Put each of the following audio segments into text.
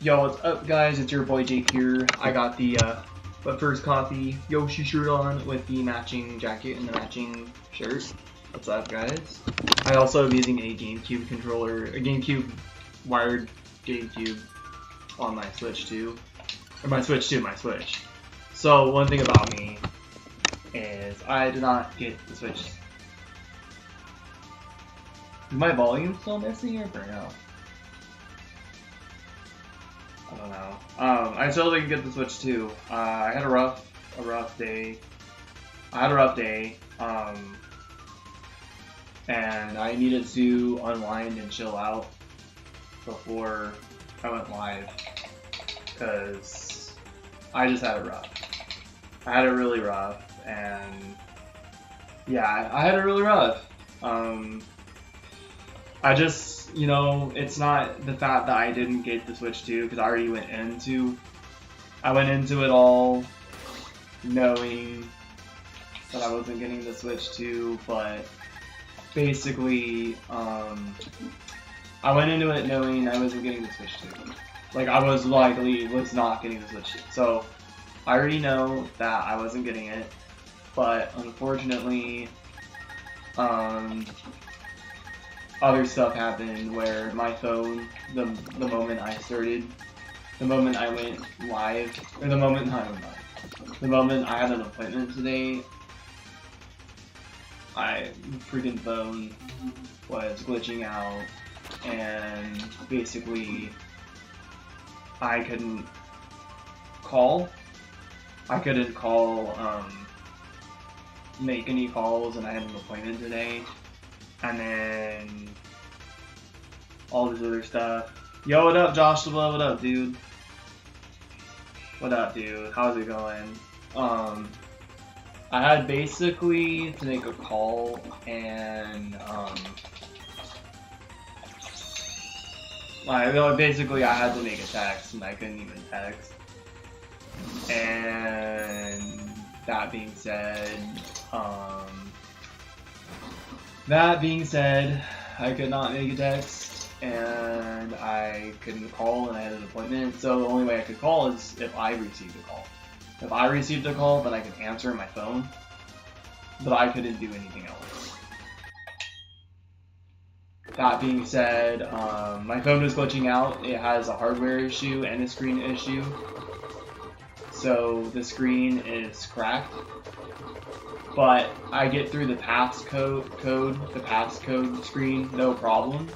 Yo, what's up, guys? It's your boy Jake here. I got the first coffee Yoshi shirt on with the matching jacket and the matching shirt. What's up, guys? I also am using a GameCube controller, a GameCube wired GameCube on my Switch too, or my Switch. So one thing about me is I did not get the Switch. Is my volume still missing or burn out? I don't know. I still didn't get the Switch too. I had a rough day. And I needed to unwind and chill out before I went live, because I just had it rough. I had it really rough, and yeah, I had it really rough. I just, it's not the fact that I didn't get the Switch 2, because I already went into it all knowing that I wasn't getting the Switch 2, but basically, I went into it knowing I wasn't getting the Switch 2. Like, I was likely not getting the Switch 2. So, I already know that I wasn't getting it, but unfortunately, other stuff happened where my phone, the moment I went live, or the moment I had an appointment today, my freaking phone was glitching out, and basically I couldn't call, make any calls, and I had an appointment today. And then all this other stuff. Yo, what up, Joshua? What up, dude? What up, dude? How's it going? I had basically to make a call, and basically I had to make a text, and I couldn't even text. And that being said, I could not make a text, and I couldn't call, and I had an appointment, so the only way I could call is if I received a call. If I received a call, then I could answer my phone, but I couldn't do anything else. That being said, my phone was glitching out. It has a hardware issue and a screen issue, so the screen is cracked. But I get through the passcode screen, no problem.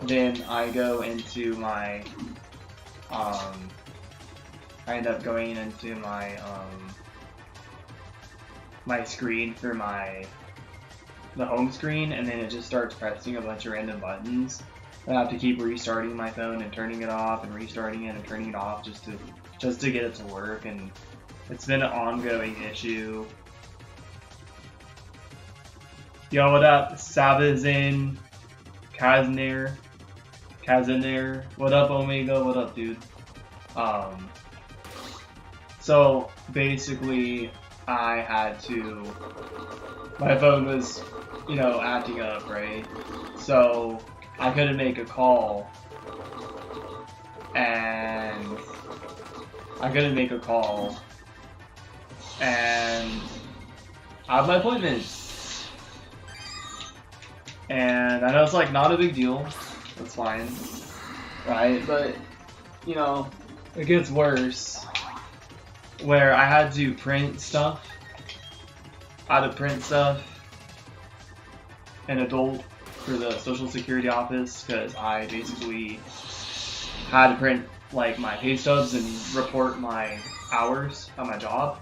Then I go into my, I end up going into my, my screen for the home screen, and then it just starts pressing a bunch of random buttons. I have to keep restarting my phone and turning it off and restarting it and turning it off just to get it to work, and it's been an ongoing issue. Yo, what up, Sabazin, Kazner, what up, Omega, what up, dude? So, basically, my phone was, acting up, right? So, I couldn't make a call, and I have my appointment. And I know it's not a big deal, that's fine, right? But, it gets worse, where I had to print stuff. An adult for the Social Security office, because I basically had to print my pay stubs and report my hours on my job.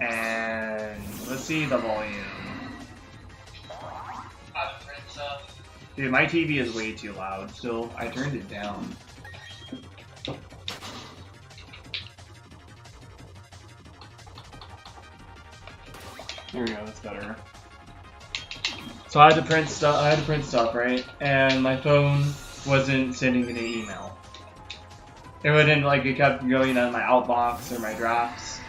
And let's see the volume. Dude, my TV is way too loud still. I turned it down. There we go, that's better. So I had to print stuff, right? And my phone wasn't sending an email. It wouldn't, it kept going on my outbox or my drafts.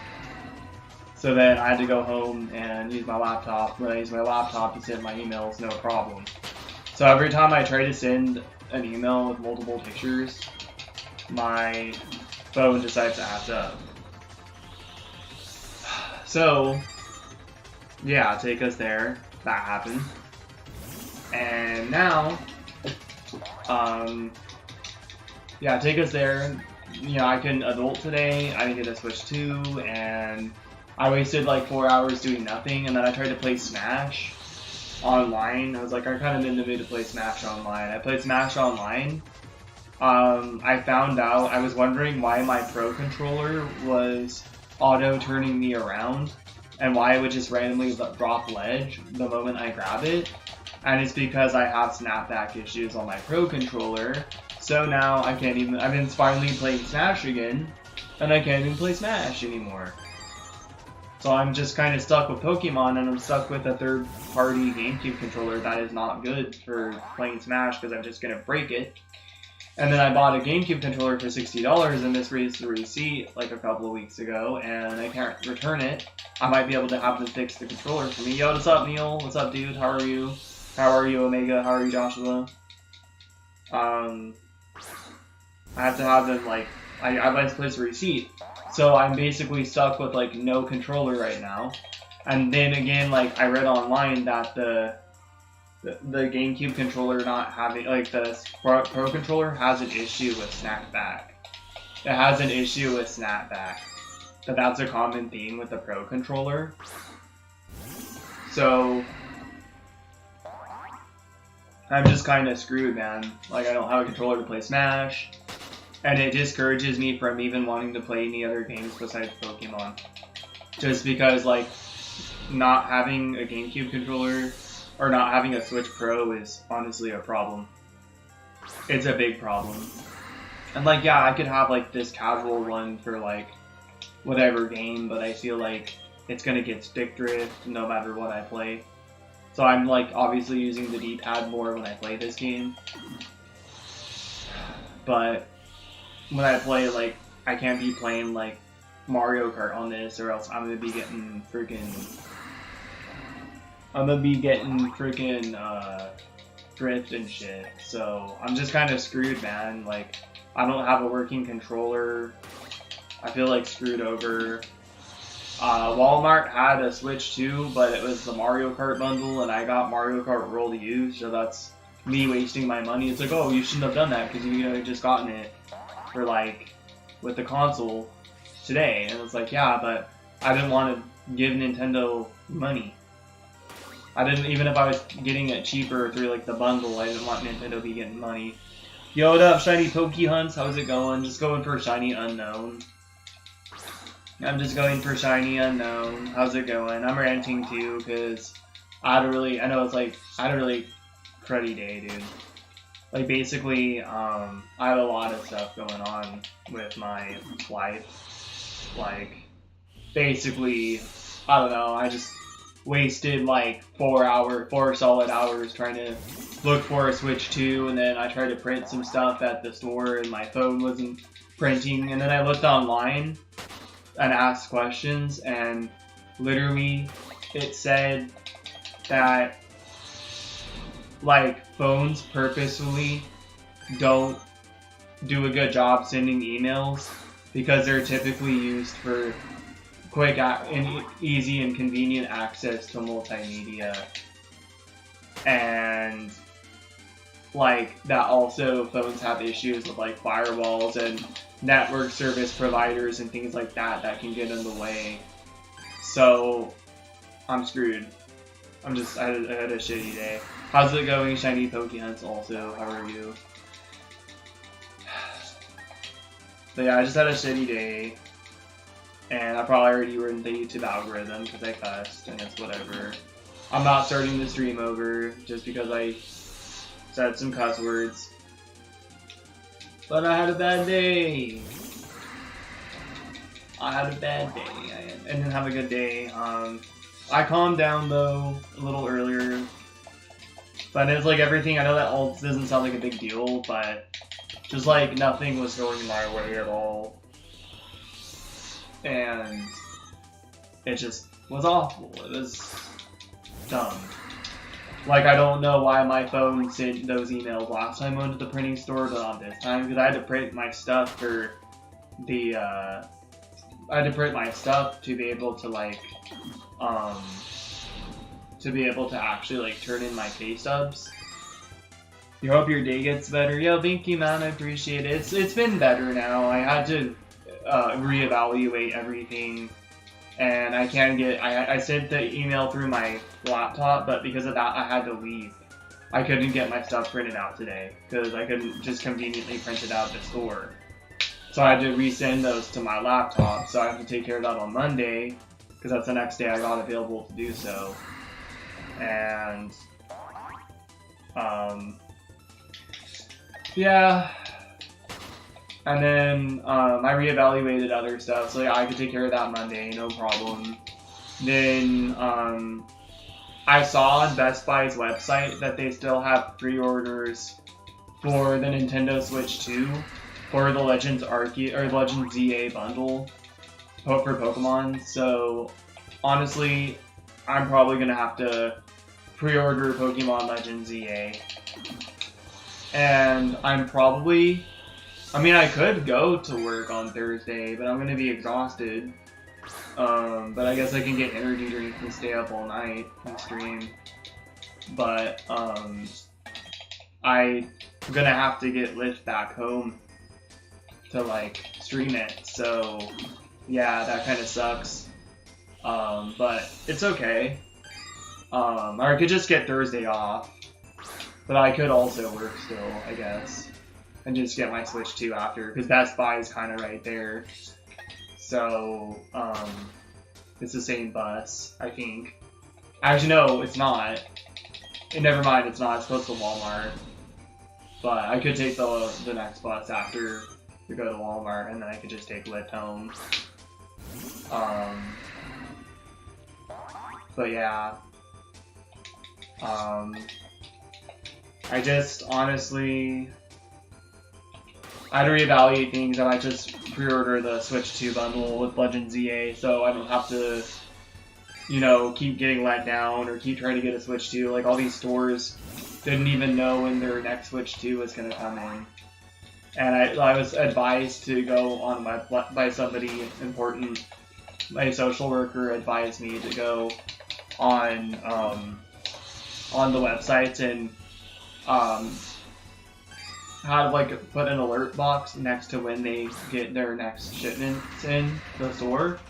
So then I had to go home and use my laptop. When I use my laptop to send my emails, no problem. So every time I try to send an email with multiple pictures, my phone decides to act up. So, yeah, take us there. That happened. And now, yeah, take us there. You know, I couldn't adult today. I didn't get a Switch 2, and I wasted like 4 hours doing nothing. And then I tried to play Smash online. I was like, I kind of in the mood to play Smash online. I played Smash online. I found out, I was wondering why my Pro Controller was auto-turning me around, and why it would just randomly drop ledge the moment I grab it. And it's because I have snapback issues on my Pro Controller. So now I can't even, I've been finally playing Smash again, and I can't even play Smash anymore. So I'm just kind of stuck with Pokemon, and I'm stuck with a third-party GameCube controller that is not good for playing Smash because I'm just going to break it. And then I bought a GameCube controller for $60, and this raised the receipt like a couple of weeks ago, and I can't return it. I might be able to have them fix the controller for me. Yo, what's up, Neil? What's up, dude? How are you? How are you, Omega? How are you, Joshua? I have to have them, like, I'd like to place a receipt. So I'm basically stuck with, like, no controller right now. And then again, like, I read online that the GameCube controller not having, like, the Pro Controller has an issue with snapback. It has an issue with snapback. But that's a common theme with the Pro Controller. So I'm just kind of screwed, man. Like, I don't have a controller to play Smash, and it discourages me from even wanting to play any other games besides Pokemon. Just because, like, not having a GameCube controller, or not having a Switch Pro is honestly a problem. It's a big problem. And, like, yeah, I could have, like, this casual one for, like, whatever game, but I feel like it's gonna get stick drift no matter what I play. So I'm, like, obviously using the D-pad more when I play this game. But when I play, like, I can't be playing, like, Mario Kart on this, or else I'm gonna be getting freaking drift and shit. So I'm just kind of screwed, man. Like, I don't have a working controller. I feel like screwed over. Walmart had a Switch 2, but it was the Mario Kart bundle, and I got Mario Kart World U, so that's me wasting my money. It's like, oh, you shouldn't have done that because you had just gotten it for, like, with the console today. And it's like, yeah, but I didn't want to give Nintendo money. I didn't, even if I was getting it cheaper through, like, the bundle, I didn't want Nintendo to be getting money. Yo, what up, Shiny Poke Hunts? How's it going? Just going for Shiny Unown. I'm just going for Shiny Unown. How's it going? I'm ranting too, because I had a really cruddy day, dude. Like, basically, I had a lot of stuff going on with my life. Like, basically, I don't know, I just wasted like 4 solid hours trying to look for a Switch 2, and then I tried to print some stuff at the store and my phone wasn't printing, and then I looked online and asked questions, and literally it said that, like, phones purposefully don't do a good job sending emails because they're typically used for quick and easy and convenient access to multimedia. And, like, that also phones have issues with, like, firewalls and network service providers and things like that that can get in the way. So I'm screwed. I had a shitty day. How's it going, Shiny Poke Hunts? Also, how are you? But yeah, I just had a shitty day, and I probably already ruined the YouTube algorithm because I cussed, and it's whatever. I'm not starting the stream over just because I said some cuss words. But I had a bad day. I didn't have a good day. I calmed down though a little earlier. But it's like everything, I know that all doesn't sound like a big deal, but just like nothing was going my way at all. And it just was awful. It was dumb. Like, I don't know why my phone sent those emails last time I went to the printing store, but not this time, because I had to print my stuff for the, I had to print my stuff to be able to, like, actually, like, turn in my pay stubs. You hope your day gets better. Yo, thank you, man. I appreciate it. It's been better now. I had to reevaluate everything, and I can't get. I sent the email through my laptop, but because of that, I had to leave. I couldn't get my stuff printed out today because I couldn't just conveniently print it out at the store. So I had to resend those to my laptop. So I have to take care of that on Monday because that's the next day I got available to do so. And yeah, and then I reevaluated other stuff, so yeah, I could take care of that Monday, no problem. Then I saw on Best Buy's website that they still have pre-orders for the Nintendo Switch 2 for the Legends ZA bundle for Pokemon. So honestly, I'm probably gonna have to pre-order Pokemon Legends ZA. And I'm probably, I mean, I could go to work on Thursday, but I'm going to be exhausted. But I guess I can get energy drinks and stay up all night and stream. But, I'm going to have to get Lyft back home to, like, stream it. So, yeah, that kind of sucks. But it's okay. Or I could just get Thursday off. But I could also work still, I guess, and just get my Switch 2 after, because Best Buy is kind of right there. So, it's the same bus, I think. Actually, no, it's not. Never mind, it's not. It's close to Walmart. But I could take the next bus after we go to Walmart, and then I could just take Lyft home. But yeah. I just, honestly, I had to reevaluate things. I might just pre-order the Switch 2 bundle with Legends ZA, so I don't have to, you know, keep getting let down or keep trying to get a Switch 2. Like, all these stores didn't even know when their next Switch 2 was going to come in. And I was advised to go on by somebody important. My social worker advised me to go on the websites and how to, like, put an alert box next to when they get their next shipments in the store.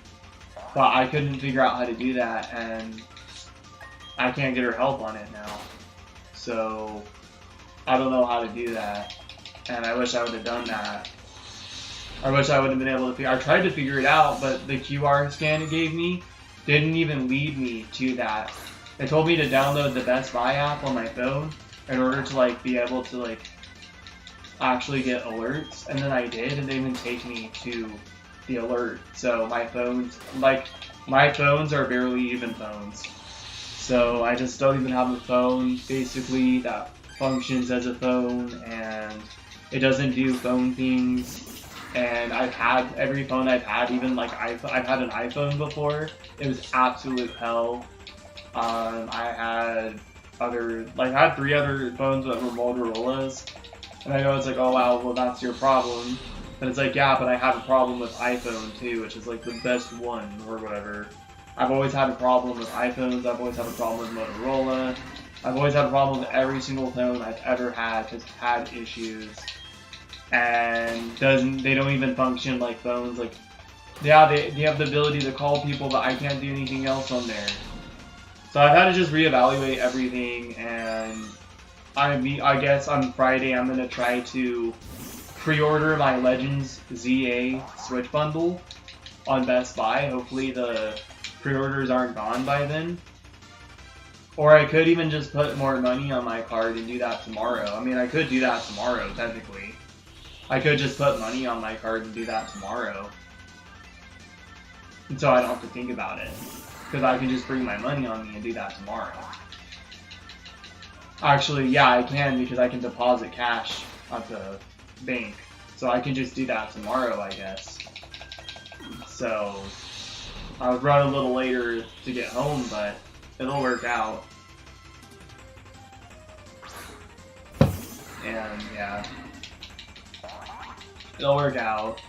But I couldn't figure out how to do that, and I can't get her help on it now. So I don't know how to do that, and I wish I would have done that. I wish I would have been able to I tried to figure it out, but the QR scan it gave me didn't even lead me to that. It told me to download the Best Buy app on my phone in order to, like, be able to, like, actually get alerts, and then I did, and they didn't take me to the alert. So my phones are barely even phones. So I just don't even have a phone, basically, that functions as a phone, and it doesn't do phone things. And I've had every phone I've had, even, like, I've had an iPhone before. It was absolute hell. I had 3 other phones that were Motorola's, and I know it's like, oh wow, well that's your problem, but it's like, yeah, but I have a problem with iPhone too, which is like the best one, or whatever. I've always had a problem with iPhones, I've always had a problem with Motorola, I've always had a problem with every single phone I've ever had, just had issues, and they don't even function like phones. Like, yeah, they have the ability to call people, but I can't do anything else on there. So I've had to just reevaluate everything, and I guess on Friday I'm going to try to pre-order my Legends ZA Switch bundle on Best Buy. Hopefully the pre-orders aren't gone by then. Or I could even just put more money on my card and do that tomorrow. I mean, I could do that tomorrow, technically. I could just put money on my card and do that tomorrow. And so I don't have to think about it. Because I can just bring my money on me and do that tomorrow. Actually, yeah, I can, because I can deposit cash at the bank. So I can just do that tomorrow, I guess. So I was run a little later to get home, but it'll work out. and yeah, it'll work out.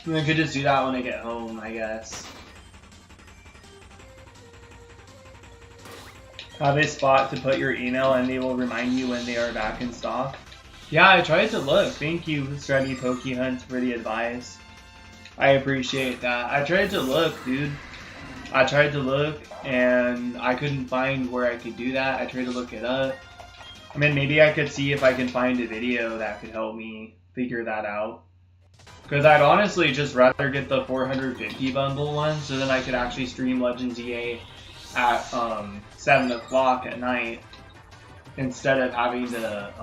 I could just do that when I get home, I guess. Have a spot to put your email and they will remind you when they are back in stock. Yeah, I tried to look. Thank you, Stretty Pokehunt, for the advice. I appreciate that. I tried to look, dude. I tried to look and I couldn't find where I could do that. I tried to look it up. I mean, maybe I could see if I can find a video that could help me figure that out. Because I'd honestly just rather get the 450 bundle one so then I could actually stream Legends EA at 7 o'clock at night instead of having to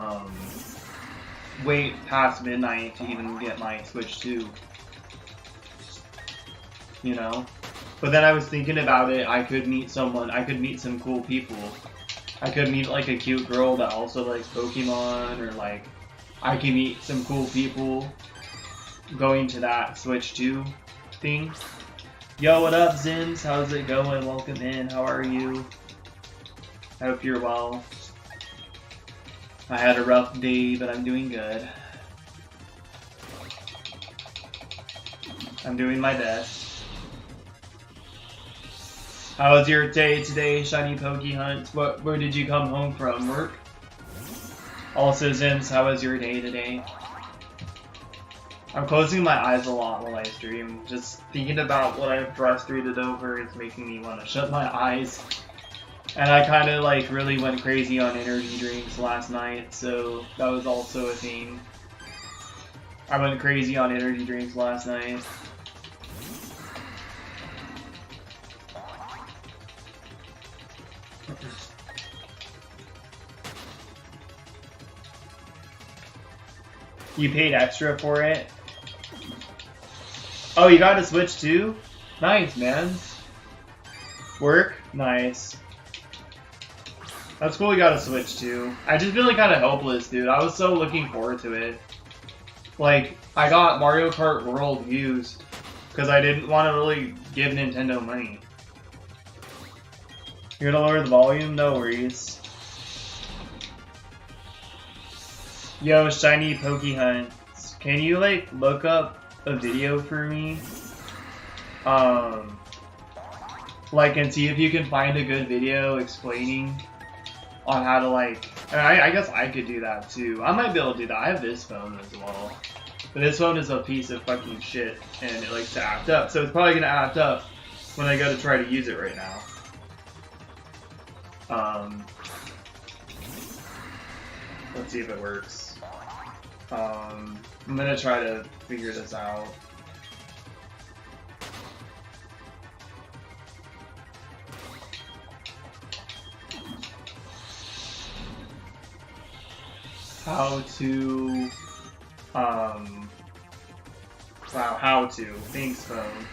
wait past midnight to even get my Switch 2. You know? But then I was thinking about it, I could meet someone, I could meet some cool people. I could meet like a cute girl that also likes Pokemon, or like I could meet some cool people going to that Switch 2 thing. Yo, what up, Zims? How's it going? Welcome in. How are you? I hope you're well. I had a rough day, but I'm doing good. I'm doing my best. How was your day today, Shiny Pokehunt? Where did you come home from? Work? Also, Zims, how was your day today? I'm closing my eyes a lot while I stream. Just thinking about what I'm frustrated over is making me want to shut my eyes. And I kind of like really went crazy on energy drinks last night, so that was also a thing. I went crazy on energy drinks last night. You paid extra for it? Oh, you got a Switch too? Nice, man. Work? Nice. That's cool you got a Switch too. I just feeling kind of helpless, dude. I was so looking forward to it. Like, I got Mario Kart World used because I didn't want to really give Nintendo money. You're gonna lower the volume? No worries. Yo, Shiny Pokehunt, can you like look up a video for me? Like, and see if you can find a good video explaining on how to like, I guess I could do that too. I might be able to do that. I have this phone as well. But this phone is a piece of fucking shit and it likes to act up. So it's probably gonna act up when I go to try to use it right now. Let's see if it works. I'm gonna try to figure this out. How to, wow, how to, thanks phone.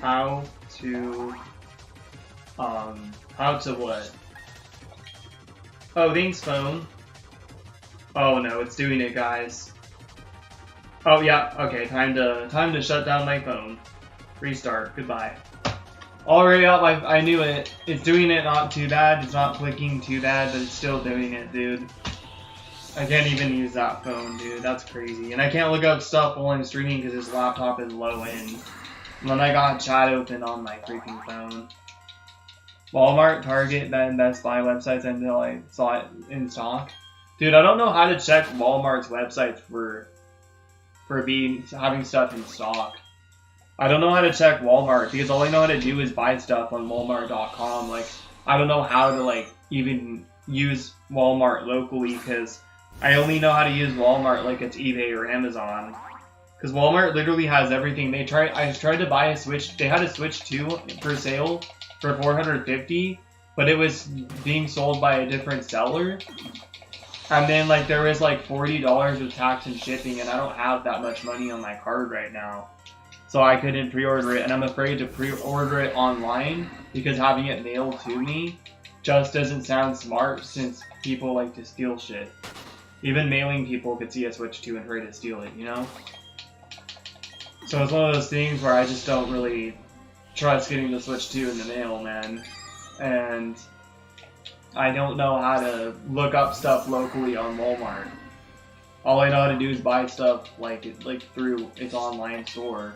How to what? Oh, thanks phone. Oh no, it's doing it, guys. Oh yeah, okay, time to shut down my phone. Restart, goodbye. Already up, I knew it. It's doing it not too bad, it's not clicking too bad, but it's still doing it, dude. I can't even use that phone, dude, that's crazy. And I can't look up stuff while I'm streaming because this laptop is low end. And then I got chat open on my freaking phone. Walmart, Target, and Best Buy websites until I saw it in stock. Dude, I don't know how to check Walmart's websites for having stuff in stock. I don't know how to check Walmart because all I know how to do is buy stuff on Walmart.com. Like, I don't know how to like even use Walmart locally because I only know how to use Walmart like it's eBay or Amazon. Because Walmart literally has everything. I tried to buy a Switch. They had a Switch 2 for sale for $450, but it was being sold by a different seller. And then like there was like $40 with tax and shipping, and I don't have that much money on my card right now. So I couldn't pre-order it, and I'm afraid to pre-order it online because having it mailed to me just doesn't sound smart since people like to steal shit. Even mailing people could see a Switch 2 and try to steal it, you know? So it's one of those things where I just don't really trust getting the Switch 2 in the mail, man. And I don't know how to look up stuff locally on Walmart. All I know how to do is buy stuff like through its online store,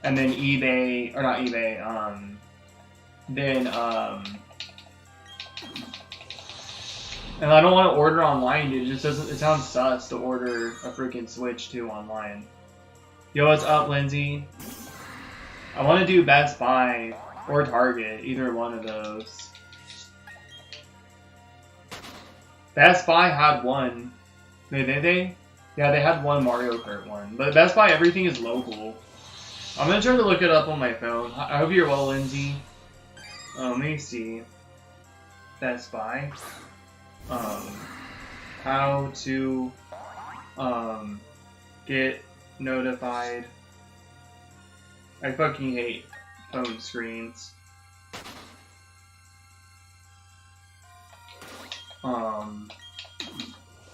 and then eBay or not eBay. And I don't want to order online, dude. It just doesn't. It sounds sus to order a freaking Switch 2 online. Yo, what's up, Lindsay? I want to do Best Buy or Target, either one of those. Best Buy had one. They? Yeah, they had one Mario Kart one. But Best Buy, everything is local. I'm gonna try to look it up on my phone. I hope you're well, Lindsay. Let me see. Best Buy. How to get notified. I fucking hate phone screens.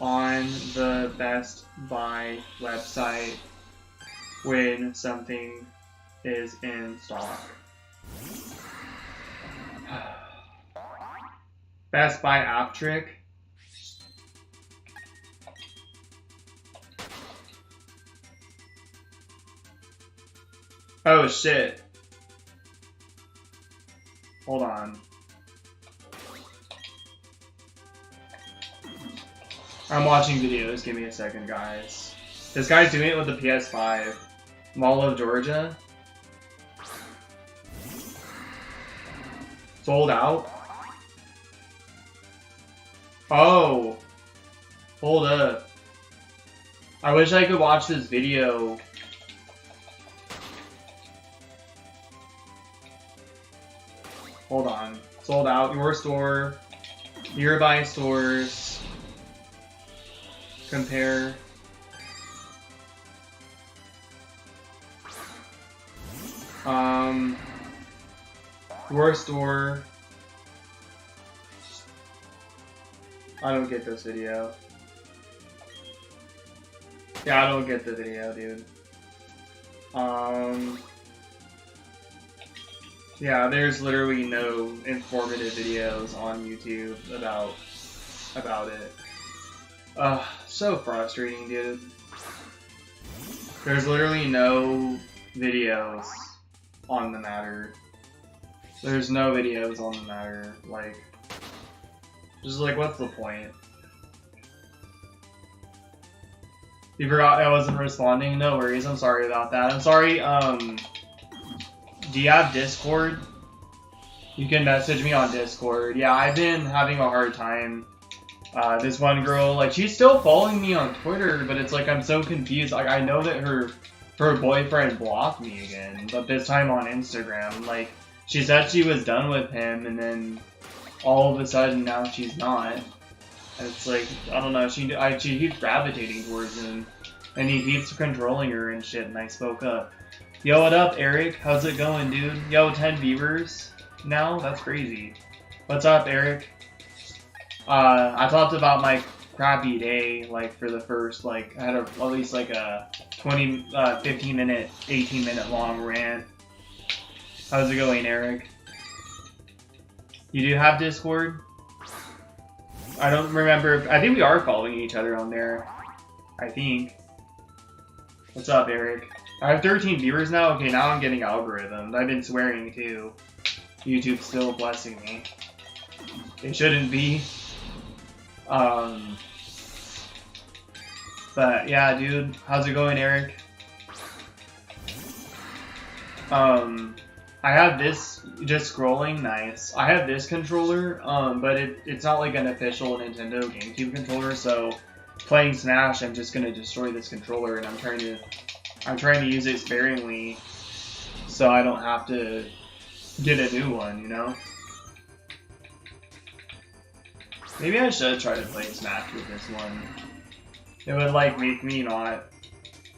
On the Best Buy website when something is in stock. Best Buy app trick. Oh shit. Hold on. I'm watching videos, give me a second, guys. This guy's doing it with the PS5. Mall of Georgia. Sold out? Oh! Hold up. I wish I could watch this video. Hold on. Sold out. Your store. Nearby stores. Compare. Your store. I don't get this video. Yeah, I don't get the video, dude. Yeah, there's literally no informative videos on YouTube about it. So frustrating, dude. There's literally no videos on the matter. There's no videos on the matter. Like, just like, what's the point? You forgot I wasn't responding? No worries, I'm sorry about that. I'm sorry, do you have Discord? You can message me on Discord. Yeah, I've been having a hard time. This one girl, like, she's still following me on Twitter, but it's like, I'm so confused. Like, I know that her boyfriend blocked me again, but this time on Instagram. Like, she said she was done with him, and then all of a sudden now she's not. And it's like, I don't know, she keeps gravitating towards him, and he keeps controlling her and shit, and I spoke up. Yo, what up, Eric? How's it going, dude? Yo, 10 viewers now? That's crazy. What's up, Eric? I talked about my crappy day, like, for the first, like, I had at least, like, a 15 minute, 18 minute long rant. How's it going, Eric? You do have Discord? I don't remember. I think we are following each other on there. I think. What's up, Eric? I have 13 viewers now? Okay, now I'm getting algorithms. I've been swearing, too. YouTube's still blessing me. It shouldn't be. But yeah, dude, how's it going, Eric? I have this, just scrolling, nice. I have this controller, but it's not like an official Nintendo GameCube controller, so playing Smash, I'm just gonna destroy this controller, and I'm trying to use it sparingly, so I don't have to get a new one, you know? Maybe I should try to play Smash with this one. It would, like, make me not...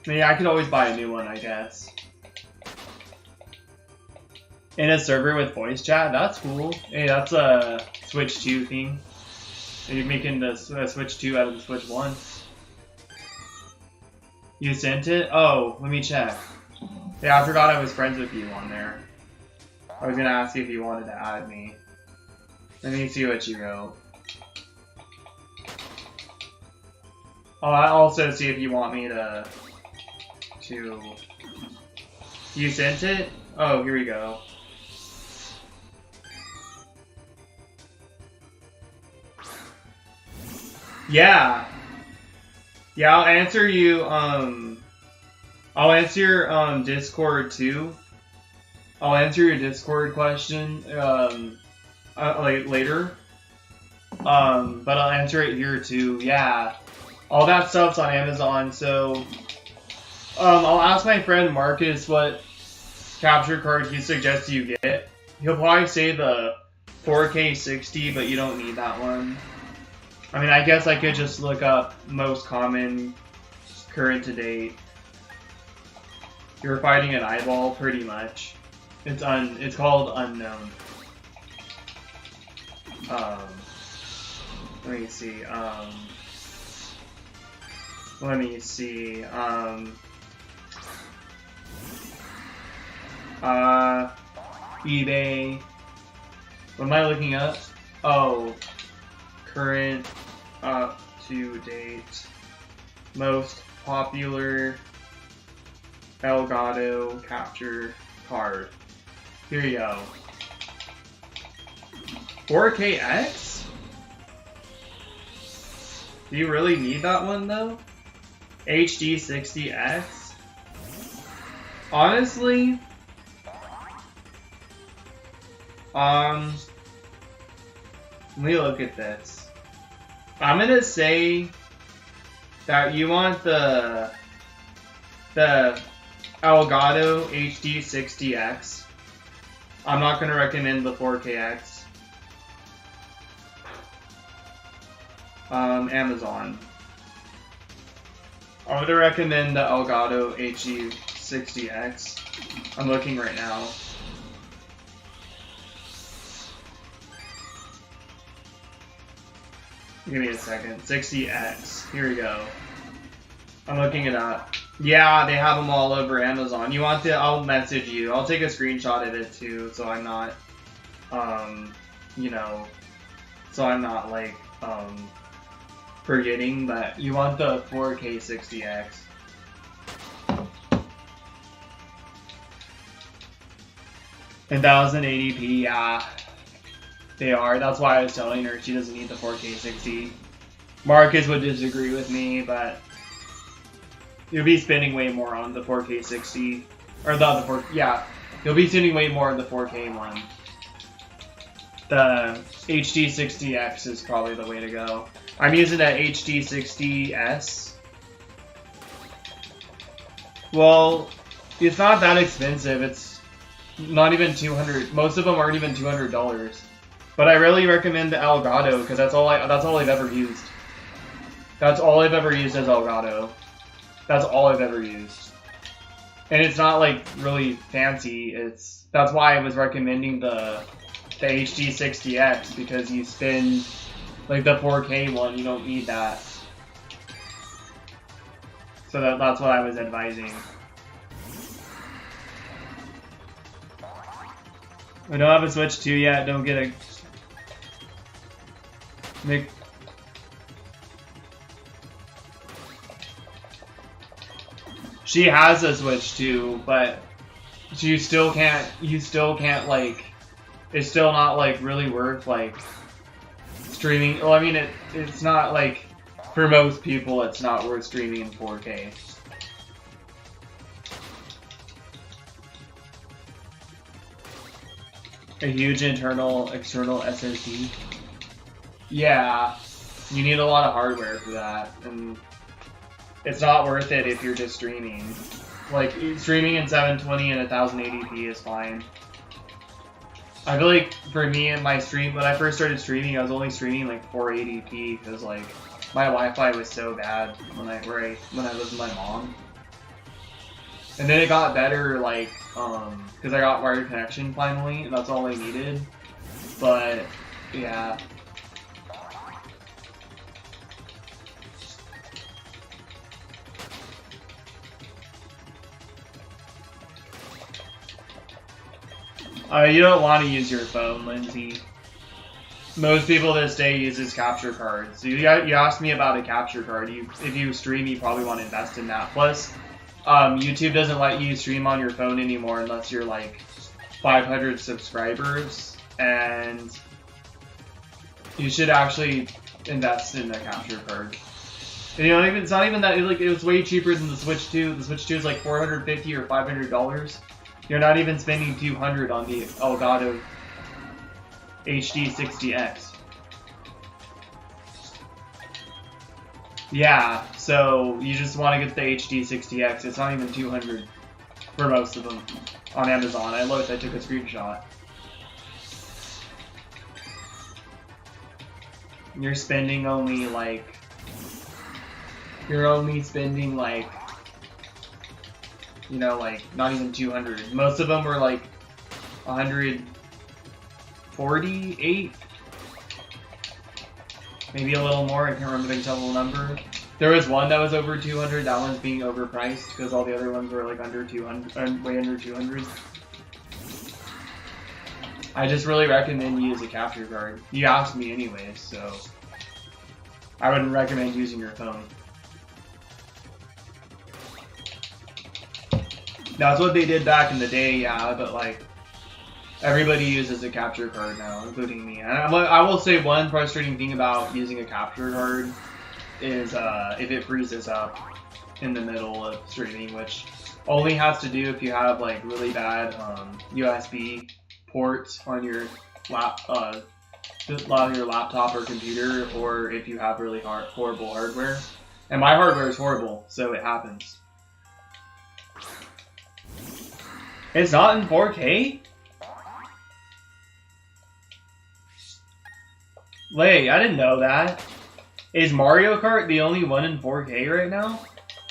I mean, I could always buy a new one, I guess. In a server with voice chat? That's cool. Hey, that's a Switch 2 thing. You're making the Switch 2 out of the Switch 1. You sent it? Oh, let me check. Yeah, I forgot I was friends with you on there. I was gonna ask you if you wanted to add me. Let me see what you wrote. I'll also see if you want me to... You sent it? Oh, here we go. Yeah. Yeah, I'll answer you, I'll answer your, Discord, too. I'll answer your Discord question, like, later. But I'll answer it here, too. Yeah. All that stuff's on Amazon, so... I'll ask my friend Marcus what capture card he suggests you get. He'll probably say the 4K 60, but you don't need that one. I mean, I guess I could just look up most common, current to date. You're fighting an eyeball, pretty much. It's called Unown. Let me see. eBay. What am I looking up? Oh, current up to date most popular Elgato capture card. Here you go. 4KX? Do you really need that one though? HD 60X? Honestly, let me look at this. I'm gonna say that you want the Elgato HD 60X. I'm not gonna recommend the 4KX. Amazon. I would recommend the Elgato HD 60X. I'm looking right now. Give me a second. 60X. Here we go. I'm looking it up. Yeah, they have them all over Amazon. You want the... I'll message you. I'll take a screenshot of it too, so I'm not, you know, so I'm not like, forgetting, but you want the 4K 60X. And 1080p, yeah. They are. That's why I was telling her she doesn't need the 4K 60. Marcus would disagree with me, but you'll be spending way more on the 4K 60. Or the 4... Yeah. You'll be spending way more on the 4K one. The HD 60X is probably the way to go. I'm using a HD 60S. Well, it's not that expensive. It's not even $200. Most of them aren't even $200. But I really recommend the Elgato because that's all I've ever used. That's all I've ever used is Elgato. That's all I've ever used. And it's not like really fancy. That's why I was recommending the HD 60X because you spend like the 4K one, you don't need that. So that's what I was advising. I don't have a Switch 2 yet, don't get a... She has a Switch 2, but you still can't like, it's still not like really worth like streaming. Well, I mean it's not like, for most people it's not worth streaming in 4K. A huge external SSD. Yeah, you need a lot of hardware for that, and it's not worth it if you're just streaming. Like, streaming in 720 and 1080p is fine. I feel like, for me and my stream, when I first started streaming, I was only streaming like 480p, because like, my Wi-Fi was so bad when I lived with my mom. And then it got better, like, because I got wired connection finally, and that's all I needed. But, yeah. You don't want to use your phone, Lindsay. Most people this day uses capture cards. So you asked me about a capture card. If you stream, you probably want to invest in that. Plus, YouTube doesn't let you stream on your phone anymore unless you're like 500 subscribers, and you should actually invest in a capture card. And, you know, it's not even that. It was way cheaper than the Switch 2. The Switch 2 is like $450 or $500. You're not even spending $200 on the Elgato HD 60X. Yeah, so you just want to get the HD 60X. It's not even $200 for most of them on Amazon. I looked, I took a screenshot. You're spending only like... You're only spending like... You know, like, not even 200. Most of them were like 148, maybe a little more. I can't remember the exact number. There was one that was over 200. That one's being overpriced because all the other ones were like under 200, way under 200. I just really recommend you use a capture card. You asked me anyways, so I wouldn't recommend using your phone. That's what they did back in the day, yeah, but like, everybody uses a capture card now, including me. And I will say one frustrating thing about using a capture card is if it freezes up in the middle of streaming, which only has to do if you have like really bad USB ports on your laptop or computer, or if you have really horrible hardware. And my hardware is horrible, so it happens. It's not in 4K? Lay, I didn't know that. Is Mario Kart the only one in 4K right now?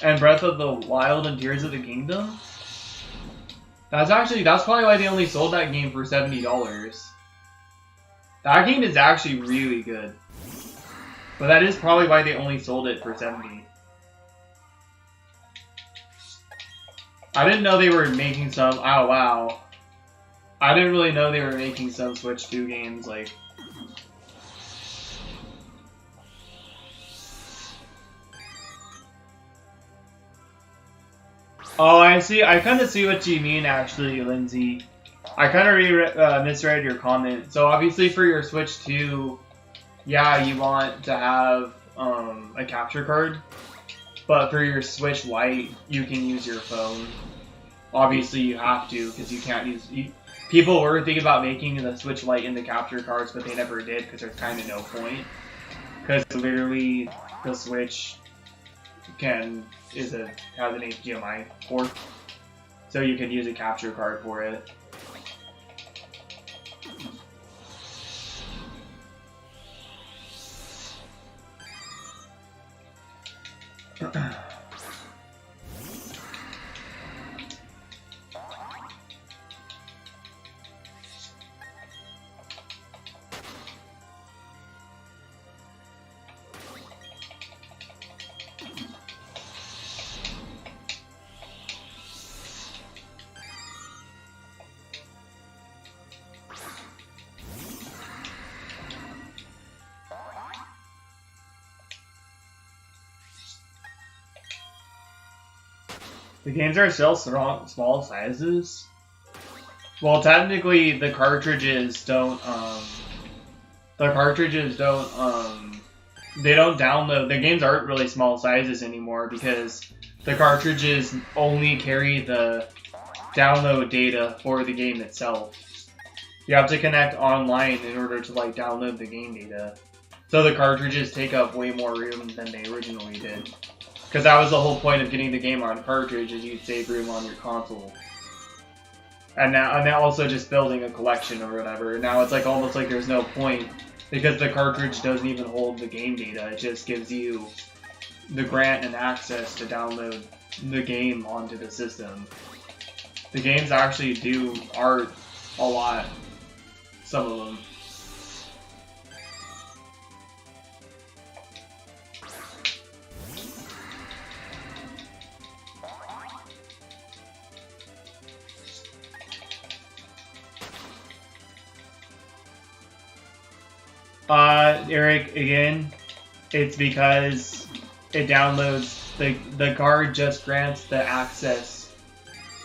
And Breath of the Wild and Tears of the Kingdom? That's probably why they only sold that game for $70. That game is actually really good. But that is probably why they only sold it for $70. I didn't know they were making some... Oh, wow. I didn't really know they were making some Switch 2 games, like... Oh, I see. I kind of see what you mean, actually, Lindsay. I kind of misread your comment. So, obviously, for your Switch 2, yeah, you want to have a capture card. But for your Switch Lite, you can use your phone. Obviously, you have to, because you can't use... People were thinking about making the Switch Lite into capture cards, but they never did, because there's kind of no point. Because literally, the Switch has an HDMI port, so you can use a capture card for it. The games are still small sizes. Well, technically, the cartridges don't. They don't download. The games aren't really small sizes anymore because the cartridges only carry the download data for the game itself. You have to connect online in order to like download the game data. So the cartridges take up way more room than they originally did. Because that was the whole point of getting the game on cartridge, is you'd save room on your console. And now also just building a collection or whatever. Now it's like almost like there's no point, because the cartridge doesn't even hold the game data. It just gives you the grant and access to download the game onto the system. The games actually do art a lot. Some of them. Eric, again, it's because it downloads, the card just grants the access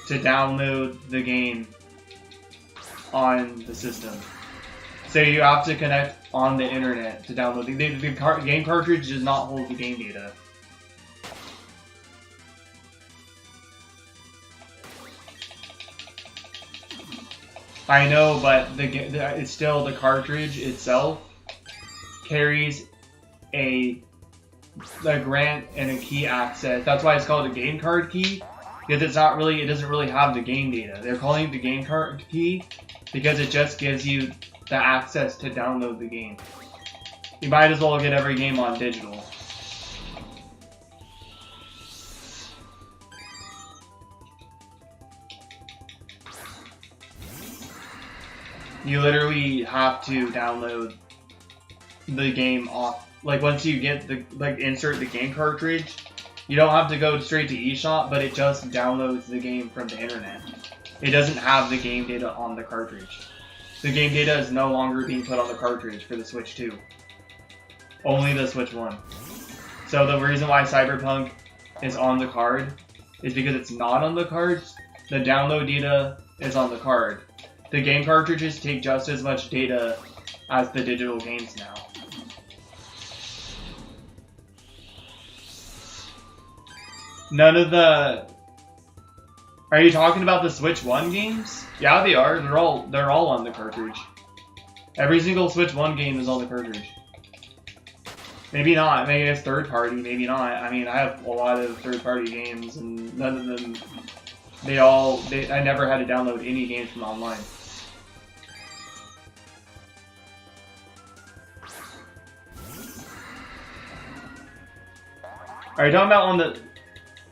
to download the game on the system. So you have to connect on the internet to download. The game cartridge does not hold the game data. I know, but it's still the cartridge itself carries a grant and a key access. That's why it's called a game card key, because it doesn't really have the game data. They're calling it the game card key because it just gives you the access to download the game. You might as well get every game on digital. You literally have to download the game off. Like once you get insert the game cartridge, you don't have to go straight to eShop, but it just downloads the game from the internet. It doesn't have the game data on the cartridge. The game data is no longer being put on the cartridge for the Switch 2. Only the Switch 1. So the reason why Cyberpunk is on the card is because it's not on the cards. The download data is on the card. The game cartridges take just as much data as the digital games now. None of the... Are you talking about the Switch 1 games? Yeah, they are. They're all on the cartridge. Every single Switch 1 game is on the cartridge. Maybe not. Maybe it's third party. Maybe not. I mean, I have a lot of third party games, and none of them. I never had to download any games from online. Are you talking about on the?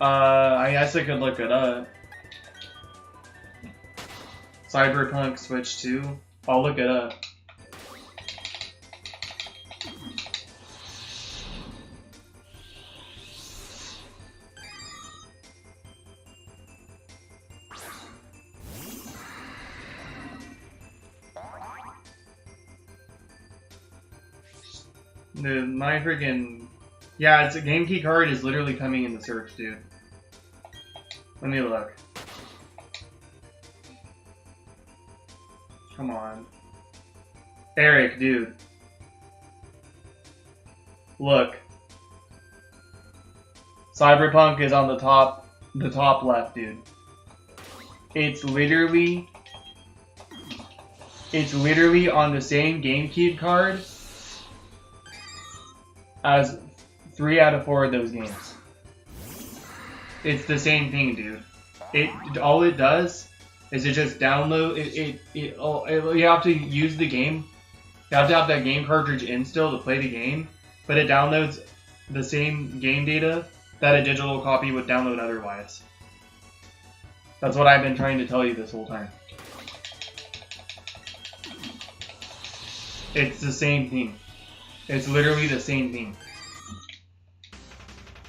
I guess I could look it up. Cyberpunk Switch 2. I'll look it up. My freaking... Yeah, it's a game key card is literally coming in the search, dude. Let me look. Come on. Eric, dude. Look. Cyberpunk is on the top left, dude. It's literally on the same GameCube card as 3 out of 4 of those games. It's the same thing, dude. All it does is it just download you have to use the game. You have to have that game cartridge install to play the game, but it downloads the same game data that a digital copy would download otherwise. That's what I've been trying to tell you this whole time. It's the same thing. It's literally the same thing.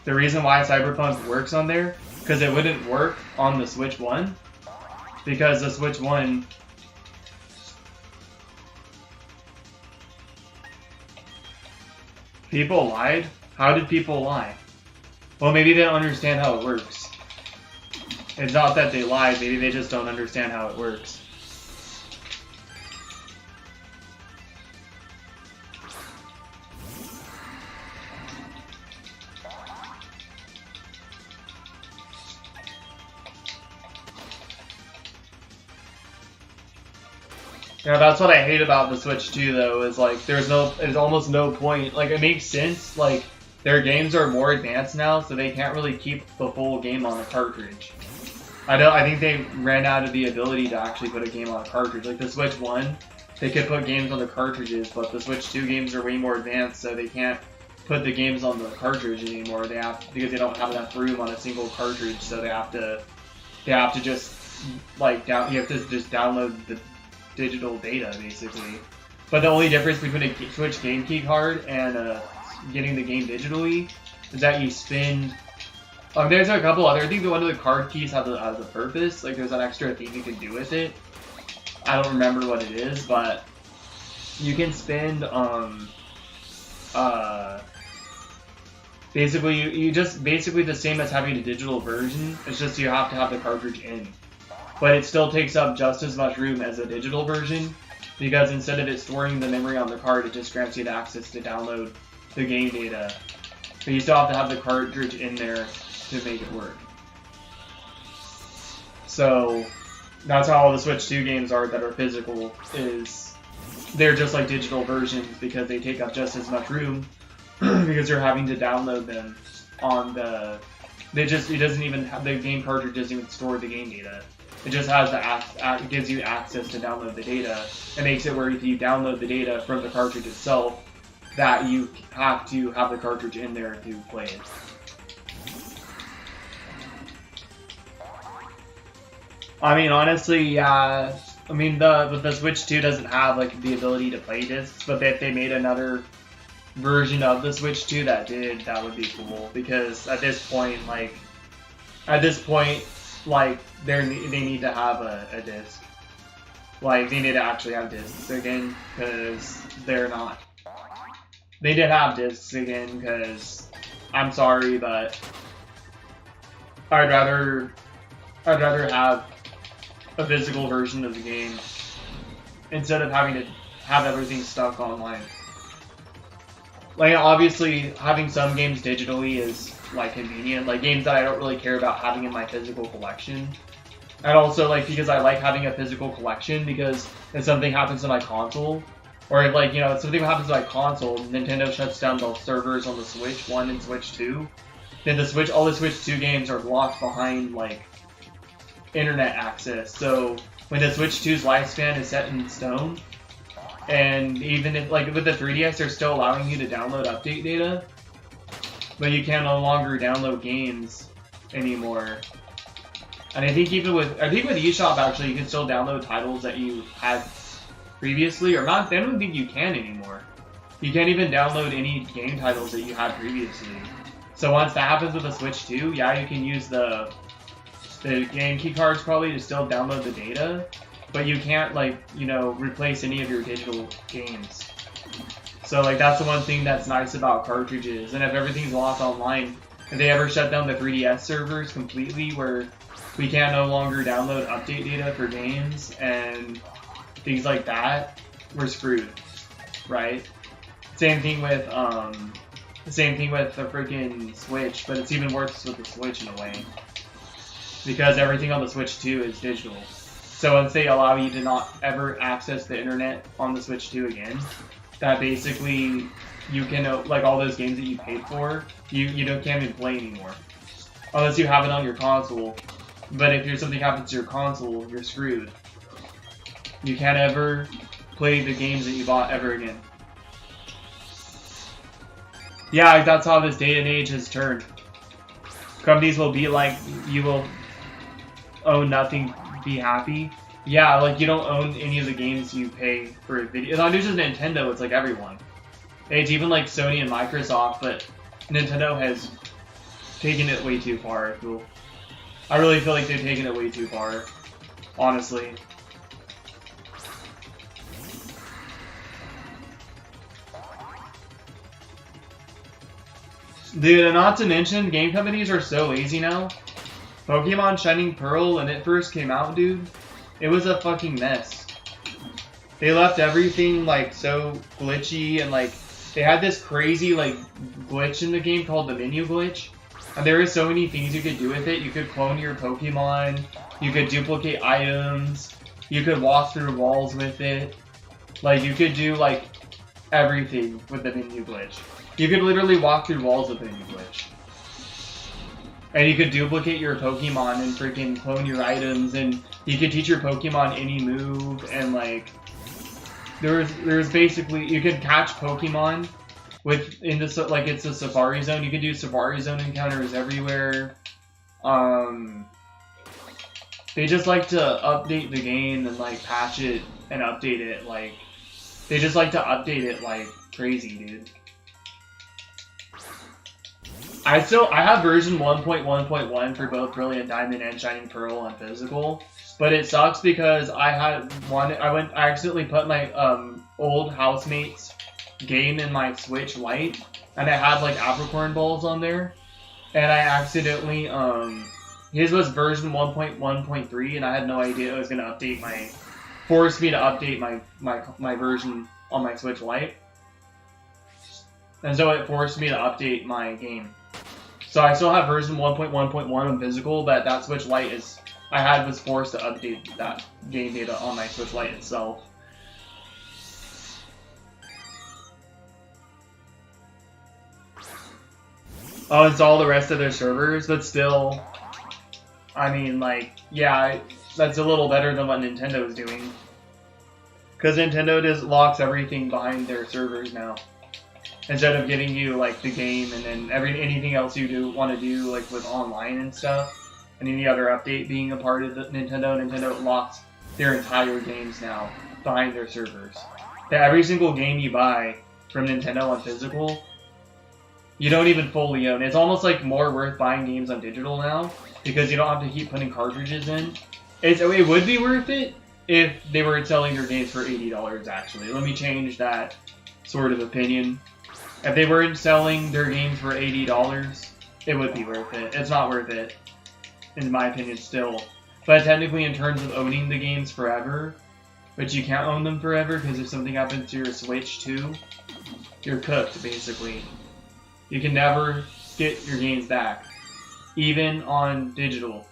The reason why Cyberpunk works on there, because it wouldn't work on the Switch 1, because the Switch 1... People lied? How did people lie? Well, maybe they don't understand how it works. It's not that they lied, maybe they just don't understand how it works. Yeah, that's what I hate about the Switch 2, though, is like there's almost no point. Like, it makes sense, like their games are more advanced now, so they can't really keep the full game on a cartridge. I think they ran out of the ability to actually put a game on a cartridge. Like the Switch 1, they could put games on the cartridges, but the Switch 2 games are way more advanced, so they can't put the games on the cartridge anymore. They have, because they don't have enough room on a single cartridge, so they have to just like you have to just download the digital data, basically. But the only difference between a Switch game key card and getting the game digitally is that you spend... there's a couple other... I think one of the card keys has a purpose. Like, there's an extra thing you can do with it. I don't remember what it is, but you can spend basically you just basically the same as having a digital version. It's just you have to have the cartridge in, but it still takes up just as much room as a digital version, because instead of it storing the memory on the card, it just grants you the access to download the game data. But you still have to have the cartridge in there to make it work. So that's how all the Switch 2 games are that are physical, is they're just like digital versions because they take up just as much room because you're having to download them on the... it doesn't even have, the game cartridge doesn't even store the game data. It just has it gives you access to download the data. It makes it where if you download the data from the cartridge itself, that you have to have the cartridge in there to play it. I mean, honestly, yeah. I mean, the Switch 2 doesn't have like the ability to play discs, but if they made another version of the Switch 2 that did, that would be cool. Because at this point, they need to have a disc. Like, they need to actually have discs again, because they're not. They did have discs again, because I'm sorry, but I'd rather have a physical version of the game instead of having to have everything stuck online. Like, obviously, having some games digitally is, like, convenient. Like, games that I don't really care about having in my physical collection. And also, like, because I like having a physical collection, because if something happens to my console, or if, like, you know, if something happens to my console, Nintendo shuts down the servers on the Switch 1 and Switch 2, then all the Switch 2 games are locked behind, like, internet access. So when the Switch 2's lifespan is set in stone, and even if, like, with the 3DS, they're still allowing you to download update data, but you can no longer download games anymore. And I think with eShop, actually, you can still download titles that you had previously, or not. I don't think you can anymore. You can't even download any game titles that you had previously. So once that happens with the Switch 2, yeah, you can use the game key cards probably to still download the data, but you can't, like, you know, replace any of your digital games. So, like, that's the one thing that's nice about cartridges. And if everything's locked online, if they ever shut down the 3DS servers completely, where we can no longer download update data for games and things like that, we're screwed, right? Same thing with the freaking Switch, but it's even worse with the Switch in a way, because everything on the Switch 2 is digital. So once they allow you to not ever access the internet on the Switch 2 again, that basically you can, like, all those games that you paid for, you can't even play anymore, unless you have it on your console. But if something happens to your console, you're screwed. You can't ever play the games that you bought ever again. Yeah, that's how this day and age has turned. Companies will be like, you will own nothing, be happy. Yeah, like, you don't own any of the games you pay for a video. It's not just Nintendo, it's like everyone. It's even like Sony and Microsoft, but Nintendo has taken it way too far, I feel. I really feel like they've taken it way too far, honestly. Dude, and not to mention, game companies are so lazy now. Pokemon Shining Pearl, when it first came out, dude, it was a fucking mess. They left everything, like, so glitchy, and, like, they had this crazy, like, glitch in the game called the menu glitch. And there were so many things you could do with it. You could clone your Pokemon, you could duplicate items, you could walk through walls with it. Like, you could do, like, everything with the menu glitch. You could literally walk through walls with the menu glitch. And you could duplicate your Pokemon and freaking clone your items, and you could teach your Pokemon any move, and, like, there's basically, you could catch Pokemon it's a Safari Zone. You could do Safari Zone encounters everywhere. They just like to update the game and, like, patch it and update it, like, they just like to update it like crazy, dude. I have version 1.1.1 for both Brilliant Diamond and Shining Pearl on physical, but it sucks because I accidentally put my old housemate's game in my Switch Lite, and it had like apricorn balls on there, and I accidentally his was version 1.1.3, and I had no idea it was gonna force me to update my version on my Switch Lite, and so it forced me to update my game. So I still have version 1.1.1 on physical, but that Switch Lite was forced to update that game data on my Switch Lite itself. Oh, install the rest of their servers, but still, I mean, like, yeah, that's a little better than what Nintendo is doing. Because Nintendo just locks everything behind their servers now. Instead of giving you, like, the game and then anything else you want to do, like, with online and stuff, and any other update being a part of Nintendo locks their entire games now behind their servers. That every single game you buy from Nintendo on physical, you don't even fully own. It's almost like more worth buying games on digital now, because you don't have to keep putting cartridges in. It would be worth it if they were selling their games for $80, actually. Let me change that sort of opinion. If they weren't selling their games for $80, it would be worth it. It's not worth it, in my opinion, still. But technically, in terms of owning the games forever, but you can't own them forever, because if something happens to your Switch too, you're cooked, basically. You can never get your games back, even on digital.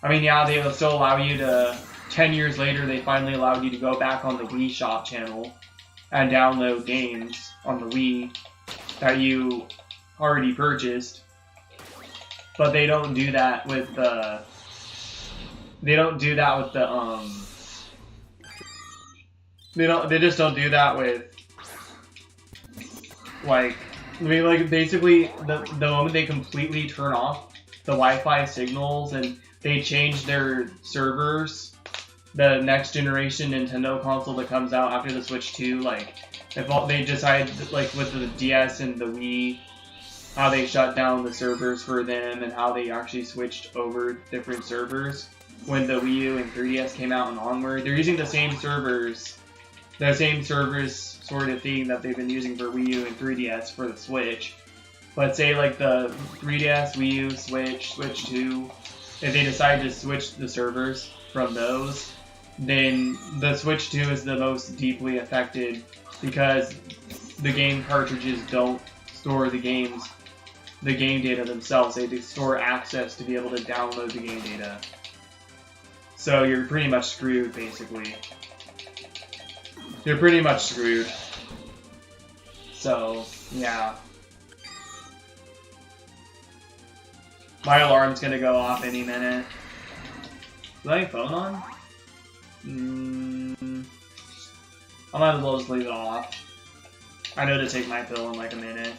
I mean, yeah, they will still allow you to, 10 years later, they finally allowed you to go back on the Wii Shop channel and download games on the Wii that you already purchased. But they don't do that with the... They just don't do that with, like... I mean, like, basically, the moment they completely turn off the Wi-Fi signals and they change their servers, the next generation Nintendo console that comes out after the Switch 2, like, if they decide, like, with the DS and the Wii, how they shut down the servers for them and how they actually switched over different servers when the Wii U and 3DS came out and onward. They're using the same servers sort of thing that they've been using for Wii U and 3DS for the Switch. But say like the 3DS, Wii U, Switch 2, if they decide to switch the servers from those, then the Switch 2 is the most deeply affected because the game cartridges don't store the game data themselves. They store access to be able to download the game data. So you're pretty much screwed, basically. You're pretty much screwed. So, yeah. My alarm's gonna go off any minute. Is my phone on? I might as well just leave it off. I know to take my pill in like a minute.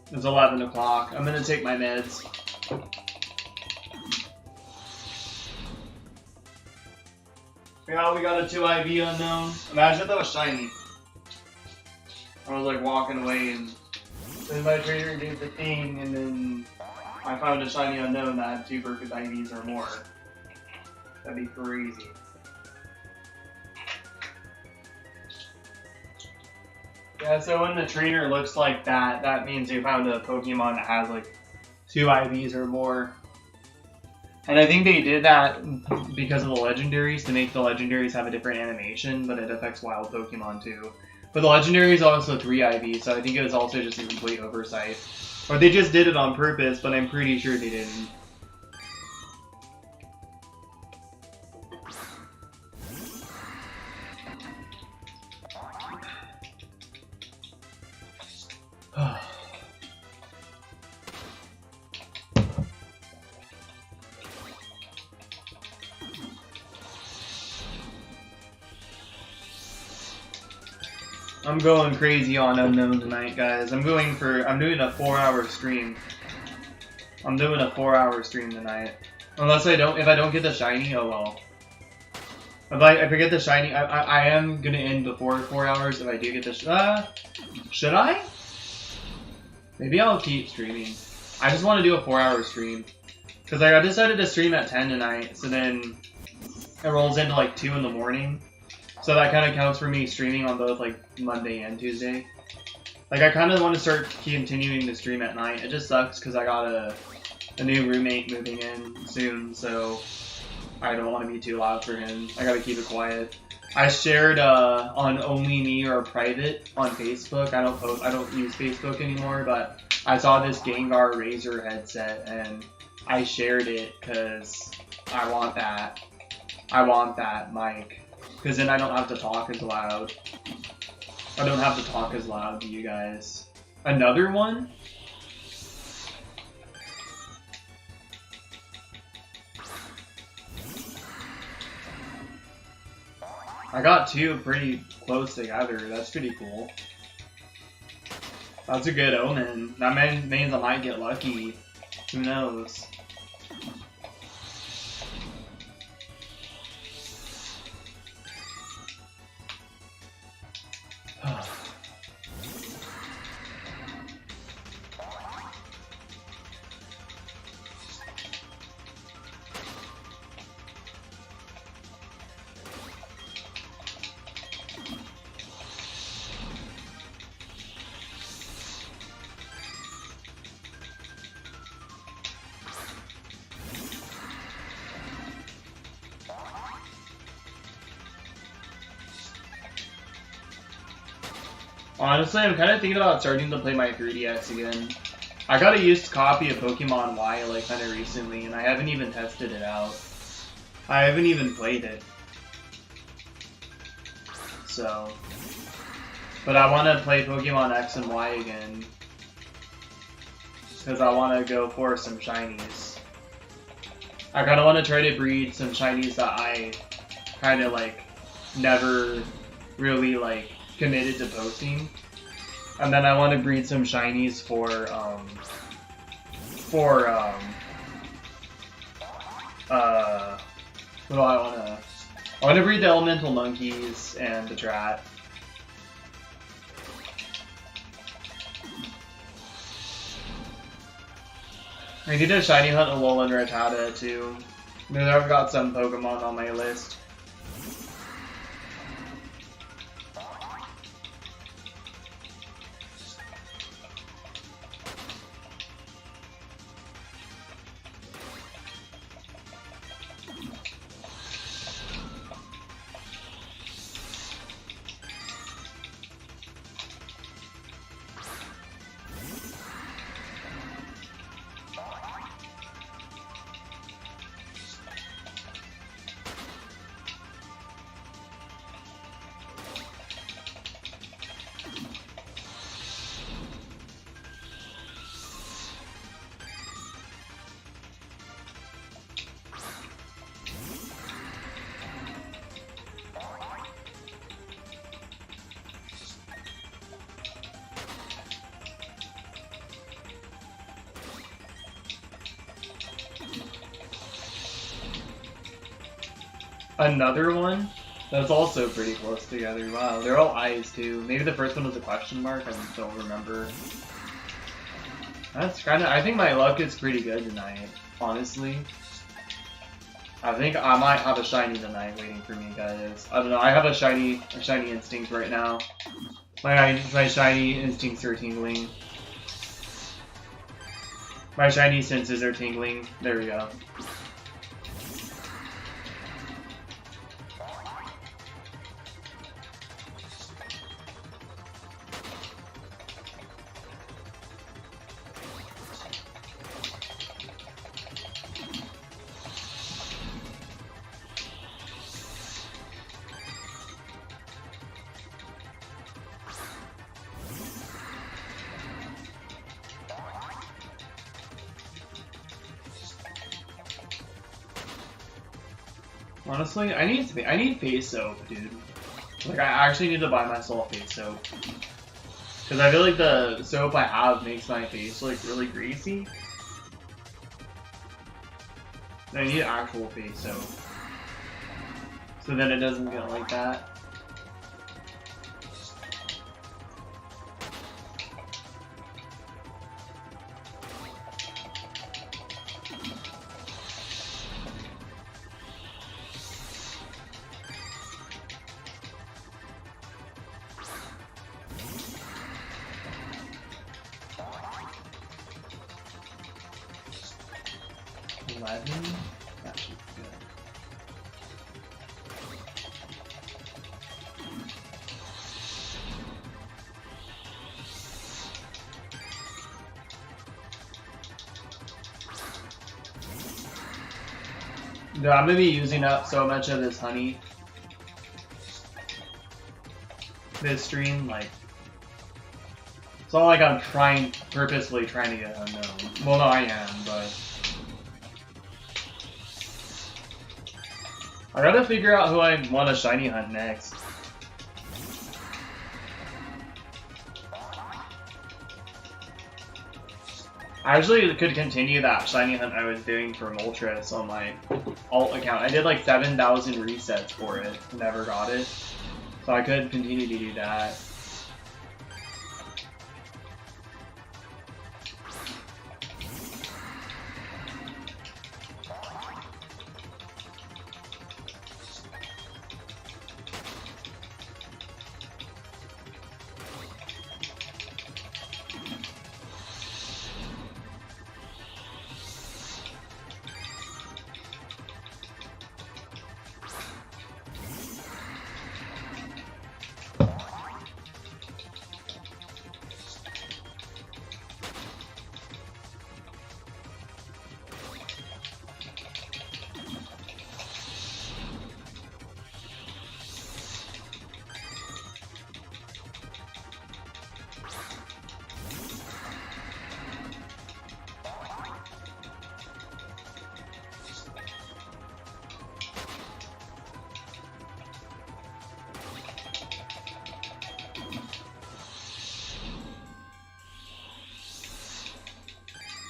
It's 11 o'clock. I'm gonna take my meds. Yeah, we got a 2 IV unknown. Imagine if that was shiny. I was like walking away and then my trader did the thing and then I found a shiny unknown that had 2 perfect IVs or more. That'd be crazy. Yeah, so when the trainer looks like that, that means you found a Pokemon that has like 2 IVs or more. And I think they did that because of the legendaries, to make the legendaries have a different animation, but it affects wild Pokemon too. But the legendaries are also 3 IVs, so I think it was also just a complete oversight. Or they just did it on purpose, but I'm pretty sure they didn't. I'm going crazy on Unown tonight, guys. I'm doing a 4-hour stream. I'm doing a 4-hour stream tonight. Unless if I don't get the shiny, oh well. If I get the shiny, I am gonna end before 4 hours if I do get the should I? Maybe I'll keep streaming. I just want to do a 4-hour stream. Because like, I decided to stream at 10 tonight, so then it rolls into like 2 in the morning. So that kind of counts for me streaming on both like Monday and Tuesday. Like I kind of want to start continuing to stream at night. It just sucks because I got a new roommate moving in soon, so I don't want to be too loud for him. I gotta keep it quiet. I shared on Only Me or private on Facebook. I don't use Facebook anymore, but I saw this Gengar Razor headset and I shared it because I want that. I want that mic because then I don't have to talk as loud. I don't have to talk as loud to you guys. Another one? I got 2 pretty close together. That's pretty cool. That's a good omen. That means I might get lucky. Who knows? Honestly, I'm kind of thinking about starting to play my 3DS again. I got a used copy of Pokemon Y like kind of recently, and I haven't even tested it out. I haven't even played it. So, but I want to play Pokemon X and Y again because I want to go for some shinies. I kind of want to try to breed some shinies that I kind of like never really like committed to posting, and then I want to breed some shinies for what do I want to breed the elemental monkeys and the Drat. I need to shiny hunt Alolan Rattata too. I've got some Pokemon on my list. Another one that's also pretty close together. Wow, they're all eyes too. Maybe the first one was a question mark. I don't remember. That's kind of. I think my luck is pretty good tonight. Honestly, I think I might have a shiny tonight waiting for me, guys. I don't know. I have a shiny instinct right now. My shiny instincts are tingling. My shiny senses are tingling. There we go. Honestly, I need face soap, dude. Like, I actually need to buy myself face soap. Because I feel like the soap I have makes my face, like, really greasy. I need actual face, so then it doesn't get like that. That should be good. Dude, I'm gonna be using up so much of this honey this stream, like, it's not like I'm purposely trying to get Unown. Well, no, I am, but I gotta figure out who I want to shiny hunt next. I actually could continue that shiny hunt I was doing for Moltres on my alt account. I did like 7,000 resets for it, never got it. So I could continue to do that.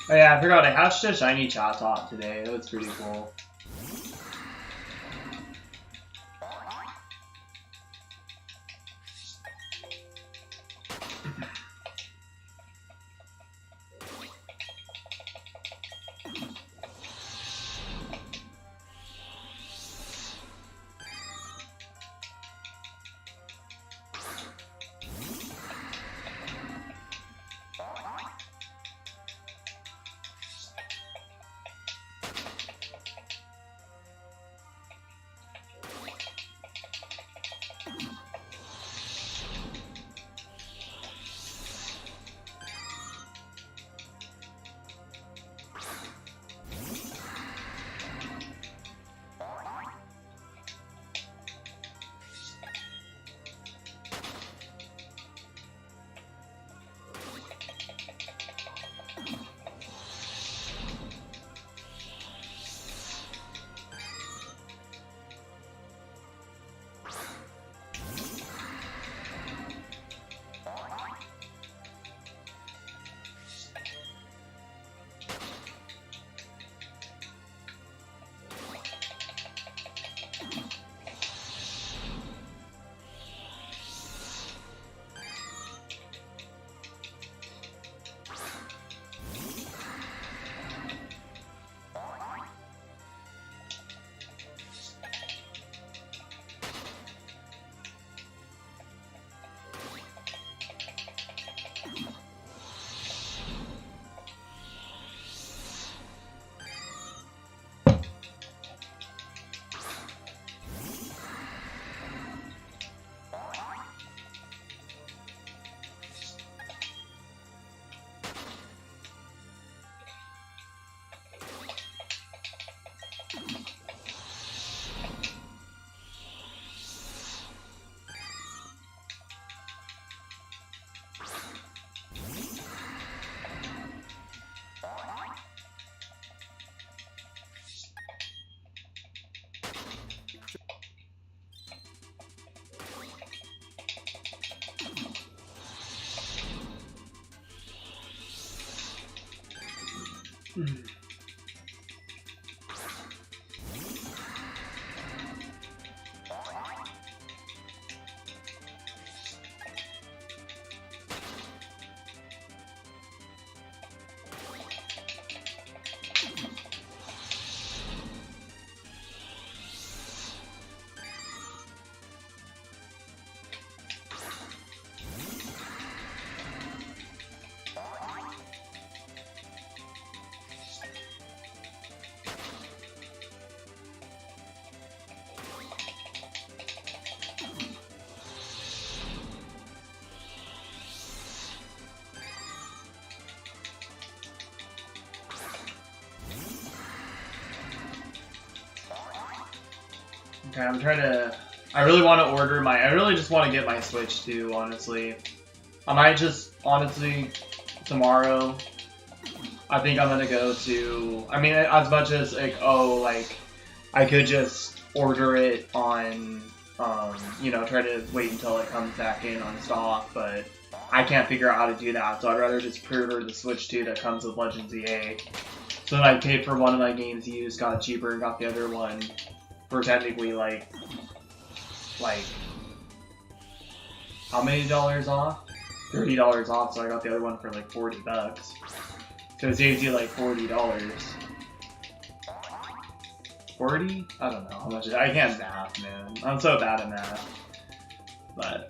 Oh yeah, I forgot I hatched a shiny Chatot today. That was pretty cool. Okay, I'm trying to. I really want to order my. I really just want to get my Switch too. Honestly, I might just honestly tomorrow. I think I'm gonna go to. I mean, as much as like I could just order it on. You know, try to wait until it comes back in on stock, but I can't figure out how to do that. So I'd rather just pre-order the Switch 2 that comes with Legends EA. So then I paid for one of my games used, got it cheaper, and got the other one for technically like how many dollars off? $30 off. So I got the other one for like $40. So it saves you like $40. 40? I don't know how much. I can't math, man. I'm so bad at math. But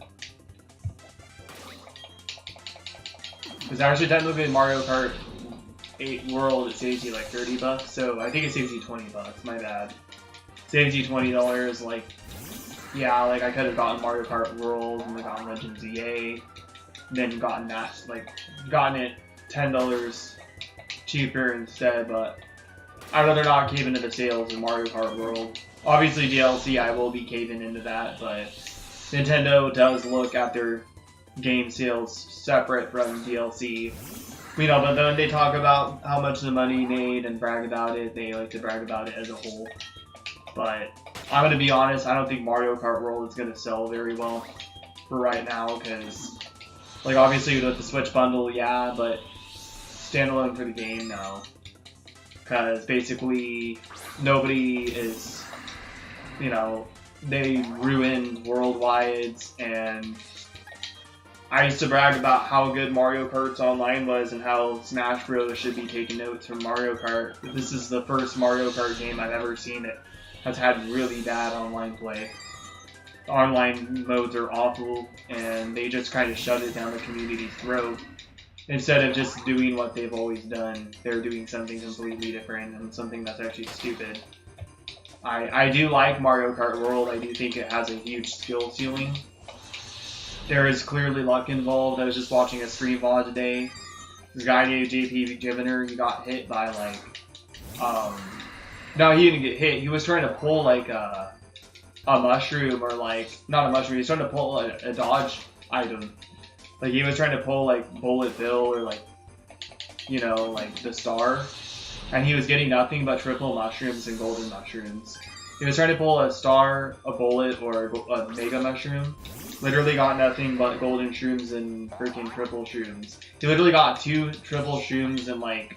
because actually technically Mario Kart 8 World, it saves you like $30. So I think it saves you $20. My bad. Saves you $20. Like, yeah, like I could have gotten Mario Kart World and gotten Legends EA, then gotten that, like, gotten it $10 cheaper instead. But I'd rather not cave into the sales in Mario Kart World. Obviously DLC, I will be caving into that, but Nintendo does look at their game sales separate from DLC. You know, but then they talk about how much the money made and brag about it. They like to brag about it as a whole. But I'm gonna be honest, I don't think Mario Kart World is gonna sell very well for right now, because like obviously with the Switch bundle, yeah, but standalone for the game, no. Because basically nobody is, you know, they ruined worldwides, and I used to brag about how good Mario Kart's online was and how Smash Bros. Should be taking notes from Mario Kart. This is the first Mario Kart game I've ever seen that has had really bad online play. The online modes are awful, and they just kind of shut it down the community's throat. Instead of just doing what they've always done, they're doing something completely different and something that's actually stupid. I do like Mario Kart World. I do think it has a huge skill ceiling. There is clearly luck involved. I was just watching a stream VOD today. This guy named JP Giviner, he got hit by like, no, he didn't get hit. He was trying to pull like a mushroom, or like, not a mushroom, he was trying to pull a dodge item. Like he was trying to pull like Bullet Bill or like, you know, like the star. And he was getting nothing but triple mushrooms and golden mushrooms. He was trying to pull a star, a bullet, or a mega mushroom. Literally got nothing but golden shrooms and freaking triple shrooms. He literally got 2 triple shrooms in like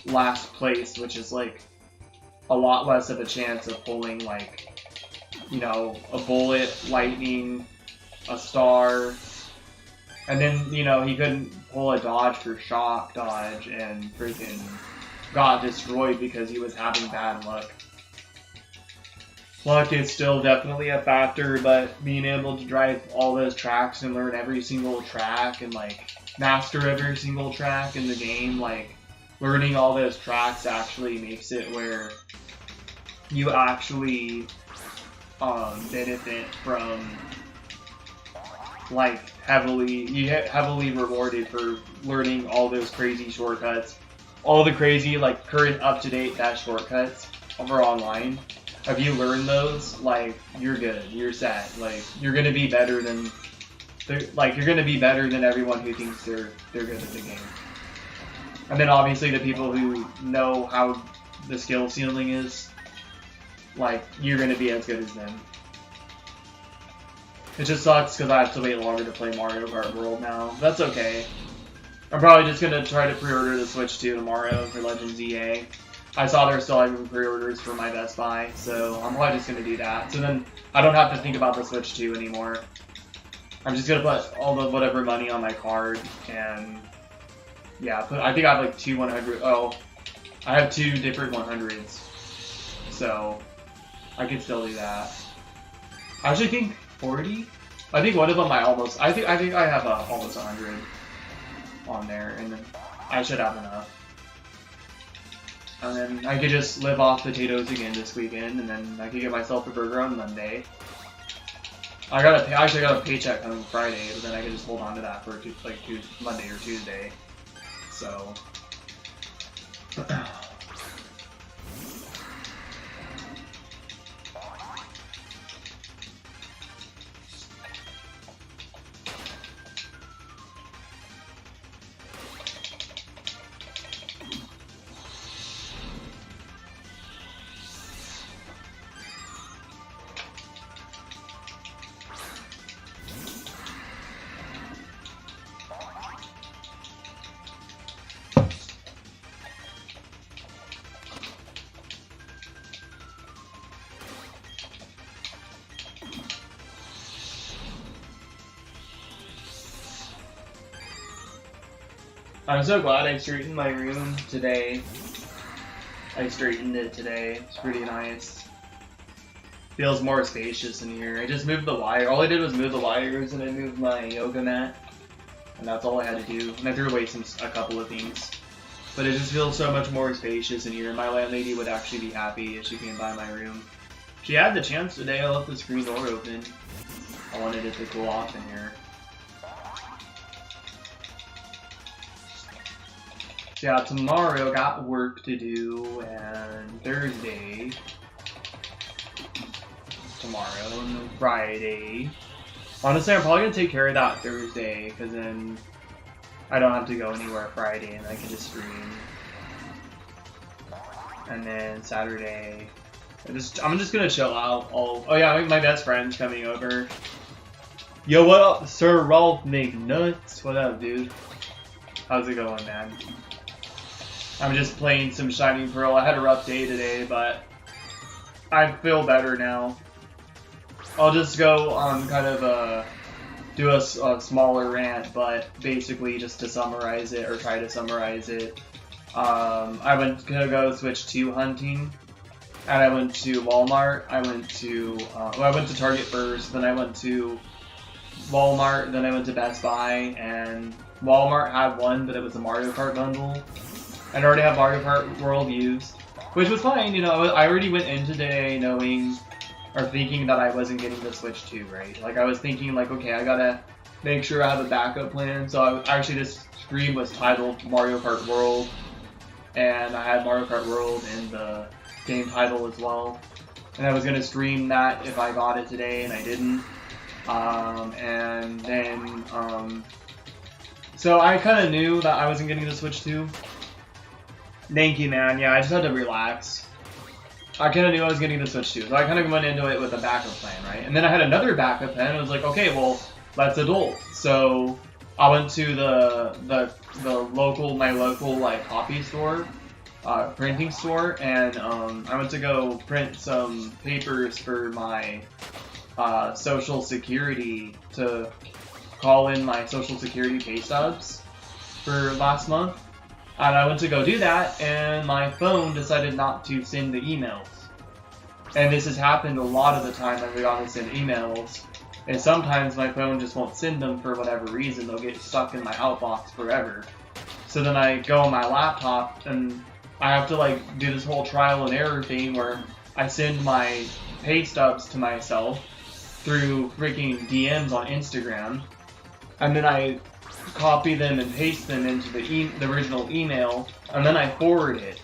last place, which is like a lot less of a chance of pulling like, you know, a bullet, lightning, a star. And then, you know, he couldn't pull a dodge for shock dodge and freaking got destroyed because he was having bad luck. Luck is still definitely a factor, but being able to drive all those tracks and learn every single track and like master every single track in the game, like learning all those tracks actually makes it where you actually benefit from like you get heavily rewarded for learning all those crazy shortcuts, all the crazy like current up-to-date dash shortcuts over online. If you learn those, like you're good, you're set. Like you're gonna be better than everyone who thinks they're good at the game. And then obviously the people who know how the skill ceiling is, like you're gonna be as good as them. It just sucks because I have to wait longer to play Mario Kart World now. That's okay. I'm probably just gonna try to pre-order the Switch 2 tomorrow for Legends EA. I saw they're still having pre-orders for my Best Buy, so I'm probably just gonna do that. So then I don't have to think about the Switch 2 anymore. I'm just gonna put all the whatever money on my card, and yeah, I think I have like 2 100. Oh, I have 2 different 100s, so I can still do that. I actually think 40. I think one of them I think I have almost 100 on there, and then I should have enough. And then I could just live off potatoes again this weekend, and then I could get myself a burger on Monday. I actually got a paycheck on Friday, but then I could just hold on to that for Monday or Tuesday. So. I'm so glad I straightened my room today. I straightened it today. It's pretty nice. Feels more spacious in here. I just moved the wire. All I did was move the wires and I moved my yoga mat. And that's all I had to do. And I threw away a couple of things. But it just feels so much more spacious in here. My landlady would actually be happy if she came by my room. She had the chance today. I left the screen door open. I wanted it to cool off in here. Yeah, tomorrow got work to do, and Thursday, tomorrow, and Friday. Honestly, I'm probably gonna take care of that Thursday, because then I don't have to go anywhere Friday, and I can just stream. And then Saturday, I'm just gonna chill out. Oh yeah, my best friend's coming over. Yo, what up, Sir Ralph McNuts? What up, dude? How's it going, man? I'm just playing some Shining Pearl. I had a rough day today, but I feel better now. I'll just go kind of do a smaller rant, but basically just to summarize it, or try to summarize it. I went to go switch to hunting, and I went to Walmart. I went to Target first, then I went to Walmart, then I went to Best Buy, and Walmart had one, but it was a Mario Kart bundle. I already have Mario Kart World used, which was fine, you know. I already went in today knowing, or thinking that I wasn't getting the Switch 2, right? Like, I was thinking, like, okay, I gotta make sure I have a backup plan. So actually this stream was titled Mario Kart World, and I had Mario Kart World in the game title as well. And I was gonna stream that if I got it today, and I didn't. And then, so I kind of knew that I wasn't getting the Switch 2. Thank you, man. Yeah, I just had to relax. I kind of knew I was getting the Switch 2, so I kind of went into it with a backup plan, right? And then I had another backup plan, and I was like, okay, well, let's adult. So I went to the my local like copy store, printing store, and I went to go print some papers for my Social Security, to call in my Social Security pay stubs for last month. And I went to go do that, and my phone decided not to send the emails. And this has happened a lot of the time I've gotten to send emails. And sometimes my phone just won't send them for whatever reason. They'll get stuck in my outbox forever. So then I go on my laptop, and I have to like do this whole trial and error thing where I send my pay stubs to myself through freaking DMs on Instagram. And then I copy them and paste them into the original email, and then I forward it.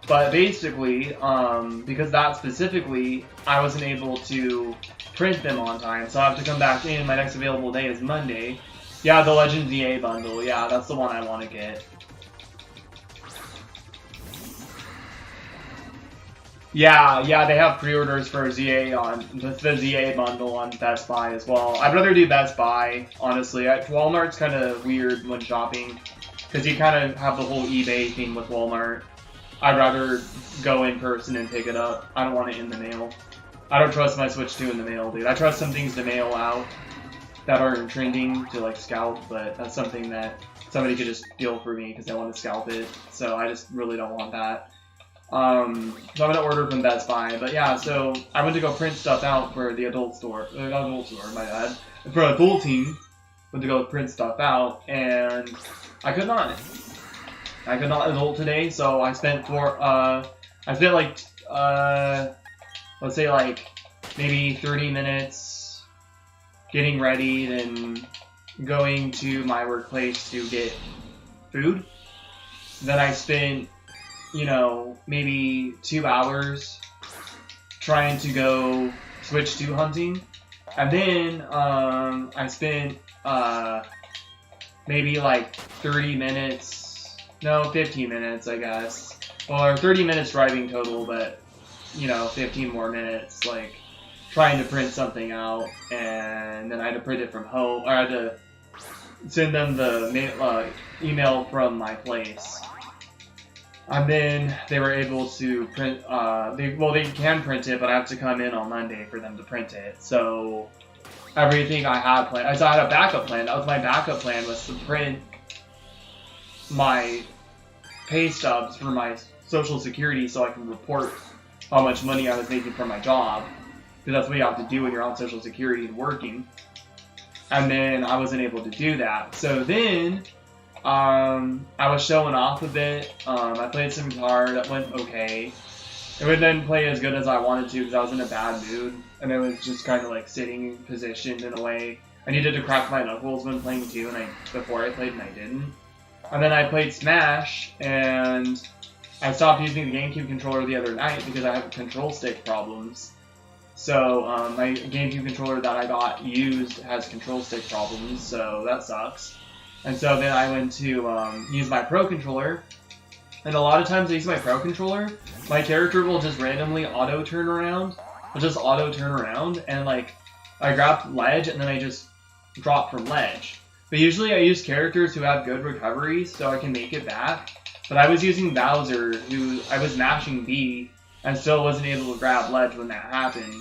But basically, because that specifically, I wasn't able to print them on time, so I have to come back in. My next available day is Monday. Yeah, the Legends EA bundle. Yeah, that's the one I want to get. Yeah, they have pre-orders for ZA on the ZA bundle on Best Buy as well. I'd rather do Best Buy, honestly. Walmart's kind of weird when shopping, because you kind of have the whole eBay thing with Walmart. I'd rather go in person and pick it up. I don't want it in the mail. I don't trust my Switch 2 in the mail, dude. I trust some things to mail out that aren't trending to like scalp, but that's something that somebody could just steal for me because they want to scalp it. So I just really don't want that. So I'm gonna order from Best Buy, but yeah, so I went to go print stuff out for the adult store, my bad, for adulting, went to go print stuff out, and I could not adult today, so I spent like, let's say like, maybe 30 minutes getting ready, then going to my workplace to get food. Then I spent, you know, maybe 2 hours trying to go switch to hunting. And then I spent maybe like 30 minutes, no, 15 minutes, I guess. Or 30 minutes driving total, but, you know, 15 more minutes, like, trying to print something out. And then I had to print it from home, or I had to send them the email from my place. And then they were able to print, they can print it, but I have to come in on Monday for them to print it. So everything I had planned. So I had a backup plan. That was my backup plan, was to print my pay stubs for my Social Security so I can report how much money I was making from my job. Because that's what you have to do when you're on Social Security and working. And then I wasn't able to do that. So then I was showing off a bit. I played some guitar. That went okay. It didn't play as good as I wanted to because I was in a bad mood. And it was just kind of like sitting positioned in a way. I needed to crack my knuckles when playing too, and before I played and I didn't. And then I played Smash, and I stopped using the GameCube controller the other night because I have control stick problems. So my GameCube controller that I got used has control stick problems, so that sucks. And so then I went to use my Pro controller, and a lot of times I use my Pro controller, my character will just randomly auto turn around. And like I grab ledge and then I just drop from ledge. But usually I use characters who have good recoveries so I can make it back. But I was using Bowser, who I was mashing B and still wasn't able to grab ledge when that happened.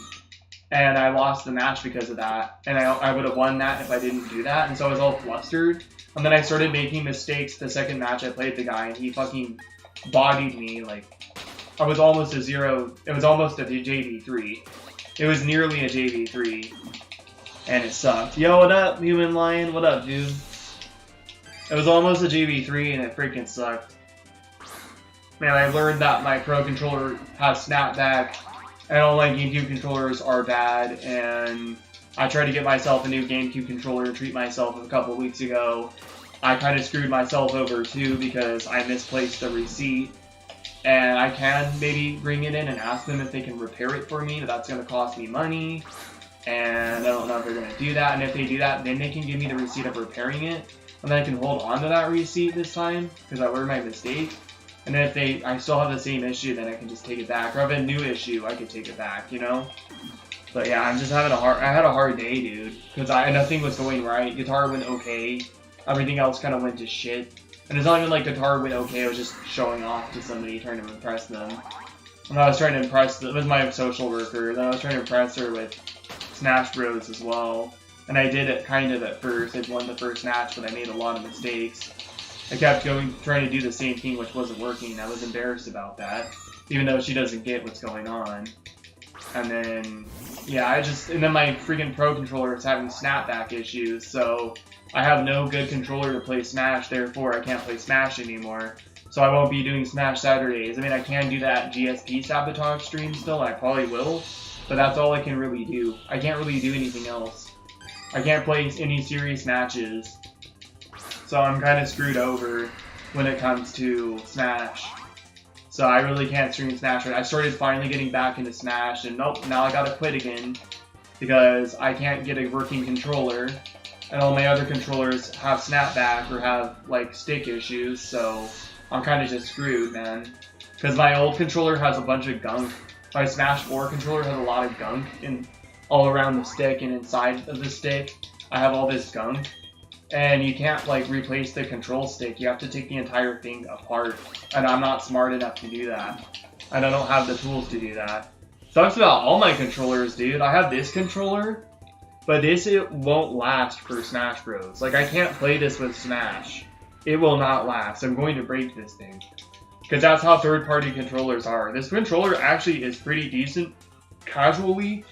And I lost the match because of that. And I would have won that if I didn't do that. And so I was all flustered. And then I started making mistakes the second match I played the guy, and he fucking bodied me. Like, I was almost a 0. It was almost a JV3. It was nearly a JV3. And it sucked. Yo, what up, Human Lion? What up, dude? It was almost a JV3 and it freaking sucked. Man, I learned that my Pro controller has snapback, and all my GameCube controllers are bad, and I tried to get myself a new GameCube controller and treat myself a couple weeks ago. I kind of screwed myself over too because I misplaced the receipt, and I can maybe bring it in and ask them if they can repair it for me, but that's going to cost me money, and I don't know if they're going to do that. And if they do that, then they can give me the receipt of repairing it, and then I can hold on to that receipt this time because I learned my mistake. And then if I still have the same issue, then I can just take it back. Or if I have a new issue, I can take it back, you know? But yeah, I'm just having I had a hard day, dude. Because nothing was going right. Guitar went okay. Everything else kind of went to shit. And it's not even like guitar went okay, I was just showing off to somebody, trying to impress them. And I was trying to impress, it was my social worker, then I was trying to impress her with Smash Bros as well. And I did it kind of at first. I won the first match, but I made a lot of mistakes. I kept trying to do the same thing, which wasn't working. I was embarrassed about that, even though she doesn't get what's going on. And then, yeah, and then my freaking Pro controller is having snapback issues, so I have no good controller to play Smash, therefore I can't play Smash anymore. So I won't be doing Smash Saturdays. I mean, I can do that GSP sabotage stream still, I probably will, but that's all I can really do. I can't really do anything else. I can't play any serious matches. So I'm kind of screwed over when it comes to Smash. So I really can't stream Smash. I started finally getting back into Smash, and nope, now I gotta quit again. Because I can't get a working controller, and all my other controllers have snapback or have, like, stick issues, so I'm kind of just screwed, man. Because my old controller has a bunch of gunk. My Smash 4 controller has a lot of gunk all around the stick and inside of the stick. I have all this gunk. And you can't, like, replace the control stick. You have to take the entire thing apart. And I'm not smart enough to do that. And I don't have the tools to do that. Sucks about all my controllers, dude. I have this controller, but it won't last for Smash Bros. Like, I can't play this with Smash. It will not last. I'm going to break this thing. Because that's how third-party controllers are. This controller actually is pretty decent casually,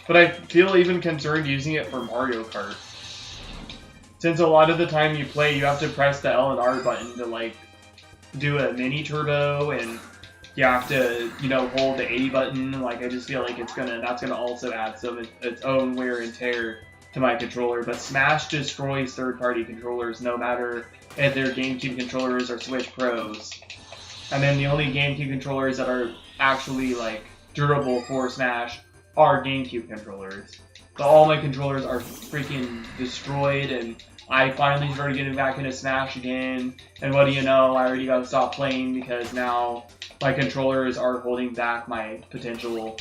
but I feel even concerned using it for Mario Kart. Since a lot of the time you play, you have to press the L and R button to, like, do a mini turbo, and you have to, you know, hold the A button. Like, I just feel like that's gonna also add its own wear and tear to my controller. But Smash destroys third-party controllers, no matter if they're GameCube controllers or Switch Pros. And then the only GameCube controllers that are actually, like, durable for Smash are GameCube controllers. So all my controllers are freaking destroyed, and I finally started getting back into Smash again, and what do you know, I already gotta stop playing because now my controllers are holding back my potential,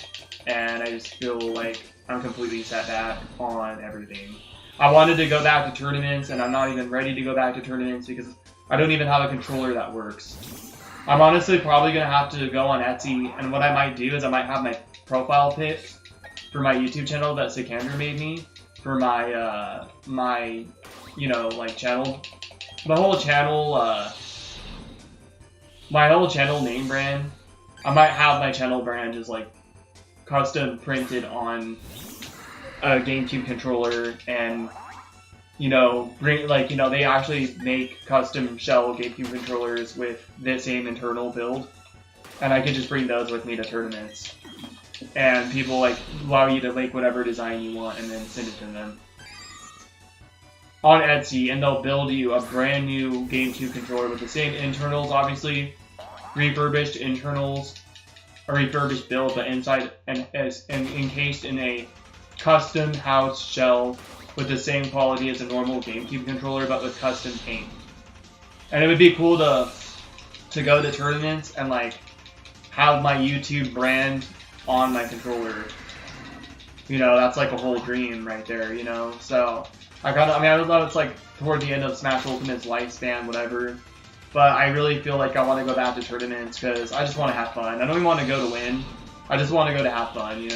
and I just feel like I'm completely set back on everything. I wanted to go back to tournaments, and I'm not even ready to go back to tournaments because I don't even have a controller that works. I'm honestly probably gonna have to go on Etsy, and what I might do is I might have my profile pic for my YouTube channel that Sikander made me, for my my like channel. My whole channel name brand. I might have my channel brand just like custom printed on a GameCube controller, and they actually make custom shell GameCube controllers with the same internal build, and I could just bring those with me to tournaments, and people like allow you to make whatever design you want and then send it to them on Etsy, and they'll build you a brand new GameCube controller with the same internals, obviously refurbished internals, a refurbished build, but inside and encased in a custom house shell with the same quality as a normal GameCube controller, but with custom paint. And it would be cool to go to tournaments and like have my YouTube brand on my controller. That's like a whole dream right there. So I don't know, it's like toward the end of Smash Ultimate's lifespan, whatever. But I really feel like I want to go back to tournaments because I just want to have fun. I don't even want to go to win. I just want to go to have fun,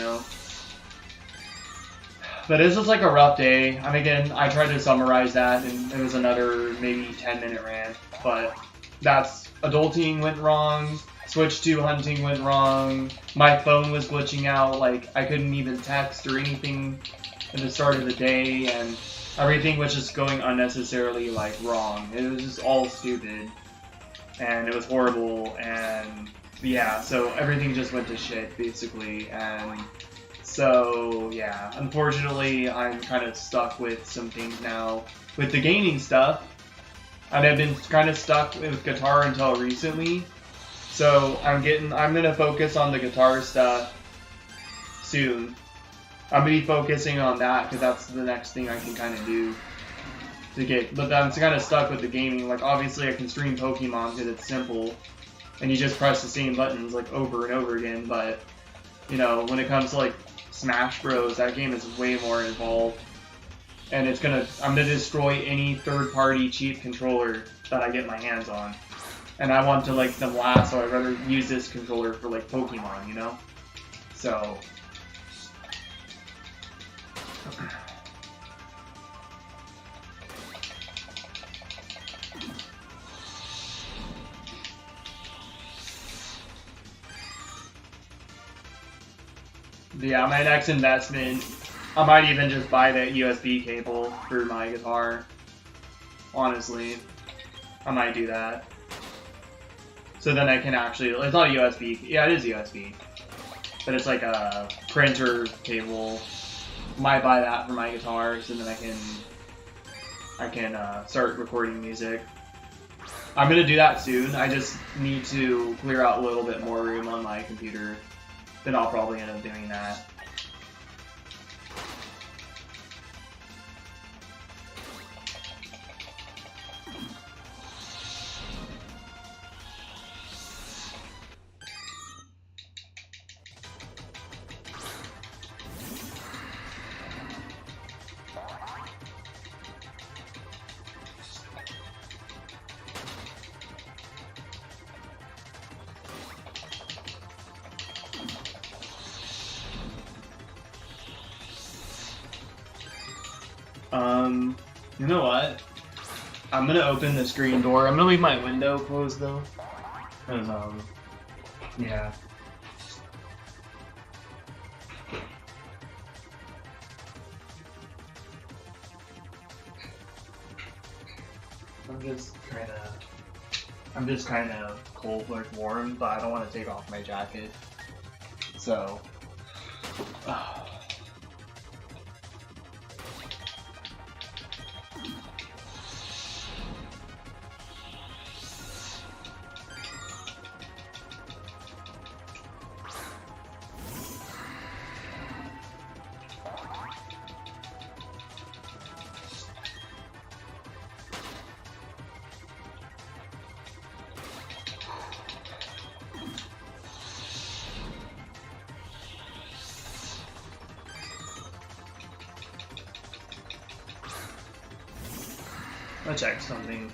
But it's just like a rough day. Again, I tried to summarize that, and it was another maybe 10-minute rant. But that's adulting went wrong. Switch 2 hunting went wrong. My phone was glitching out. Like, I couldn't even text or anything at the start of the day, and everything was just going unnecessarily, like, wrong. It was just all stupid. And it was horrible, and yeah, so everything just went to shit, basically, and so, yeah, unfortunately, I'm kind of stuck with some things now with the gaming stuff, and I've been kind of stuck with guitar until recently, so I'm gonna focus on the guitar stuff soon. I'm gonna be focusing on that, because that's the next thing I can kind of do. But I'm kind of stuck with the gaming. Like, obviously I can stream Pokemon because it's simple, and you just press the same buttons like over and over again, but when it comes to like Smash Bros, that game is way more involved, and I'm gonna destroy any third-party cheap controller that I get my hands on, and I want to like them last, so I'd rather use this controller for like Pokemon, so yeah, my next investment, I might even just buy that USB cable for my guitar. Honestly, I might do that. So then I can actually, it's not a USB, yeah, it is USB. But it's like a printer cable. Might buy that for my guitar, so then I can start recording music. I'm gonna do that soon. I just need to clear out a little bit more room on my computer. Then I'll probably end up doing that. You know what? I'm gonna open the screen door. I'm gonna leave my window closed though. Cause, yeah. I'm just kind of cold, like warm, but I don't want to take off my jacket. So, let's check something.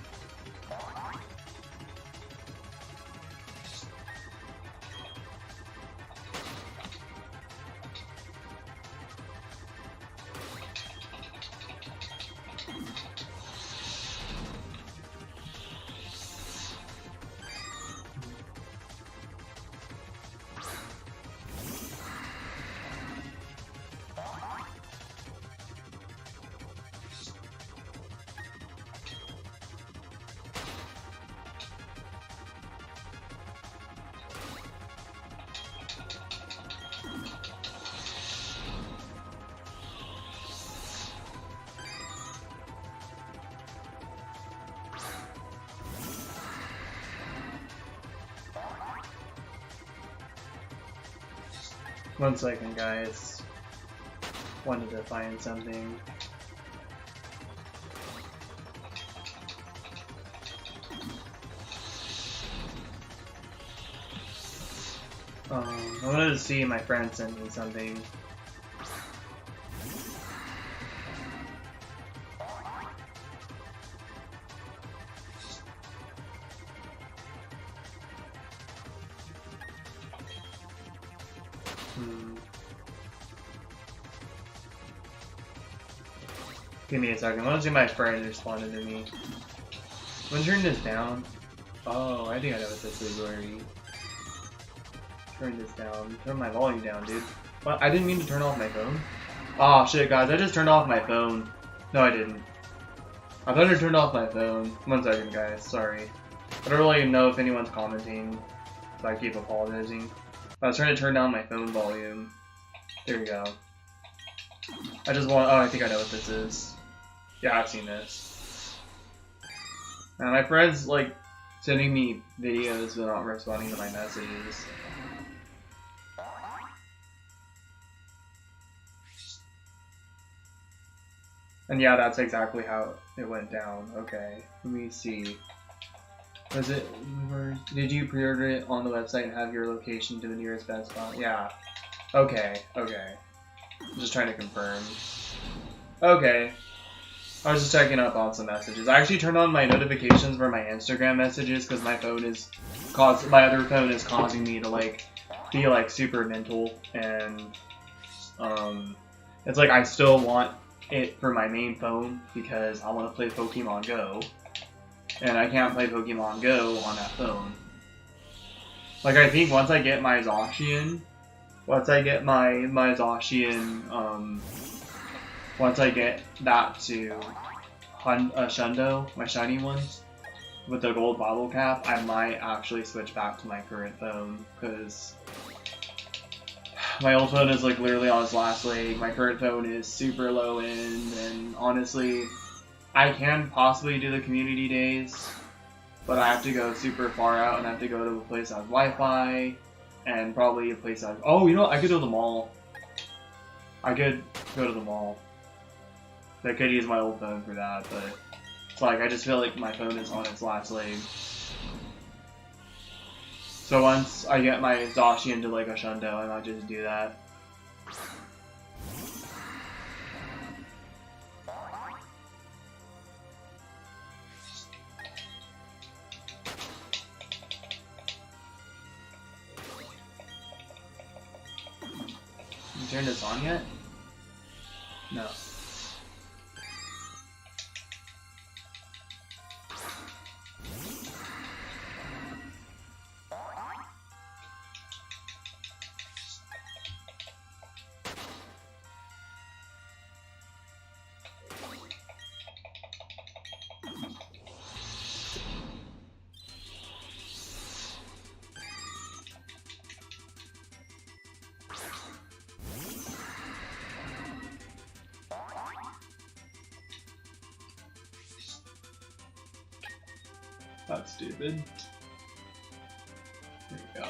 1 second, guys. Wanted to find something. I wanted to see my friend sent me something. Give me a second. I want to see my friend responded to me. I'm gonna turn this down. Oh, I think I know what this is already. Turn this down. Turn my volume down, dude. What? I didn't mean to turn off my phone. Oh shit, guys. I just turned off my phone. No, I didn't. I thought I turned off my phone. 1 second, guys. Sorry. I don't really know if anyone's commenting, so I keep apologizing. I was trying to turn down my phone volume. There we go. I just want. Oh, I think I know what this is. Yeah, I've seen this. And my friend's like sending me videos but not responding to my messages. And yeah, that's exactly how it went down. Okay, let me see. Was it? Did you pre-order it on the website and have your location to the nearest Best Buy? Yeah. Okay. Okay. I'm just trying to confirm. Okay. I was just checking up on some messages. I actually turned on my notifications for my Instagram messages because my other phone is causing me to like be like super mental, and it's like I still want it for my main phone because I want to play Pokemon Go, and I can't play Pokemon Go on that phone. Like I think once I get my Zacian, once I get that to Shundo, my shiny ones, with the gold bottle cap, I might actually switch back to my current phone, because my old phone is like literally on its last leg. My current phone is super low end, and honestly, I can possibly do the community days, but I have to go super far out, and I have to go to a place that has Wi-Fi, and probably a place that... Oh, you know what? I could go to the mall. I could go to the mall. I could use my old phone for that, but it's like I just feel like my phone is on its last leg. So once I get my Zacian to like a Shundo, I might just do that. You turned this on yet? No. That's stupid. There we go.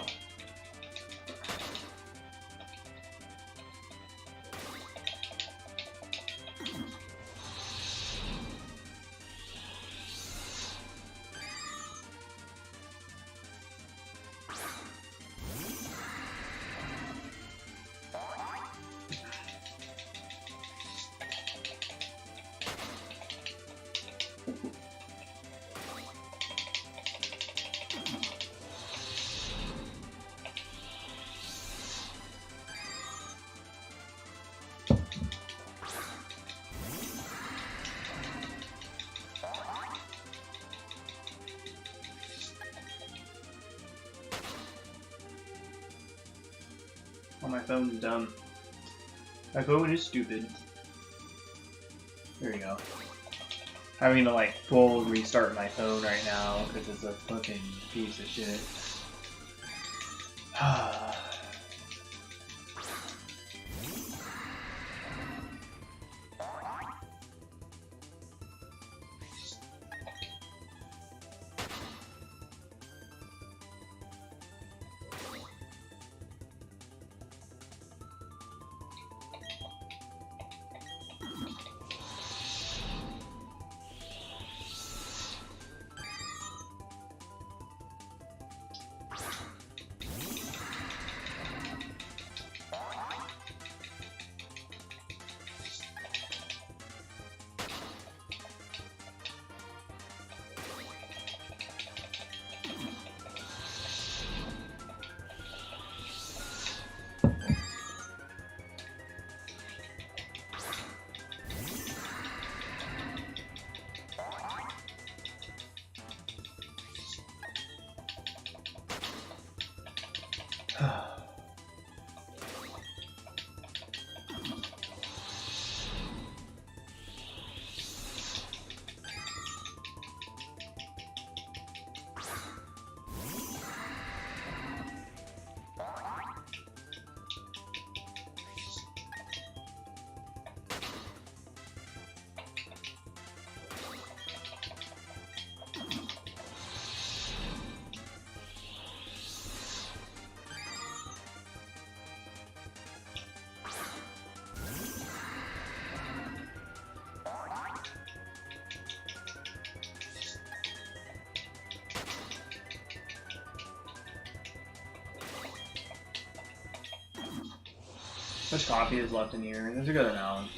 Oh, my phone's dumb. My phone is stupid. There you go. Having to like full restart my phone right now because it's a fucking piece of shit. Much coffee is left in here? There's a good amount.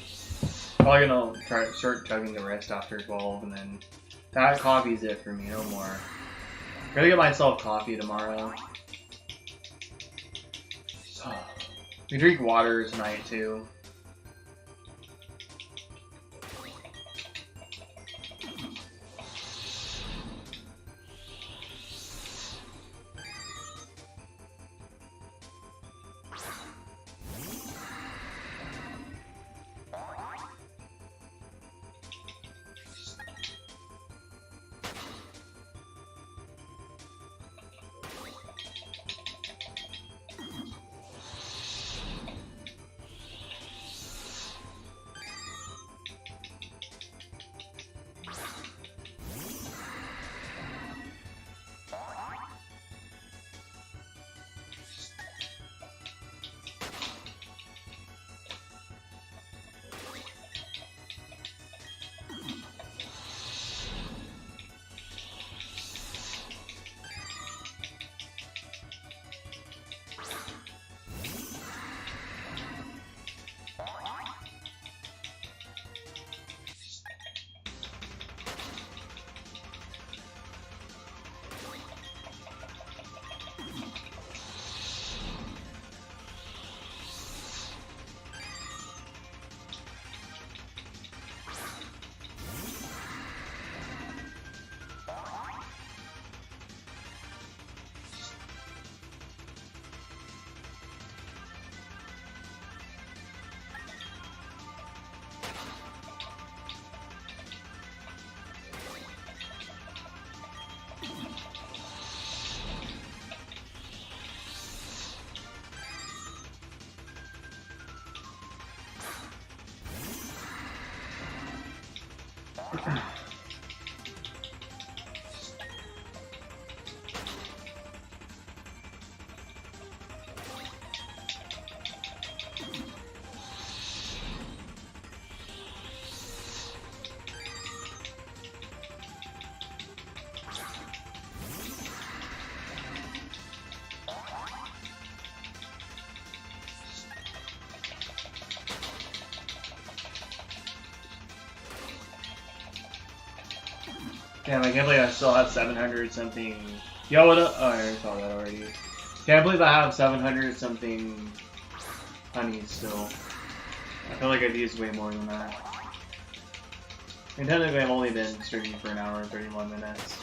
Probably gonna try start chugging the rest after 12, and then that coffee's it for me, no more. I'm gonna get myself coffee tomorrow. We drink water tonight too. Damn, I can't believe I still have 700 something. Yo, what up? Oh, I saw that already. Can't believe I have 700 something honeys still. I feel like I've used way more than that. And technically I've only been streaming for an hour and 31 minutes.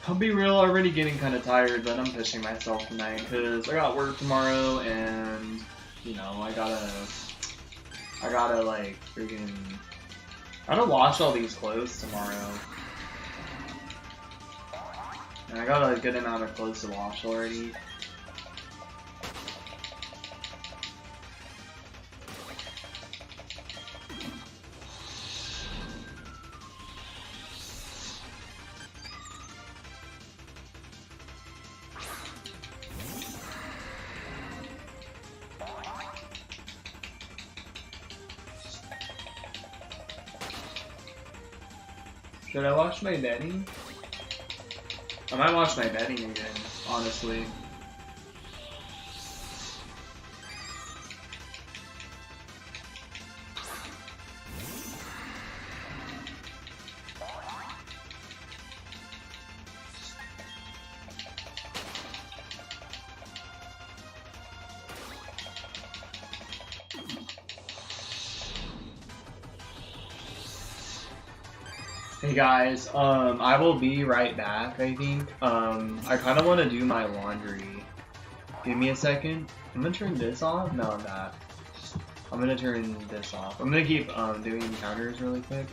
I'll be real, already getting kind of tired, but I'm pushing myself tonight because I got work tomorrow and, you know, I gotta like freaking... I gotta wash all these clothes tomorrow. And I got a good amount of clothes to wash already. Should I wash my bedding? I might wash my bedding again, honestly. Hey guys, I will be right back, I think. I kind of want to do my laundry. Give me a second. I'm gonna turn this off? No, that. I'm gonna turn this off. I'm gonna keep doing encounters really quick.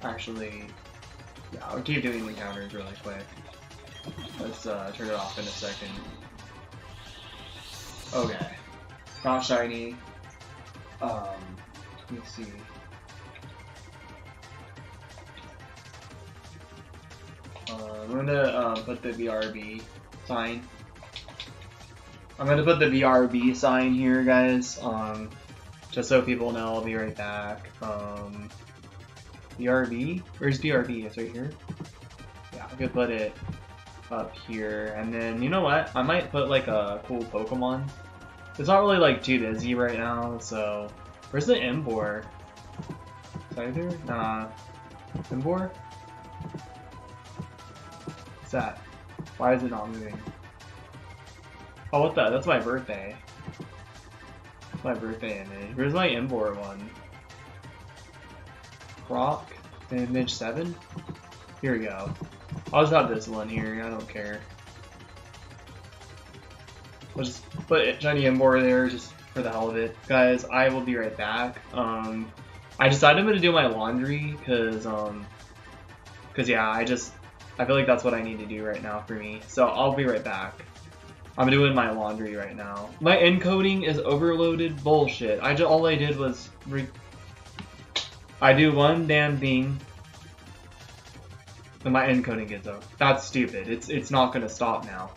Actually, yeah, I'll keep doing encounters really quick. Let's turn it off in a second. Okay. Not shiny. Let me see. I'm gonna put the BRB sign. I'm gonna put the BRB sign here, guys. Just so people know, I'll be right back. BRB? Where's BRB? It's right here. Yeah, I could put it up here, and then you know what? I might put like a cool Pokemon It's not really like too busy right now, so where's the Embor? Is that there? Nah. Embor? What's that? Why is it not moving? Oh, what the? That's my birthday. That's my birthday image. Where's my Embor one? Croc? Image 7? Here we go. I'll just have this one here, I don't care. I'll just put shiny Embor there just for the hell of it. Guys, I will be right back. I decided I'm gonna do my laundry because yeah, I feel like that's what I need to do right now for me. So I'll be right back. I'm doing my laundry right now. My encoding is overloaded. Bullshit. All I did was I do one damn thing, and my encoding gets up. That's stupid. It's not gonna stop now.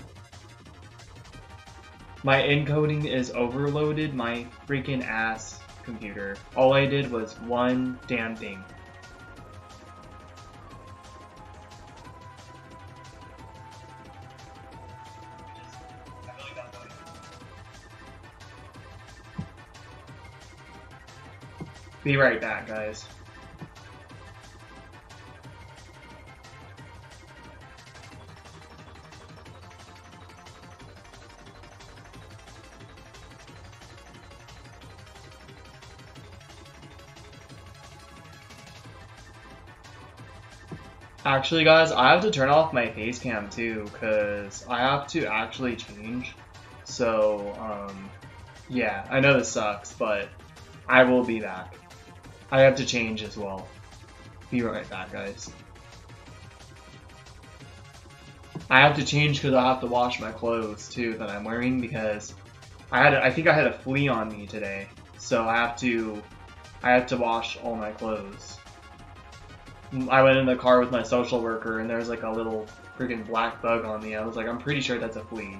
My encoding is overloaded. My freaking ass computer. All I did was one damn thing. Be right back, guys. Actually, guys, I have to turn off my face cam too, because I have to actually change. So, yeah, I know this sucks, but I will be back. I have to change as well. Be right back, guys. I have to change because I have to wash my clothes too that I'm wearing because I think I had a flea on me today, so I have to wash all my clothes. I went in the car with my social worker and there's like a little freaking black bug on me. I was like, I'm pretty sure that's a flea.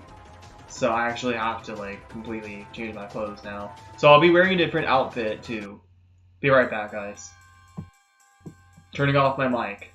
So I actually have to like completely change my clothes now. So I'll be wearing a different outfit too. Be right back, guys. Turning off my mic.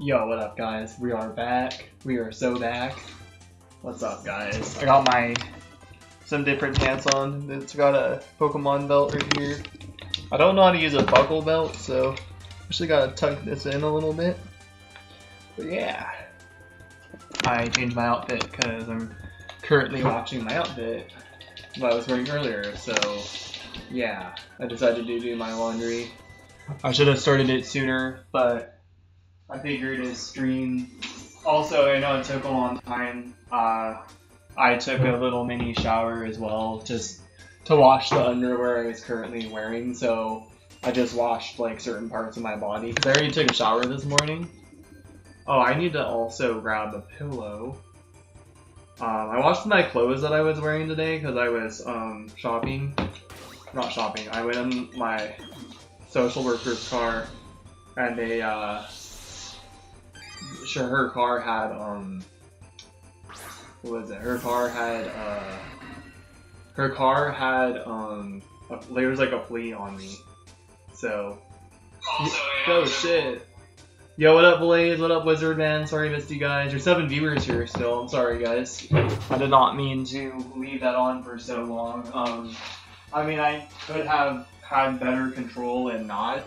Yo, what up, guys? We are back. We are so back. What's up, guys? I got some different pants on. It's got a Pokemon belt right here. I don't know how to use a buckle belt, so actually gotta tuck this in a little bit. But yeah, I changed my outfit because I'm currently watching my outfit what I was wearing earlier. So yeah, I decided to do my laundry. I should have started it sooner, but I figured his stream. Also, I know it took a long time. I took a little mini shower as well, just to wash the underwear I was currently wearing. So I just washed like certain parts of my body because I already took a shower this morning. Oh, I need to also grab a pillow. I washed my clothes that I was wearing today because I was shopping. Not shopping. I went in my social worker's car, and they her car had what was it? Her car had there was like a flea on me. So oh shit. Yo, what up, Blaze? What up, Wizard Man? Sorry I missed you guys. There's 7 viewers here still. I'm sorry, guys. I did not mean to leave that on for so long. I mean, I could have had better control and not.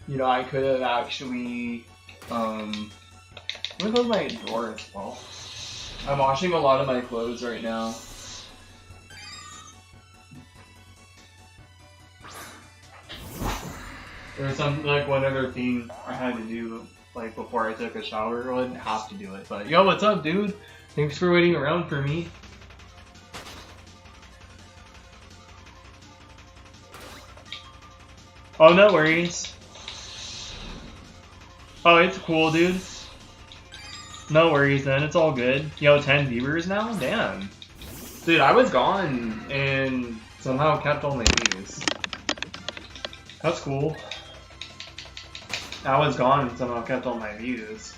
You know, I could have actually, let me close my door as well. I'm washing a lot of my clothes right now. There's one other thing I had to do, like, before I took a shower. I didn't have to do it, but yo, what's up, dude? Thanks for waiting around for me. Oh, no worries. Oh, it's cool, dude. No worries then, it's all good. Yo, 10 viewers now? Damn. Dude, I was gone and somehow kept all my views. That's cool. I was gone and somehow kept all my views.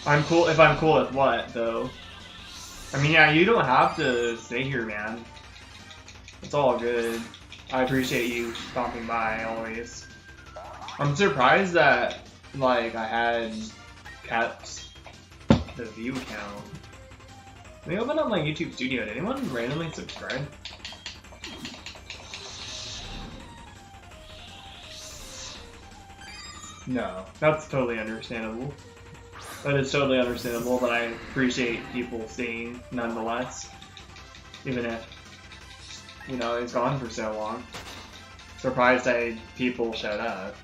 I'm cool if I'm cool with what, though? I mean, yeah, you don't have to stay here, man. It's all good. I appreciate you stopping by always. I'm surprised that, like, I had kept the view count. Let me open up my YouTube studio. Did anyone randomly subscribe? No, that's totally understandable. That is totally understandable, but I appreciate people staying nonetheless. Even if, you know, it's gone for so long. Surprised people showed up.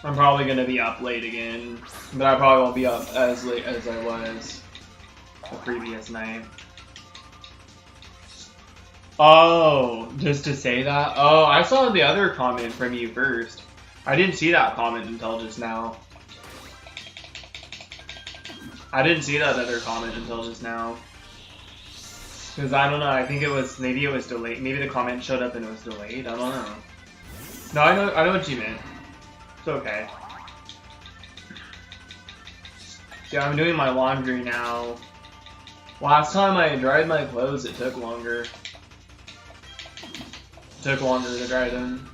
I'm probably gonna be up late again, but I probably won't be up as late as I was the previous night. Oh, just to say that? Oh, I saw the other comment from you first. I didn't see that comment until just now. I didn't see that other comment until just now. Because I don't know, I think maybe it was delayed. Maybe the comment showed up and it was delayed. I don't know. No, I know what you meant. It's okay. Yeah, I'm doing my laundry now. Last time I dried my clothes, it took longer. Took longer to dry them.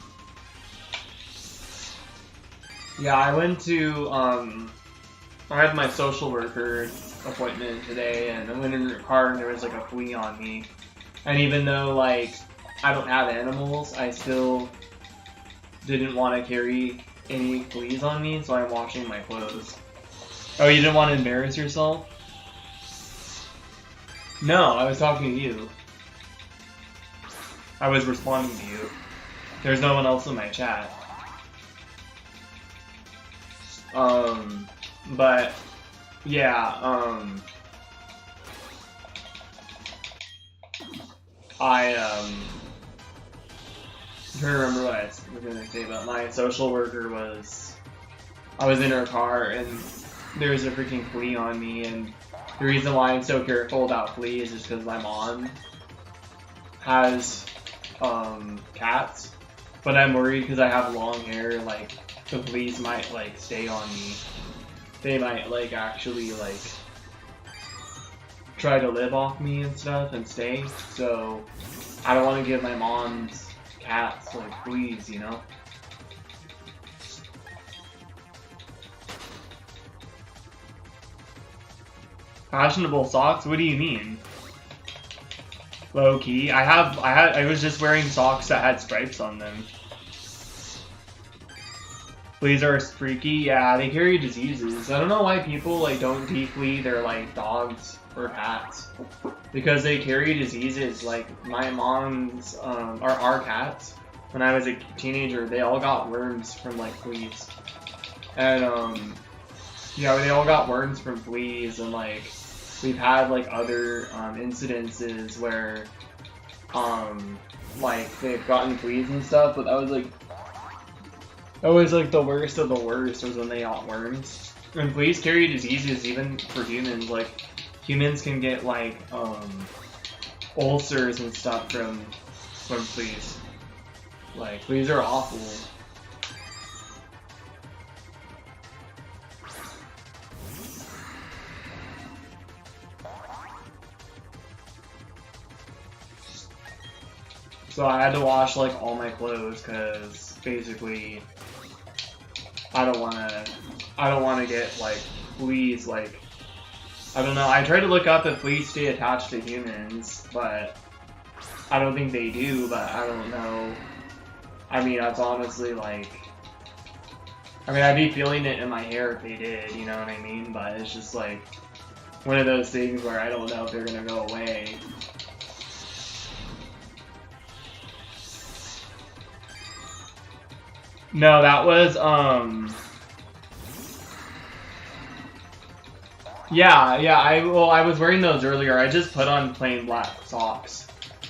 Yeah, I went to, I had my social worker appointment today, and I went in her car and there was like a flea on me. And even though, like, I don't have animals, I still didn't want to carry any fleas on me, so I'm washing my clothes. Oh, you didn't want to embarrass yourself? No, I was talking to you. I was responding to you. There's no one else in my chat. But yeah, I'm trying to remember what I was gonna say about my social worker was. I was in her car and there was a freaking flea on me, and the reason why I'm so careful about fleas is because my mom has cats, but I'm worried because I have long hair, like the fleas might like stay on me. They might like actually like try to live off me and stuff and stay. So I don't want to give my mom's cats like fleas, you know. Fashionable socks? What do you mean? Low key. I was just wearing socks that had stripes on them. Fleas are freaky. Yeah, they carry diseases. I don't know why people like don't deflea their like dogs or cats because they carry diseases. Like my mom's or our cats, when I was a teenager, they all got worms from like fleas, and yeah, they all got worms from fleas, and like we've had like other incidences where like they've gotten fleas and stuff, but that was like the worst of the worst was when they got worms. And fleas carry diseases even for humans. Like humans can get like ulcers and stuff from fleas. Like fleas are awful. So I had to wash like all my clothes because basically I don't wanna get like fleas. Like I don't know. I tried to look up if fleas stay attached to humans, but I don't think they do. But I don't know. I mean, that's honestly like. I mean, I'd be feeling it in my hair if they did. You know what I mean? But it's just like one of those things where I don't know if they're gonna go away. No, that was, yeah, I was wearing those earlier. I just put on plain black socks.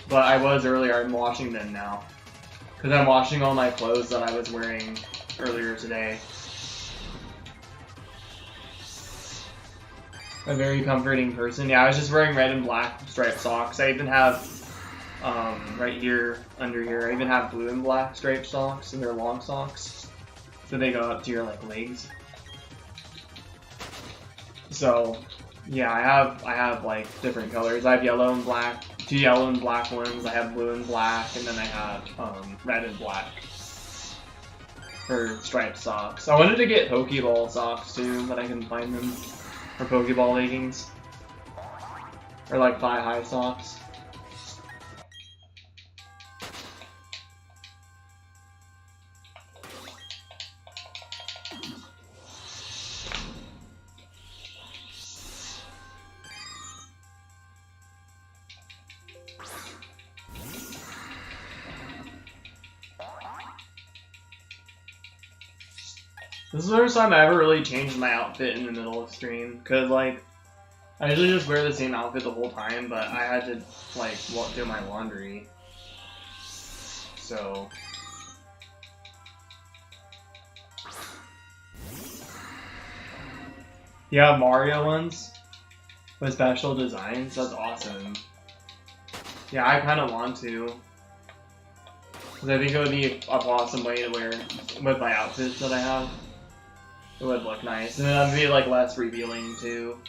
But I was earlier, I'm washing them now. Because I'm washing all my clothes that I was wearing earlier today. A very comforting person. Yeah, I was just wearing red and black striped socks. I even have, right here, under here, I even have blue and black striped socks, and they're long socks. So they go up to your like legs. So yeah, I have like different colors. I have yellow and black, 2 yellow and black ones. I have blue and black, and then I have red and black for striped socks. I wanted to get Pokeball socks too, but I couldn't find them. Or Pokeball leggings. Or like thigh high socks. This is the first time I ever really changed my outfit in the middle of stream, because like, I usually just wear the same outfit the whole time, but I had to like do my laundry. So. Yeah, Mario ones with special designs, that's awesome. Yeah, I kind of want to. Because I think it would be a awesome way to wear with my outfits that I have. It would look nice, and then it'd be like less revealing too.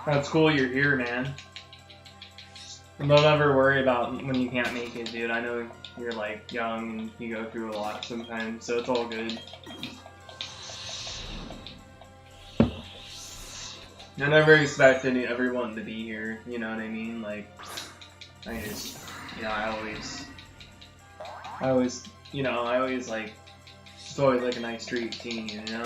That's cool you're here, man. And don't ever worry about when you can't make it, dude. I know you're like young and you go through a lot sometimes, so it's all good. I never expected everyone to be here, you know what I mean? Like, I just, you know, I always like, it's always like a nice treat seeing you, you know?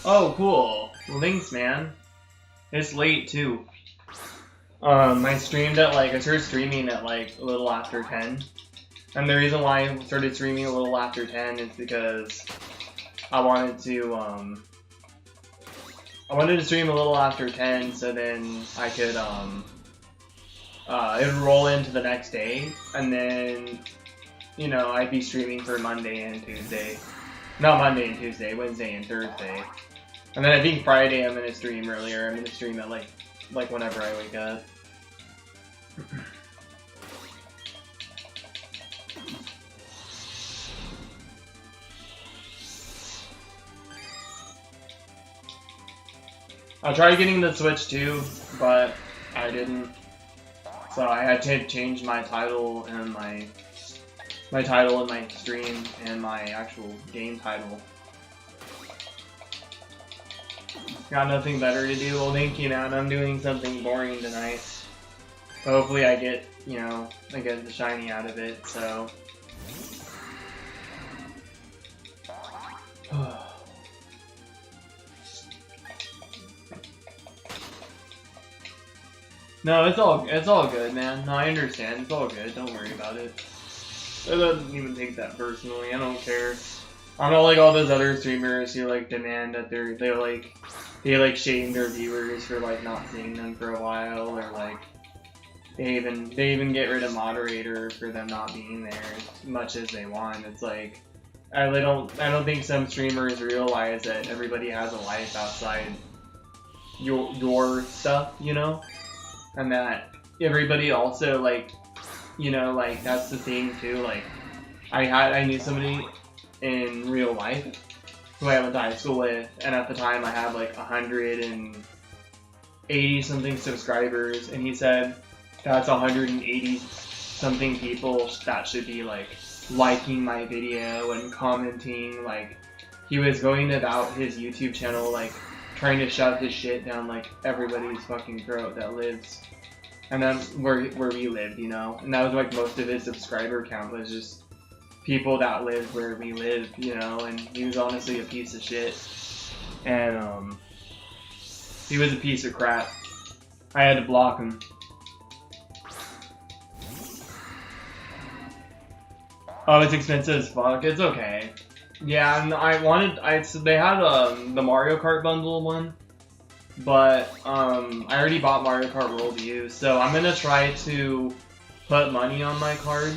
Oh, cool. Well, thanks, man. It's late, too. I streamed at, like, I started streaming at, like, a little after 10. And the reason why I started streaming a little after 10 is because I wanted to stream a little after 10 so then I could, it would roll into the next day, and then, you know, I'd be streaming for Monday and Tuesday. Not Monday and Tuesday, Wednesday and Thursday. And then I think Friday I'm gonna stream earlier. I'm gonna stream at like whenever I wake up. I tried getting the Switch too, but I didn't. So I had to change my title and my title in my stream and my actual game title. Got nothing better to do. Well, thank you, man. I'm doing something boring tonight. But hopefully I get, you know, I get the shiny out of it, so. No, it's all good, man. No, I understand. It's all good. Don't worry about it. I don't even take that personally. I don't care. I'm not like all those other streamers who like demand that they shame their viewers for like not seeing them for a while, or like they even get rid of moderator for them not being there as much as they want. It's like I don't think some streamers realize that everybody has a life outside your stuff, you know, and that everybody also like, you know, like that's the thing too. Like I knew somebody in real life who I went to high school with, and at the time I had like 180 something subscribers, and he said that's 180 something people that should be like liking my video and commenting. Like he was going about his YouTube channel like trying to shove his shit down like everybody's fucking throat that lives, and then where we lived, you know, and that was like most of his subscriber count was just people that lived where we lived, you know, and he was honestly a piece of shit, and he was a piece of crap. I had to block him. Oh, it's expensive as fuck. It's okay. Yeah, and they had the Mario Kart bundle one, but I already bought Mario Kart World U, so I'm gonna try to put money on my card.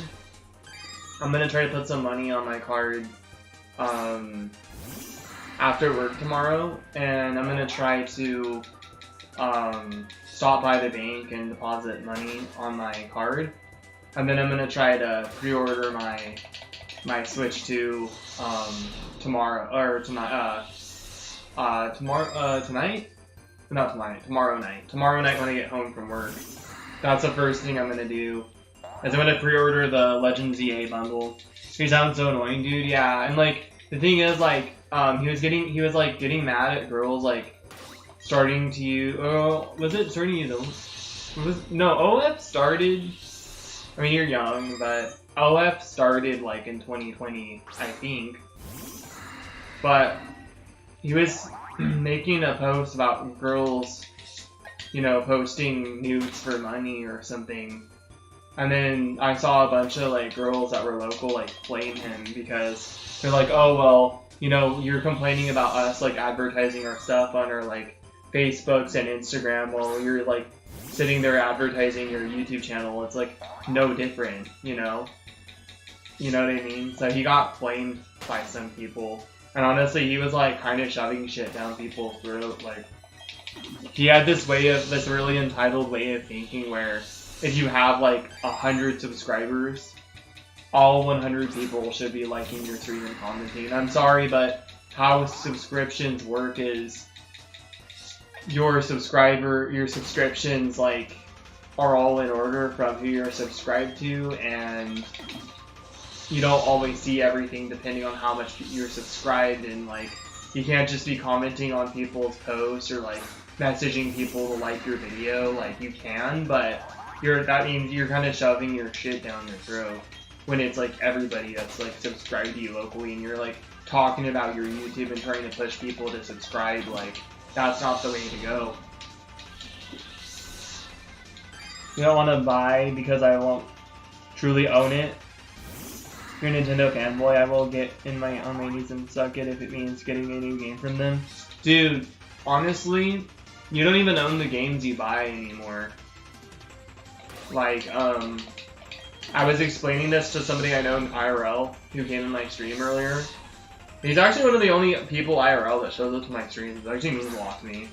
I'm gonna try to put some money on my card after work tomorrow, and I'm gonna try to stop by the bank and deposit money on my card, and then I'm gonna try to pre-order my Switch 2 tomorrow or tonight. Tomorrow night. Tomorrow night when I get home from work. That's the first thing I'm gonna do. Is I'm gonna pre-order the Legends EA bundle. He sounds so annoying, dude. Yeah, and like the thing is, like, he was getting mad at girls like starting to use. Oh, was it starting to use? No, OF started. I mean, you're young, but OF started like in 2020, I think. But he was making a post about girls, you know, posting nudes for money or something. And then I saw a bunch of like girls that were local like flame him because they're like, oh well, you know, you're complaining about us like advertising our stuff on our like Facebooks and Instagram while you're like sitting there advertising your YouTube channel. It's like no different, you know? You know what I mean? So he got flamed by some people, and honestly he was like kind of shoving shit down people's throat. Like he had this really entitled way of thinking where if you have like 100 subscribers, all 100 people should be liking your stream and commenting. I'm sorry, but how subscriptions work is your subscriptions like are all in order from who you're subscribed to, and you don't always see everything depending on how much you're subscribed, and like you can't just be commenting on people's posts or like messaging people to like your video. Like you can, but that means you're kind of shoving your shit down their throat when it's like everybody that's like subscribed to you locally, and you're like talking about your YouTube and trying to push people to subscribe, like, that's not the way to go. You don't want to buy because I won't truly own it. If you're a Nintendo fanboy, I will get on my knees and suck it if it means getting a new game from them. Dude, honestly, you don't even own the games you buy anymore. Like, I was explaining this to somebody I know in IRL who came in my stream earlier. He's actually one of the only people IRL that shows up to my streams. It actually means a lot to me.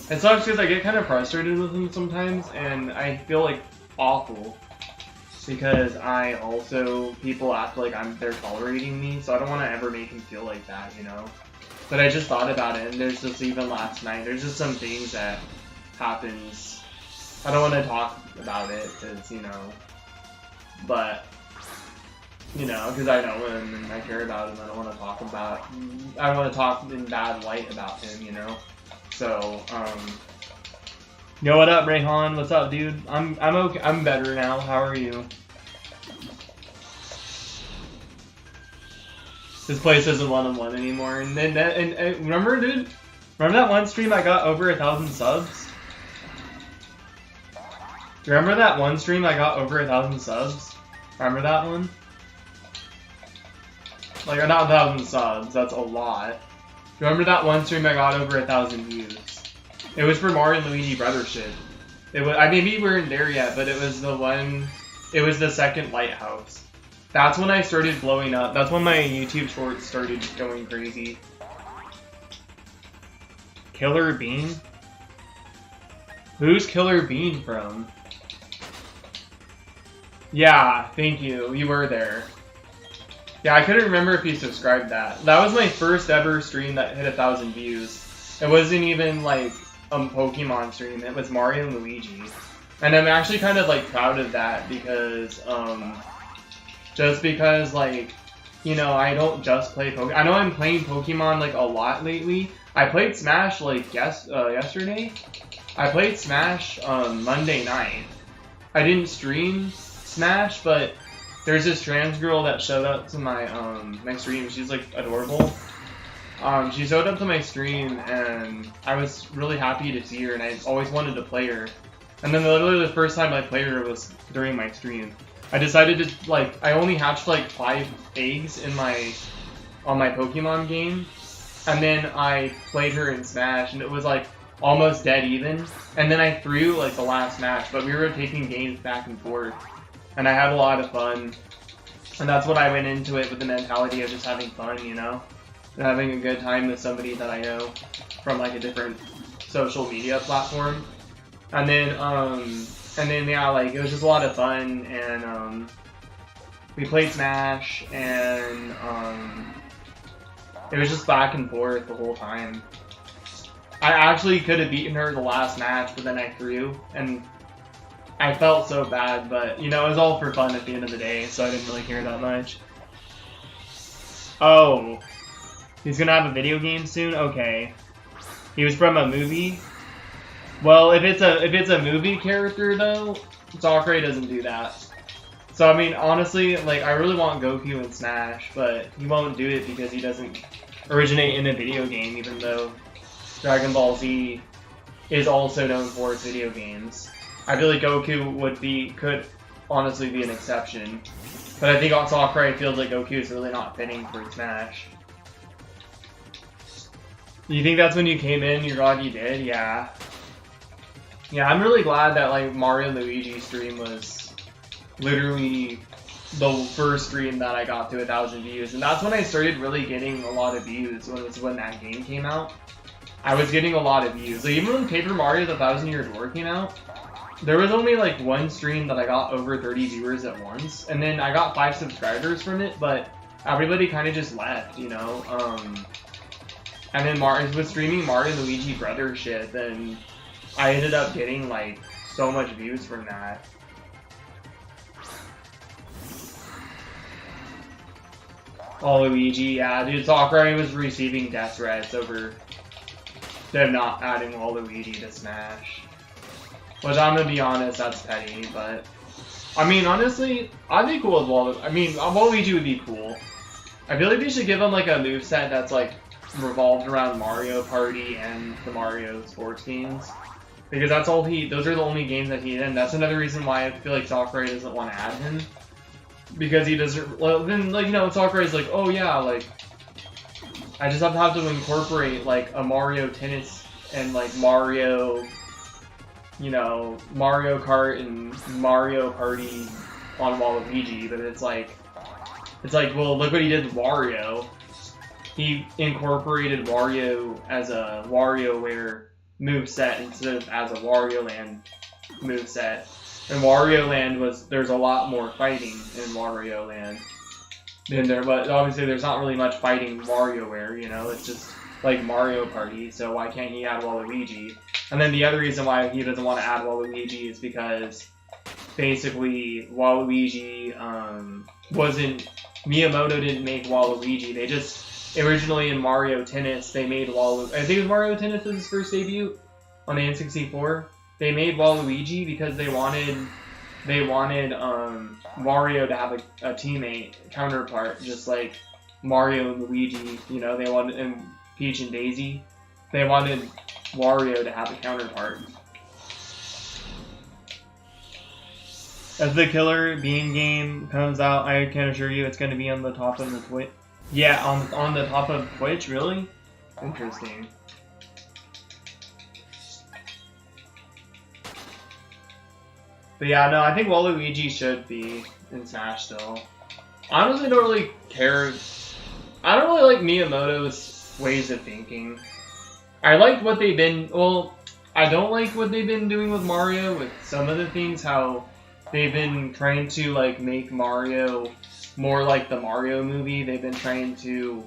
It sucks because I get kind of frustrated with him sometimes, and I feel like awful because people act like they're tolerating me, so I don't want to ever make him feel like that, you know. But I just thought about it, and there's just even last night, there's just some things that happens. I don't want to talk about it because, you know, but, you know, because I know him and I care about him. I don't want to talk in bad light about him, you know. So, yo, what up, Rayhan? What's up, dude? I'm okay. I'm better now. How are you? This place isn't 1-on-1 anymore. And remember, dude? Remember that one stream I got over 1,000 subs? Remember that one stream I got over 1,000 subs? Remember that one? Like, not 1,000 subs, that's a lot. Remember that one stream I got over 1,000 views? It was for Mario and Luigi Brothership. It was, maybe we weren't there yet, but it was the second lighthouse. That's when I started blowing up. That's when my YouTube shorts started going crazy. Killer Bean? Who's Killer Bean from? Yeah, thank you. You were there. Yeah, I couldn't remember if you subscribed that. That was my first ever stream that hit 1,000 views. It wasn't even like a Pokemon stream. It was Mario and Luigi. And I'm actually kind of like proud of that because, just because like, you know, I don't just play Pokemon. I know I'm playing Pokemon like a lot lately. I played Smash like yesterday. I played Smash Monday night. I didn't stream Smash, but there's this trans girl that showed up to my my stream. She's like adorable. She showed up to my stream, and I was really happy to see her, and I always wanted to play her. And then literally the first time I played her was during my stream. I decided to I only hatched like 5 eggs on my Pokemon game, and then I played her in Smash, and it was like almost dead even. And then I threw like the last match, but we were taking games back and forth. And I had a lot of fun, and that's what I went into it with the mentality of just having fun, you know, and having a good time with somebody that I know from like a different social media platform. And then yeah, like it was just a lot of fun, and we played Smash, and it was just back and forth the whole time. I actually could have beaten her the last match, but then I threw, and I felt so bad, but, you know, it was all for fun at the end of the day, so I didn't really care that much. Oh. He's gonna have a video game soon? Okay. He was from a movie? Well, if it's a movie character, though, Sakurai doesn't do that. So, I mean, honestly, like, I really want Goku in Smash, but he won't do it because he doesn't originate in a video game, even though Dragon Ball Z is also known for its video games. I feel like Goku could honestly be an exception. But I think Sakurai feels like Goku is really not fitting for Smash. You think that's when you came in, you're glad you did? Yeah. Yeah, I'm really glad that like Mario and Luigi stream was literally the first stream that I got to 1,000 views. And that's when I started really getting a lot of views, when that game came out. I was getting a lot of views. Like, even when Paper Mario The 1,000-Year Door came out, there was only like one stream that I got over 30 viewers at once, and then I got 5 subscribers from it, but everybody kind of just left, you know. And then was streaming Mario and Luigi Brothership, and I ended up getting like so much views from that. Oh, Luigi, yeah, dude, Sakurai was receiving death threats over them not adding Waluigi to Smash. Which, I'm gonna be honest, that's petty, but I mean, honestly, I'd be cool with Waluigi. I mean, Waluigi would be cool. I feel like they should give him like a moveset that's like revolved around Mario Party and the Mario sports games. Because that's all those are the only games that he's in. That's another reason why I feel like Sakurai doesn't want to add him. Because he doesn't, well, then, like, you know, Sakurai's like, oh yeah, like, I just have to incorporate, like, a Mario Tennis and, like, Mario, you know, Mario Kart and Mario Party on Waluigi, but it's like, well, look what he did with Wario. He incorporated Wario as a WarioWare moveset instead of as a Wario Land moveset. And Wario Land there's a lot more fighting in Wario Land than there, but obviously there's not really much fighting WarioWare, you know, it's just like Mario Party, so why can't he add Waluigi? And then the other reason why he doesn't want to add Waluigi is because basically Waluigi Miyamoto didn't make Waluigi, they just, originally in Mario Tennis, they made I think it was Mario Tennis was his first debut on the N64. They made Waluigi because they wanted Mario to have a teammate counterpart, just like Mario and Luigi. You know, they wanted, and Peach and Daisy. They wanted Wario to have a counterpart. As the Killer Bean game comes out, I can assure you it's going to be on the top of the Twitch. Yeah, on the top of Twitch, really? Interesting. But yeah, no, I think Waluigi should be in Smash still. I honestly don't really care. I don't really like Miyamoto's ways of thinking. I like what they've been, well, I don't like what they've been doing with Mario, with some of the things, how they've been trying to, like, make Mario more like the Mario movie. They've been trying to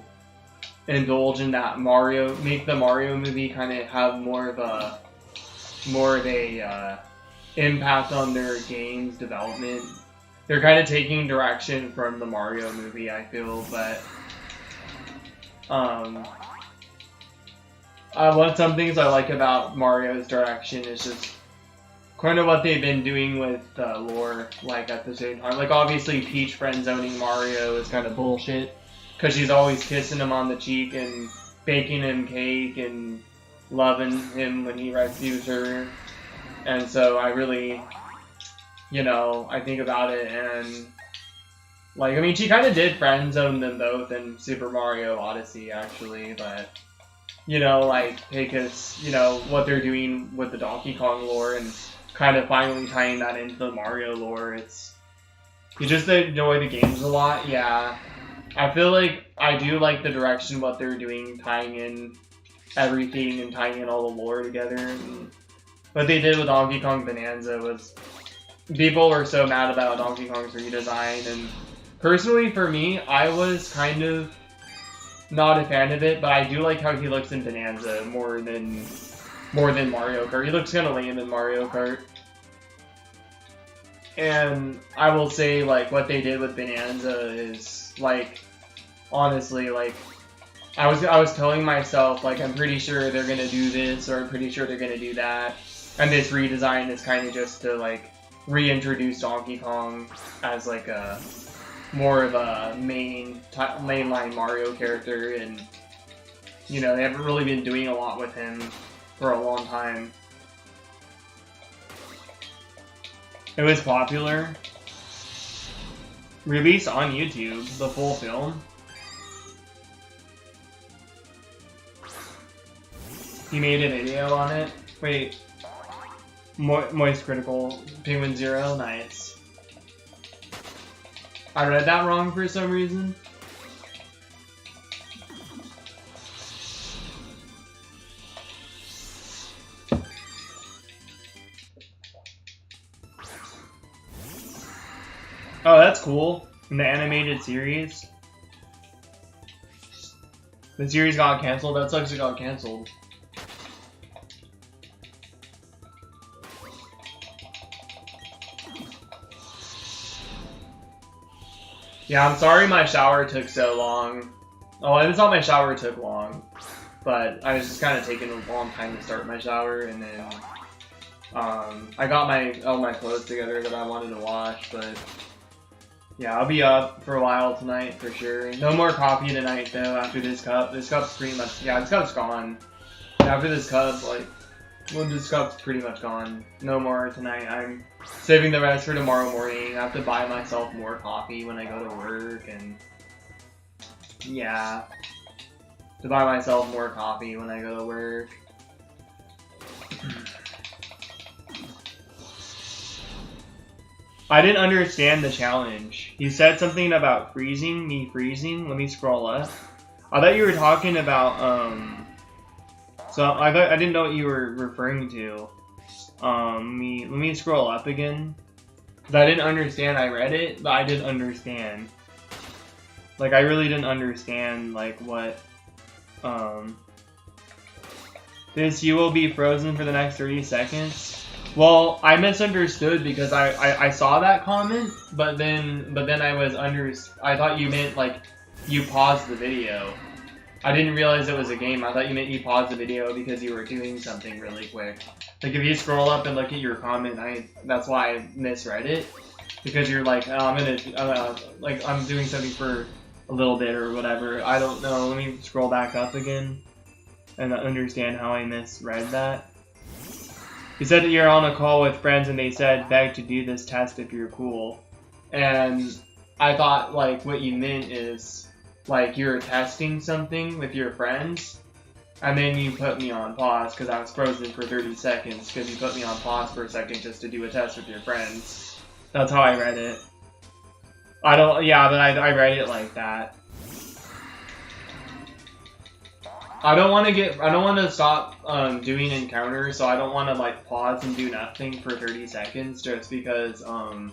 indulge in that make the Mario movie kind of have more of a impact on their game's development. They're kind of taking direction from the Mario movie, I feel, but some things I like about Mario's direction is just kind of what they've been doing with lore, like, at the same time. Like, obviously, Peach friend-zoning Mario is kind of bullshit, because she's always kissing him on the cheek and baking him cake and loving him when he rescues her. And so I really, you know, I think about it and, like, I mean, she kind of did friend zone them both in Super Mario Odyssey, actually, but, you know, like, because, you know, what they're doing with the Donkey Kong lore and kind of finally tying that into the Mario lore, you just enjoy the games a lot, yeah. I feel like I do like the direction what they're doing, tying in everything and tying in all the lore together. And what they did with Donkey Kong Bonanza was, people were so mad about Donkey Kong's redesign, and personally for me, I was kind of not a fan of it, but I do like how he looks in Bonanza more than Mario Kart. He looks kind of lame in Mario Kart. And I will say, like, what they did with Bonanza is, like, honestly, like, I was telling myself, like, I'm pretty sure they're gonna do this, or I'm pretty sure they're gonna do that. And this redesign is kind of just to, like, reintroduce Donkey Kong as, like, a more of a mainline Mario character, and, you know, they haven't really been doing a lot with him for a long time. It was popular. Released on YouTube, the full film. He made a video on it. Wait. Moist Critical. Penguin Zero. Nice. I read that wrong for some reason. Oh, that's cool. In the animated series. The series got canceled. That sucks it got canceled. Yeah, I'm sorry my shower took so long. Oh, it's not my shower took long, but I was just kind of taking a long time to start my shower, and then I got all my clothes together that I wanted to wash, but Yeah, I'll be up for a while tonight for sure. No more coffee tonight though after this cup. This cup's pretty much, yeah, this cup's gone. After this cup, like, well, this cup's pretty much gone. No more tonight. I'm saving the rest for tomorrow morning. I have to buy myself more coffee when I go to work, and yeah, to buy myself more coffee when I go to work. I didn't understand the challenge. He said something about freezing, me freezing. Let me scroll up. I thought you were talking about, so I didn't know what you were referring to. Let me scroll up again. Cause I didn't understand, I read it, but I didn't understand. Like, I really didn't understand, like, what, this, you will be frozen for the next 30 seconds. Well, I misunderstood because I saw that comment, but then I thought you meant, like, you paused the video. I didn't realize it was a game. I thought you meant you paused the video because you were doing something really quick. Like, if you scroll up and look at your comment, that's why I misread it. Because you're like, oh, I'm doing something for a little bit or whatever. I don't know. Let me scroll back up again and understand how I misread that. You said that you're on a call with friends and they said, beg to do this test if you're cool. And I thought, like, what you meant is, like, you're testing something with your friends, and then you put me on pause because I was frozen for 30 seconds because you put me on pause for a second just to do a test with your friends. That's how I read it. I read it like that. I don't want to stop doing encounters, so I don't want to, like, pause and do nothing for 30 seconds just because I'm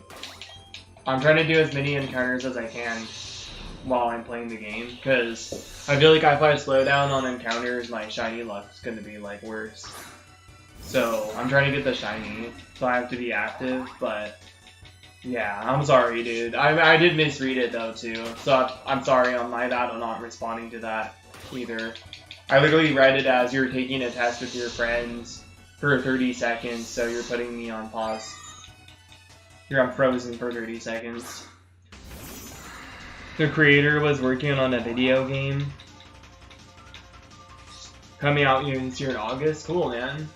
trying to do as many encounters as I can while I'm playing the game, because I feel like if I slow down on encounters, my shiny luck's gonna be, like, worse. So I'm trying to get the shiny, so I have to be active, but yeah, I'm sorry, dude. I did misread it though too, so I'm sorry on my bad on not responding to that either. I literally read it as you're taking a test with your friends for 30 seconds, so you're putting me on pause. Here I'm frozen for 30 seconds. The creator was working on a video game coming out this year in August. Cool, man.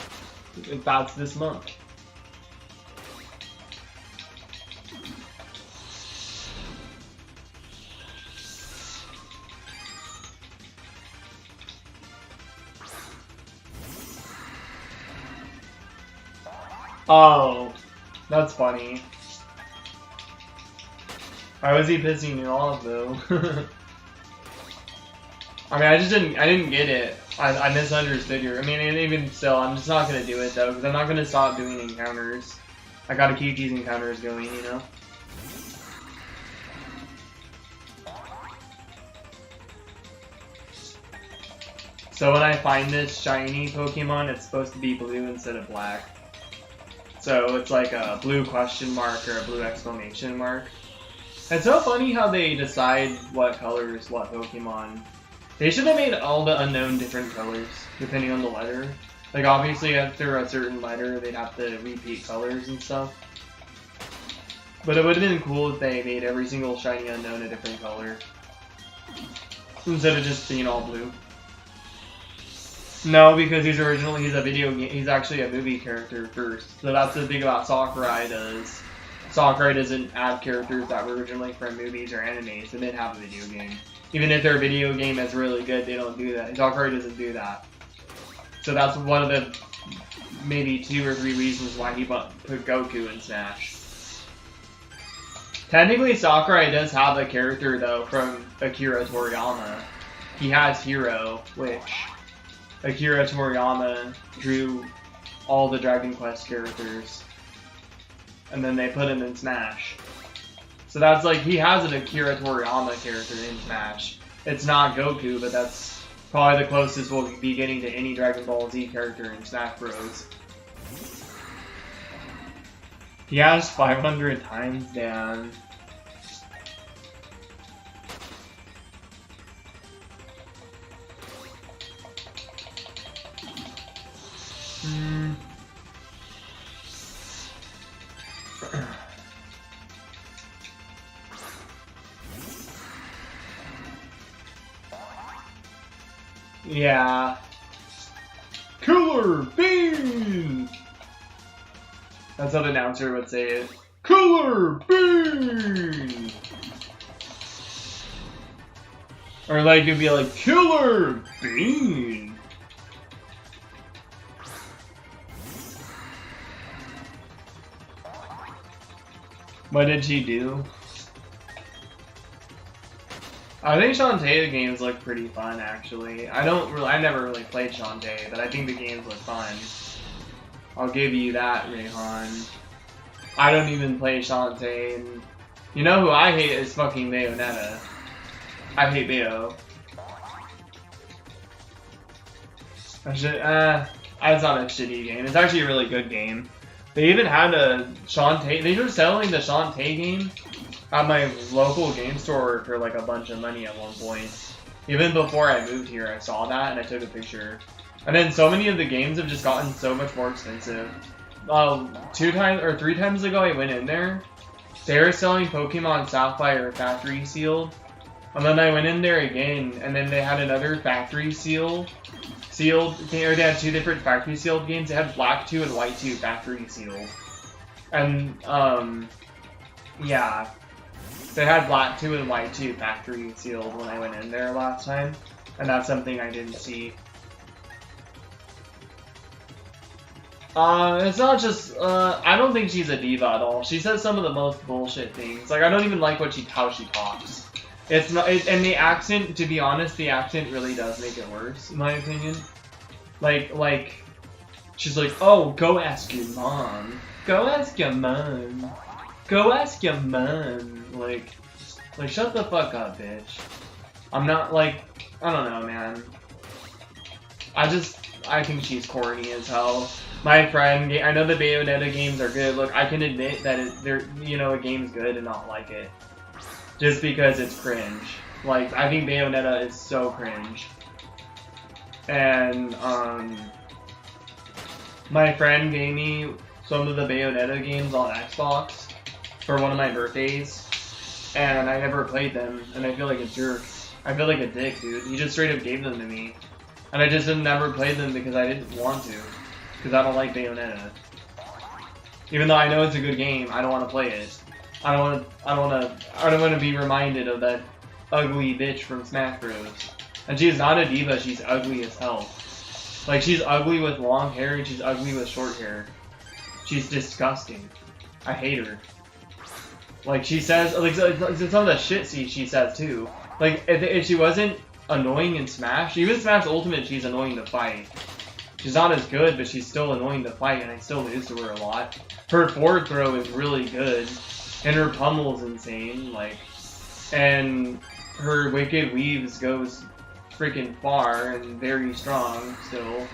That's this month. Oh, that's funny. Why was he pissing you off though? I mean, I didn't get it. I misunderstood your. I mean, and even still, I'm just not gonna do it though, because I'm not gonna stop doing encounters. I gotta keep these encounters going, you know. So when I find this shiny Pokemon, it's supposed to be blue instead of black. So it's like a blue question mark or a blue exclamation mark. It's so funny how they decide what colors what Pokemon. They should have made all the Unown different colors, depending on the letter. Like, obviously after a certain letter, they'd have to repeat colors and stuff. But it would have been cool if they made every single shiny Unown a different color, instead of just being all blue. No, because he's a video game. He's actually a movie character first. So that's the thing about Sakurai does. Sakurai doesn't add characters that were originally from movies or anime, so they didn't have a video game. Even if their video game is really good, they don't do that. Sakurai doesn't do that. So that's one of the maybe 2 or 3 reasons why he put Goku in Smash. Technically, Sakurai does have a character though from Akira Toriyama. He has Hero, which Akira Toriyama drew all the Dragon Quest characters, and then they put him in Smash. So that's like, he has an Akira Toriyama character in Smash. It's not Goku, but that's probably the closest we'll be getting to any Dragon Ball Z character in Smash Bros. He has 500 times down. Yeah. Killer Bean! That's how the announcer would say it. Killer Bean! Or like, it'd be like, Killer Bean! What did she do? I think Shantae games look pretty fun, actually. I never really played Shantae, but I think the games look fun. I'll give you that, Rayhan. I don't even play Shantae, and you know who I hate is fucking Bayonetta. I hate Bayo. It's not a shitty game. It's actually a really good game. They even had a Shantae. They were selling the Shantae game at my local game store for like a bunch of money at one point. Even before I moved here, I saw that and I took a picture. And then so many of the games have just gotten so much more expensive. 2 times or 3 times ago, I went in there. They were selling Pokemon Sapphire Factory Sealed. And then I went in there again, and then they had another Factory Sealed, or they had 2 different Factory Sealed games. They had Black 2 and White 2 Factory Sealed. And, yeah. They had Black 2 and White 2 Factory Sealed when I went in there last time. And that's something I didn't see. It's not just, I don't think she's a diva at all. She says some of the most bullshit things. Like, I don't even like how she talks. It's not, and the accent, to be honest, the accent really does make it worse, in my opinion. Like, she's like, oh, go ask your mom. Go ask your mom. Go ask your mom. Like, shut the fuck up, bitch. I'm not, like, I don't know, man. I think she's corny as hell. My friend, I know the Bayonetta games are good. Look, I can admit that a game's good and not like it. Just because it's cringe. Like, I think Bayonetta is so cringe. And, my friend gave me some of the Bayonetta games on Xbox for one of my birthdays. And I never played them, and I feel like a jerk. I feel like a dick, dude. He just straight up gave them to me. And I just never played them because I didn't want to. Because I don't like Bayonetta. Even though I know it's a good game, I don't want to play it. I don't want to be reminded of that ugly bitch from Smash Bros. And she's not a diva, she's ugly as hell. Like, she's ugly with long hair and she's ugly with short hair. She's disgusting. I hate her. Like, she says, like, some of the shit she says too. Like, if she wasn't annoying in Smash, even Smash Ultimate, she's annoying to fight. She's not as good, but she's still annoying to fight, and I still lose to her a lot. Her forward throw is really good, and her pummel's insane, like, and her Wicked Weaves goes freaking far and very strong still.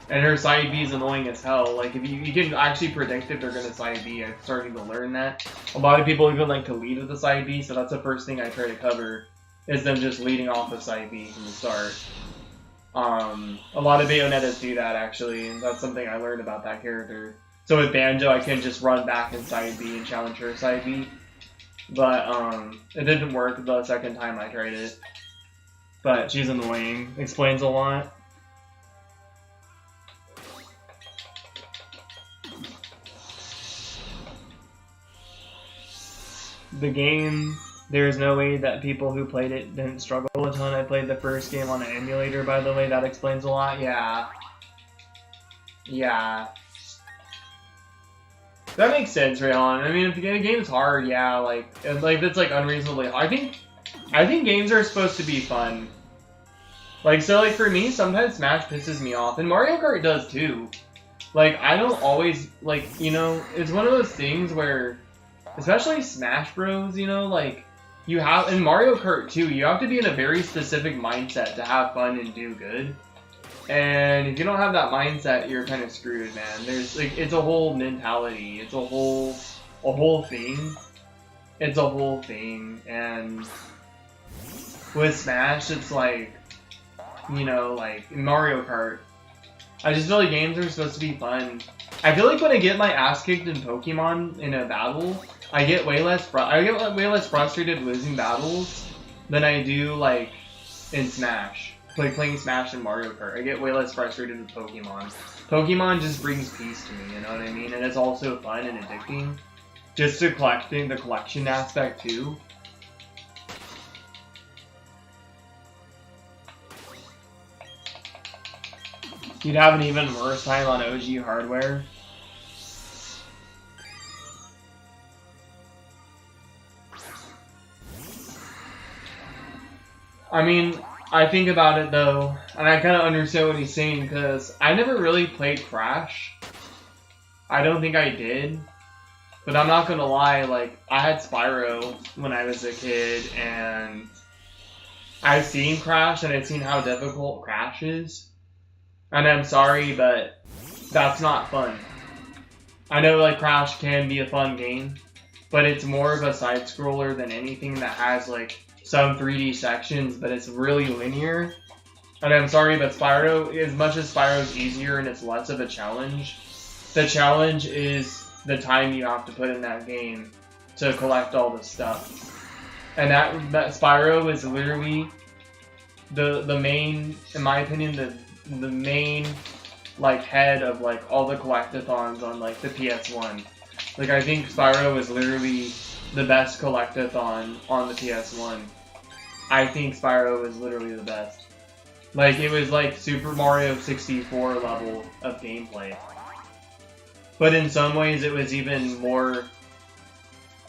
And her side B is annoying as hell. Like, if you can actually predict if they're gonna side B. I'm starting to learn that. A lot of people even like to lead with the side B, so that's the first thing I try to cover, is them just leading off the side B from the start. A lot of Bayonettas do that, actually, and that's something I learned about that character. So with Banjo, I can just run back in side B and challenge her side B. But, it didn't work the second time I tried it. But she's annoying. Explains a lot. The game, there's no way that people who played it didn't struggle a ton. I played the first game on an emulator, by the way. That explains a lot. Yeah. Yeah. That makes sense, Rayhan. I mean, if the game's hard, yeah, like that's like unreasonably hard. I think games are supposed to be fun. Like, so, like, for me, sometimes Smash pisses me off, and Mario Kart does too. Like, I don't always, like, you know, it's one of those things where, especially Smash Bros, you know, like, you have, in Mario Kart too, you have to be in a very specific mindset to have fun and do good. And if you don't have that mindset, you're kind of screwed, man. There's, like, it's a whole mentality. It's a whole thing. It's a whole thing. And with Smash, it's like, you know, like, in Mario Kart, I just feel like games are supposed to be fun. I feel like when I get my ass kicked in Pokemon in a battle, I get way less frustrated losing battles than I do, like, in Smash. like playing Smash and Mario Kart. I get way less frustrated with Pokemon. Pokemon just brings peace to me, you know what I mean? And it's also fun and addicting. Just to collecting the collection aspect too. You'd have an even worse time on OG hardware. I mean, I think about it though, and I kind of understand what he's saying because I never really played Crash. I don't think I did. But I'm not gonna lie, like, I had Spyro when I was a kid, and I've seen Crash, and I've seen how difficult Crash is. And I'm sorry, but that's not fun. I know, like, Crash can be a fun game, but it's more of a side-scroller than anything that has, like, some 3D sections, but it's really linear. And I'm sorry, but Spyro, as much as Spyro's easier and it's less of a challenge, the challenge is the time you have to put in that game to collect all the stuff. And that Spyro is literally the main, in my opinion, the main like head of like all the collectathons on like the PS1. Like I think Spyro is literally the best collectathon on the PS1. I think Spyro is literally the best. Like it was like Super Mario 64 level of gameplay. But in some ways, it was even more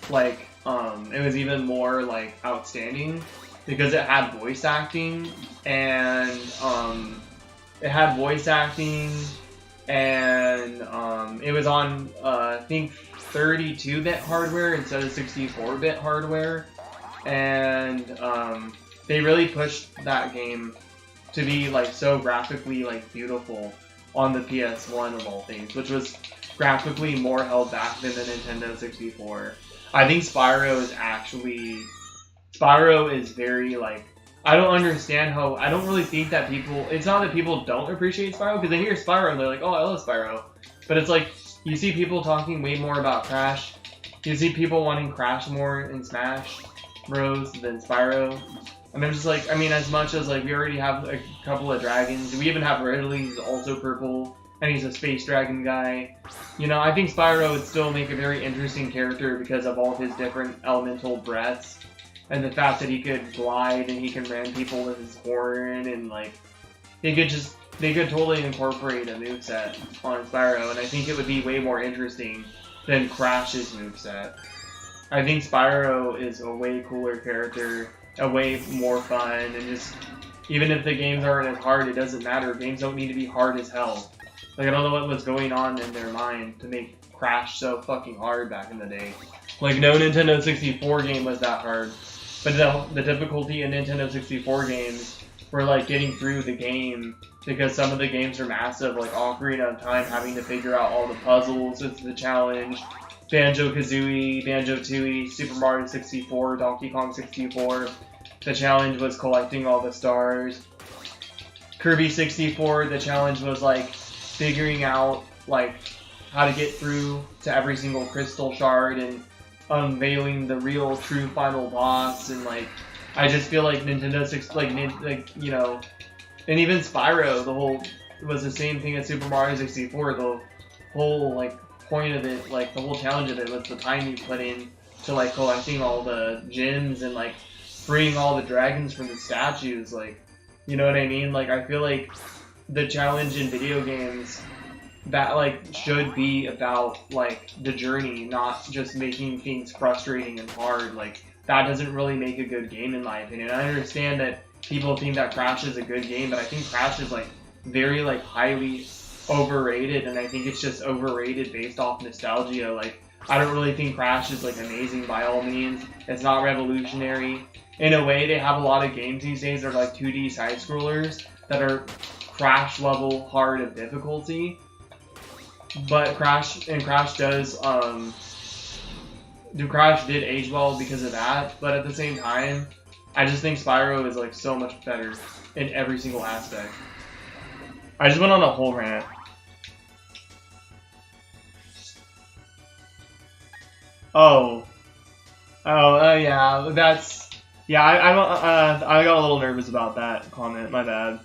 like outstanding because it had voice acting and it was on I think 32-bit hardware instead of 64-bit hardware, and they really pushed that game to be like so graphically like beautiful on the PS1 of all things, which was graphically more held back than the Nintendo 64. I think Spyro is very like, I don't understand how, I don't really think that people, it's not that people don't appreciate Spyro, because they hear Spyro and they're like, oh, I love Spyro. But it's like, you see people talking way more about Crash, you see people wanting Crash more in Smash Bros than Spyro. And I'm just like, I mean, as much as like, we already have a couple of dragons, we even have Ridley, who's also purple, and he's a space dragon guy. You know, I think Spyro would still make a very interesting character because of all of his different elemental breaths. And the fact that he could glide and he can ram people with his horn and like, they could totally incorporate a moveset on Spyro, and I think it would be way more interesting than Crash's moveset. I think Spyro is a way cooler character, a way more fun, and just, even if the games aren't as hard, it doesn't matter. Games don't need to be hard as hell. Like, I don't know what was going on in their mind to make Crash so fucking hard back in the day. Like, no Nintendo 64 game was that hard. But the difficulty in Nintendo 64 games were, like, getting through the game, because some of the games are massive, like Ocarina of Time, having to figure out all the puzzles is the challenge. Banjo-Kazooie, Banjo-Tooie, Super Mario 64, Donkey Kong 64. The challenge was collecting all the stars. Kirby 64, the challenge was, like, figuring out like how to get through to every single crystal shard and unveiling the real true final boss. And like, I just feel like Nintendo 6 like you know, and even Spyro, the whole, it was the same thing as Super Mario 64. The whole like point of it, like the whole challenge of it, was the time you put in to like collecting all the gems and like freeing all the dragons from the statues. Like, you know what I mean? Like, I feel like the challenge in video games that like should be about like the journey, not just making things frustrating and hard. Like, that doesn't really make a good game in my opinion. I understand that people think that Crash is a good game, but I think Crash is like very like highly overrated, and I think it's just overrated based off nostalgia. Like, I don't really think Crash is like amazing by all means. It's not revolutionary. In a way, they have a lot of games these days that are like 2D side scrollers that are Crash level hard of difficulty, but Crash does Crash did age well because of that. But at the same time, I just think Spyro is like so much better in every single aspect. I just went on a whole rant. Yeah, Yeah, I got a little nervous about that comment. My bad.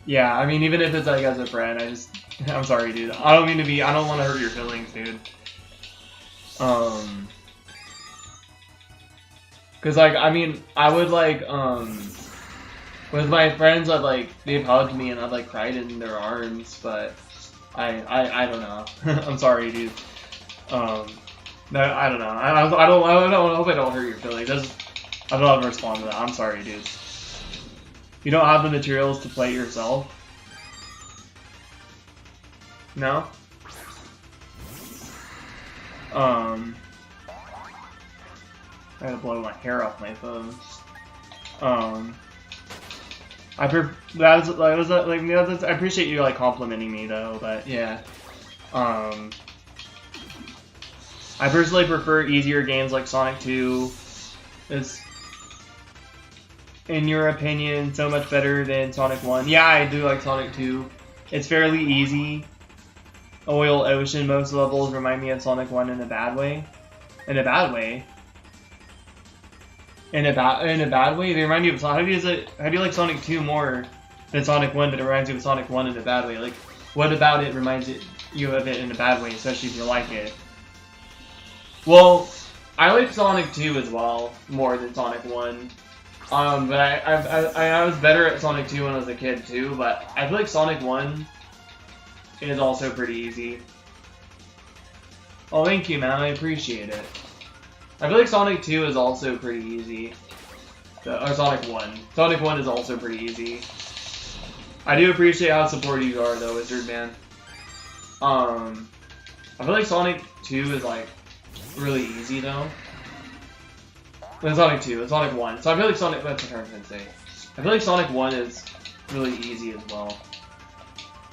Yeah, I mean, even if it's like as a friend, I'm sorry, dude. I don't want to hurt your feelings, dude. Cause like, I mean, I would like, with my friends, they've hugged me and I've like cried in their arms, but I don't know. I'm sorry, dude. No, I don't know. I hope I don't hurt your feelings. I don't have to respond to that. I'm sorry, dude. You don't have the materials to play yourself? No? I gotta blow my hair off my phone. I appreciate you like complimenting me though, but yeah. I personally prefer easier games like Sonic 2. It's, in your opinion, so much better than Sonic 1. Yeah, I do like Sonic 2. It's fairly easy. Oil Ocean, most levels remind me of Sonic 1 in a bad way. In a bad way? In a bad way? They remind you of Sonic. How do you like Sonic 2 more than Sonic 1, but it reminds you of Sonic 1 in a bad way? Like, what about it reminds you of it in a bad way, especially if you like it? Well, I like Sonic 2 as well, more than Sonic 1. But I was better at Sonic 2 when I was a kid too, but I feel like Sonic 1 is also pretty easy. Oh, thank you, man. I appreciate it. I feel like Sonic 2 is also pretty easy. Or Sonic 1. Sonic 1 is also pretty easy. I do appreciate how supportive you are, though, Wizard Man. I feel like Sonic 2 is, like, really easy, though. It's Sonic 2. It's Sonic 1. So I feel like Sonic... That's what I'm trying to say. I feel like Sonic 1 is really easy as well.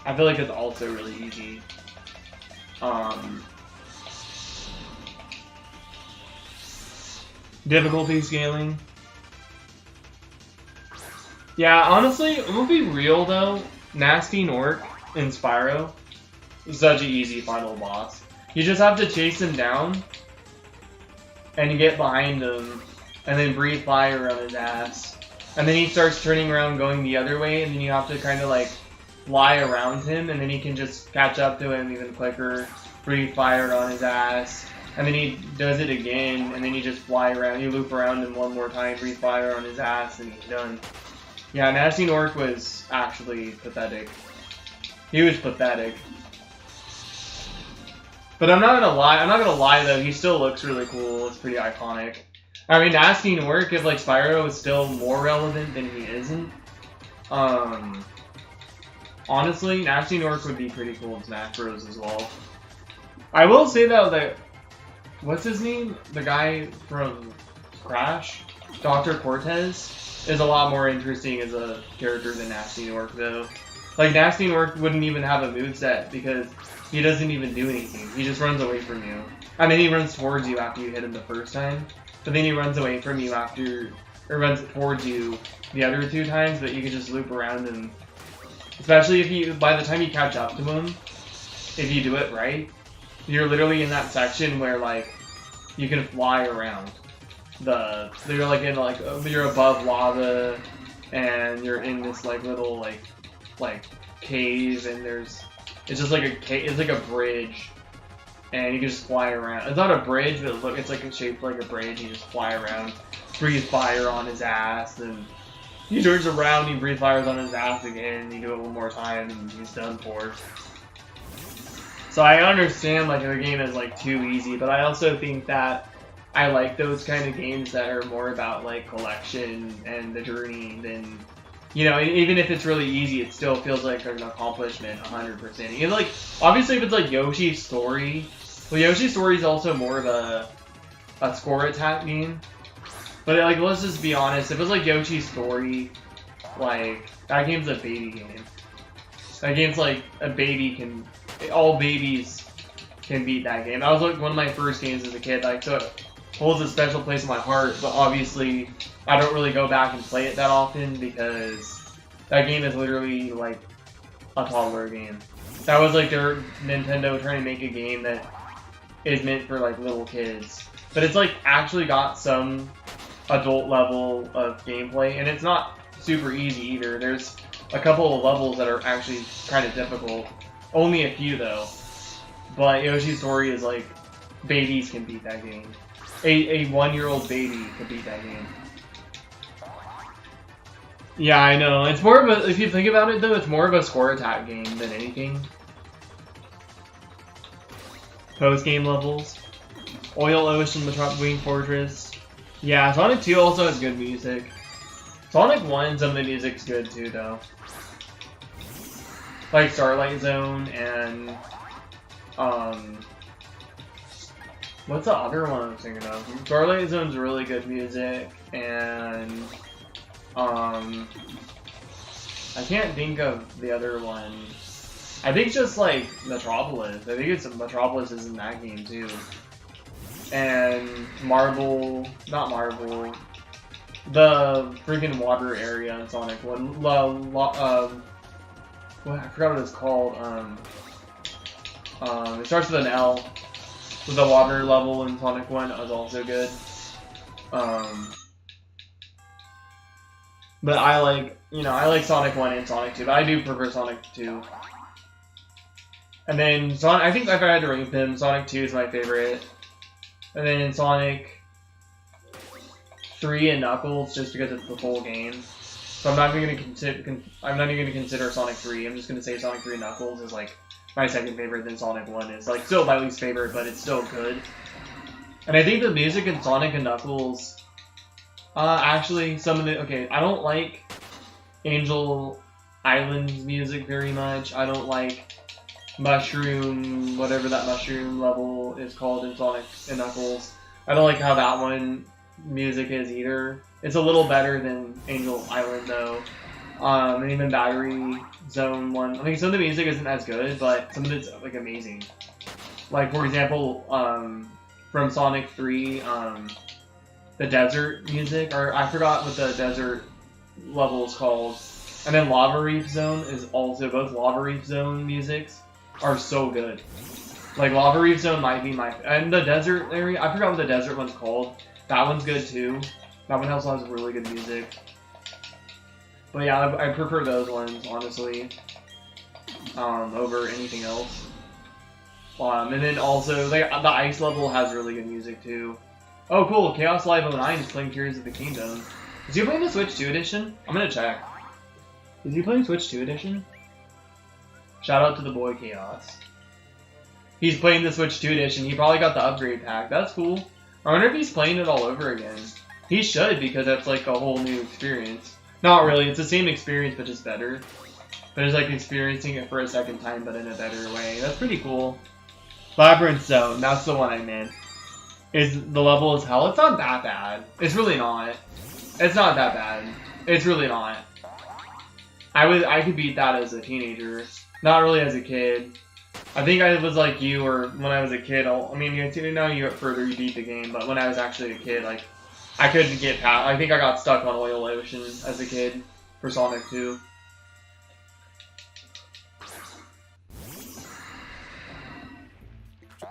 I feel like it's also really easy. Difficulty scaling. Yeah, honestly, I'm gonna be real though. Nasty Nork in Spyro is such an easy final boss. You just have to chase him down and get behind him and then breathe fire on his ass. And then he starts turning around going the other way, and then you have to kind of like fly around him, and then he can just catch up to him even quicker, breathe fire on his ass. And then he does it again, and then you just fly around, you loop around him one more time, breathe fire on his ass, and he's done. Yeah, Nasty Nork was actually pathetic. He was pathetic. But I'm not gonna lie though, he still looks really cool, it's pretty iconic. I mean, Nasty Nork, if like Spyro is still more relevant than he isn't. Honestly, Nasty Nork would be pretty cool in Smash Bros as well. I will say though that, what's his name? The guy from Crash? Dr. Cortez is a lot more interesting as a character than Nasty Nork, though. Like, Nasty Nork wouldn't even have a moveset because he doesn't even do anything. He just runs away from you. I mean, he runs towards you after you hit him the first time, but then he runs away from you after, or runs towards you the other two times, but you can just loop around him. Especially if you, by the time you catch up to him, if you do it right, you're literally in that section where, like, you can fly around. You're like in, like, you're above lava, and you're in this, like, little, like cave, and it's just like it's like a bridge, and you can just fly around. It's not a bridge, but it's like shaped like a bridge. You just fly around, breathe fire on his ass, and he turns around, he breathes fires on his ass again, you do it one more time, and he's done for. So I understand, like, the game is, like, too easy, but I also think that I like those kind of games that are more about, like, collection and the journey than, you know, even if it's really easy, it still feels like an accomplishment 100%. You know, like, obviously if it's, like, Yoshi's Story, well, Yoshi's Story is also more of a score attack game, but, like, let's just be honest, if it's, like, Yoshi's Story, like, that game's a baby game. That game's, like, a baby can... All babies can beat that game. That was like one of my first games as a kid. Like, so it holds a special place in my heart, but obviously I don't really go back and play it that often because that game is literally like a toddler game. That was like their Nintendo trying to make a game that is meant for like little kids. but it's like actually got some adult level of gameplay, and it's not super easy either. There's a couple of levels that are actually kind of difficult. Only a few though. But Yoshi's Story is like, babies can beat that game. A 1-year-old baby can beat that game. Yeah, I know. It's more of a, if you think about it though, it's more of a score attack game than anything. Post-game levels. Oil Ocean, the Tropic Wing Fortress. Yeah, Sonic 2 also has good music. Sonic 1, some of the music's good too, though. Like Starlight Zone and, what's the other one I'm thinking of? Starlight Zone's really good music, and, I can't think of the other one. I think just like Metropolis. I think it's Metropolis is in that game too. And Marble, not Marble, the freaking water area in Sonic 1. What I forgot what it's called. It starts with an L. With the water level in Sonic 1 was also good. But I like, I like Sonic 1 and Sonic 2, but I do prefer Sonic 2. And then I think if I had to rank them, Sonic 2 is my favorite. And then Sonic 3 and Knuckles, just because it's the full game. So I'm not even gonna consider Sonic 3. I'm just gonna say Sonic 3 and Knuckles is like my second favorite. Then Sonic 1 is like still my least favorite, but it's still good. And I think the music in Sonic and Knuckles, actually some of the I don't like Angel Island's music very much. I don't like Mushroom, whatever that mushroom level is called in Sonic and Knuckles. I don't like how that one music is either. It's a little better than Angel Island though. And even Battery Zone 1. I mean, some of the music isn't as good, but some of it's like amazing. Like for example, from Sonic 3, the desert music, or I forgot what the desert level is called. And then Lava Reef Zone is also, both Lava Reef Zone musics are so good. Like Lava Reef Zone might be and the desert area, I forgot what the desert one's called. That one's good too. That one also has really good music. But yeah, I prefer those ones, honestly, over anything else. And then also, the ice level has really good music too. Oh cool, Chaos Live 09 is playing Tears of the Kingdom. Is he playing the Switch 2 edition? I'm gonna check. Is he playing Switch 2 edition? Shout out to the boy Chaos. He's playing the Switch 2 edition. He probably got the upgrade pack. That's cool. I wonder if he's playing it all over again. He should, because that's like a whole new experience. Not really, it's the same experience, but just better. But it's like experiencing it for a second time, but in a better way. That's pretty cool. Labyrinth Zone, that's the one I meant. The level is hell? It's not that bad. It's really not. It's not that bad. It's really not. I could beat that as a teenager. Not really as a kid. I think I was like you, or when I was a kid, now you get further, you beat the game, but when I was actually a kid, like, I couldn't get past, I think I got stuck on Oil Ocean as a kid for Sonic 2.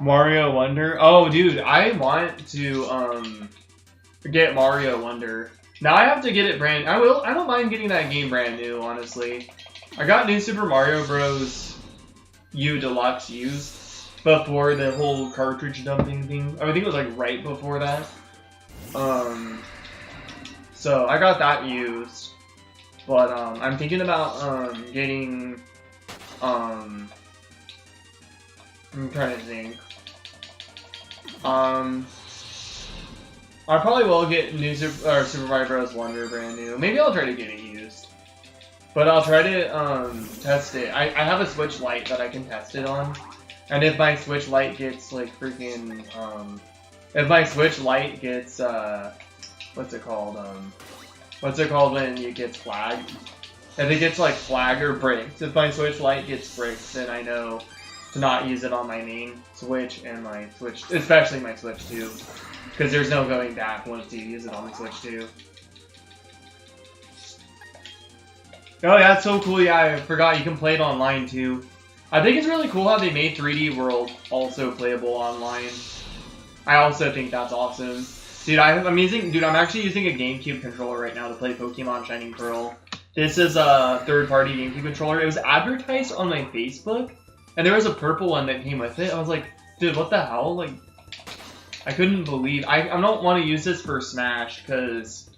Mario Wonder? Oh, dude, I want to, get Mario Wonder. Now I have to get it brand, I don't mind getting that game brand new, honestly. I got New Super Mario Bros. U Deluxe used before the whole cartridge dumping thing. I think it was like right before that. So I got that used, but I'm thinking about getting I'm trying to think. I probably will get New Super Mario Bros. Wonder brand new. Maybe I'll try to get it used. But I'll try to test it. I have a Switch Lite that I can test it on. And if my Switch Lite gets like freaking if my Switch Lite gets what's it called when it gets flagged? If it gets like flagged or bricked, if my Switch Lite gets bricked, then I know to not use it on my main Switch and my Switch, especially my Switch 2. Because there's no going back once you use it on the Switch 2. Oh yeah, that's so cool. Yeah, I forgot you can play it online too. I think it's really cool how they made 3D World also playable online. I also think that's awesome. Dude, I'm actually using a GameCube controller right now to play Pokemon Shining Pearl. This is a third-party GameCube controller. It was advertised on my Facebook, and there was a purple one that came with it. I was like, dude, what the hell? Like, I couldn't believe... I don't want to use this for Smash, because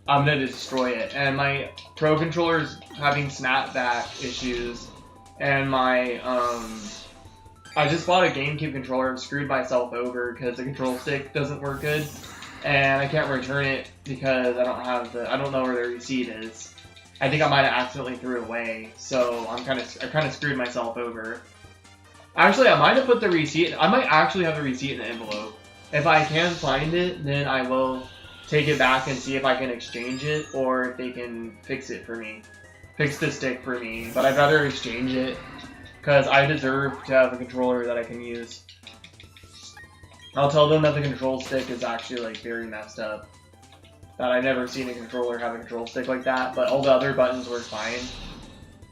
I'm going to destroy it. And my Pro controller's having snapback issues, and my, I just bought a GameCube controller and screwed myself over because the control stick doesn't work good. And I can't return it because I don't know where the receipt is. I think I might have accidentally threw it away, so I kind of screwed myself over. Actually, I might have put the receipt. I might actually have the receipt in the envelope. If I can find it, then I will take it back and see if I can exchange it, or if they can fix it for me, fix the stick for me. But I'd rather exchange it because I deserve to have a controller that I can use. I'll tell them that the control stick is actually like very messed up. That I've never seen a controller have a control stick like that, but all the other buttons work fine.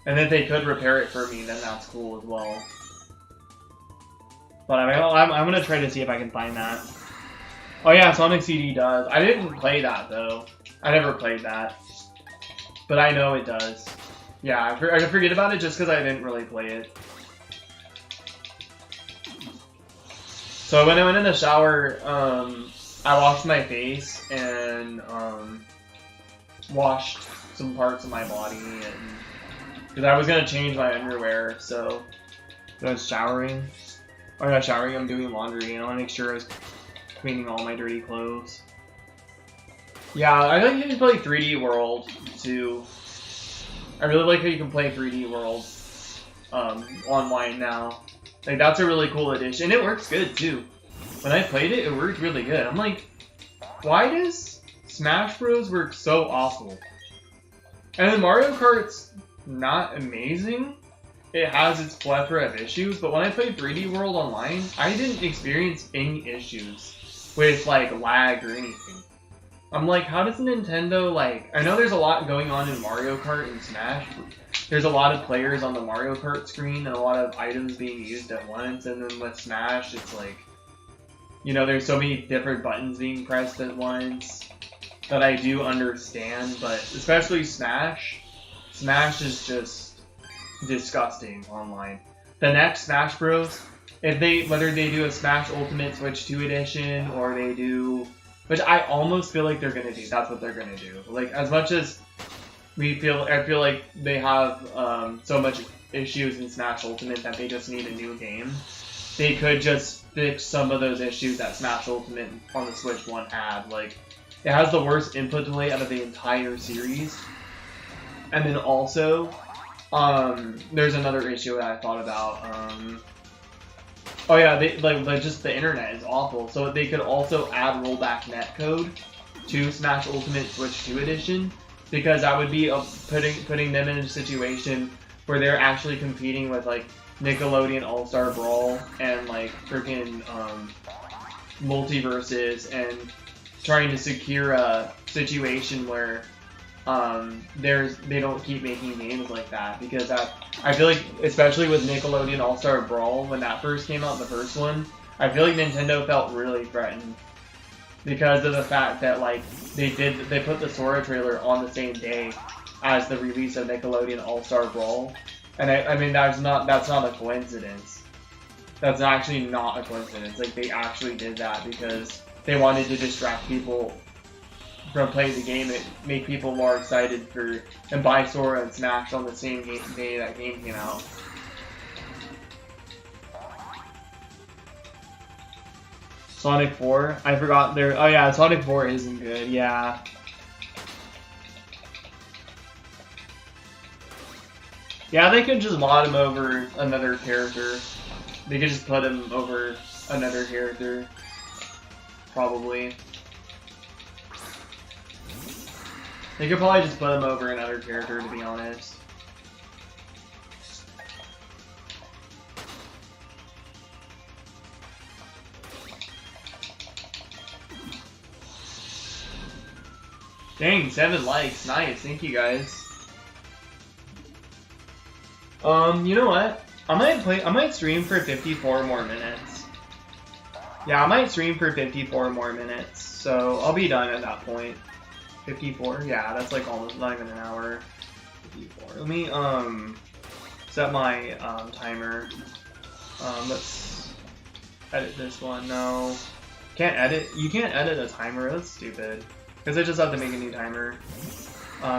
And if they could repair it for me, then that's cool as well. But I'm gonna try to see if I can find that. Oh yeah, Sonic CD does. I didn't play that though. I never played that. But I know it does. Yeah, I forget about it just because I didn't really play it. So when I went in the shower, I washed my face and washed some parts of my body, and because I was gonna change my underwear, so I was showering. Oh yeah, showering. I'm doing laundry, and I want to make sure I was cleaning all my dirty clothes. Yeah, I like you can play 3D World too. I really like how you can play 3D World online now. Like that's a really cool addition. It works good too. When I played it, it worked really good. I'm like, why does Smash Bros work so awful? And then Mario Kart's not amazing. It has its plethora of issues, but when I played 3D World online, I didn't experience any issues with like lag or anything. I'm like, how does Nintendo, like, I know there's a lot going on in Mario Kart and Smash. There's a lot of players on the Mario Kart screen and a lot of items being used at once, and then with Smash, it's like, you know, there's so many different buttons being pressed at once that I do understand, but especially Smash. Smash is just disgusting online. The next Smash Bros, whether they do a Smash Ultimate Switch 2 edition or they do, which I almost feel like they're gonna do. That's what they're gonna do. Like as much as I feel like they have so much issues in Smash Ultimate that they just need a new game. They could just fix some of those issues that Smash Ultimate on the Switch 1 had. Like, it has the worst input delay out of the entire series. And then also, there's another issue that I thought about. Oh yeah, just the internet is awful. So they could also add rollback netcode to Smash Ultimate Switch 2 Edition, because that would be putting them in a situation where they're actually competing with like Nickelodeon All-Star Brawl and like freaking Multiverses, and trying to secure a situation where they don't keep making games like that, because I feel like, especially with Nickelodeon All-Star Brawl, when that first came out, the first one, I feel like Nintendo felt really threatened because of the fact that like they put the Sora trailer on the same day as the release of Nickelodeon All-Star Brawl. And I mean, that's not a coincidence. That's actually not a coincidence. Like, they actually did that because they wanted to distract people from playing the game and make people more excited and buy Sora and Smash on the same day that game came out. Sonic 4? I forgot there. Oh yeah, Sonic 4 isn't good, yeah. Yeah, they could just mod him over another character. They could just put him over another character. Probably. They could probably just put him over another character, to be honest. Dang, 7 likes. Nice, thank you guys. You know what? I might stream for 54 more minutes. Yeah, I might stream for 54 more minutes, so I'll be done at that point. 54? Yeah, that's like almost not even an hour. 54. Let me set my timer. Let's edit this one. No. Can't edit. You can't edit a timer. That's stupid. Because I just have to make a new timer.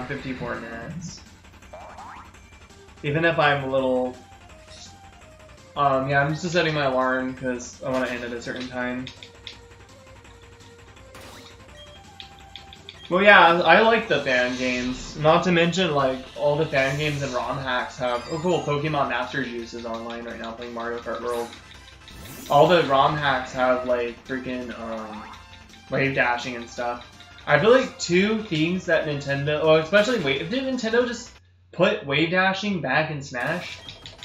54 minutes. Even if I'm a little... yeah, I'm just setting my alarm because I want to end at a certain time. Well, yeah, I like the fan games. Not to mention, like, all the fan games and ROM hacks have... Oh, cool, Pokemon Master Juice is online right now playing Mario Kart World. All the ROM hacks have, like, freaking, wave dashing and stuff. I feel like two things that Nintendo... Oh, especially if did Nintendo just put wave dashing back in Smash,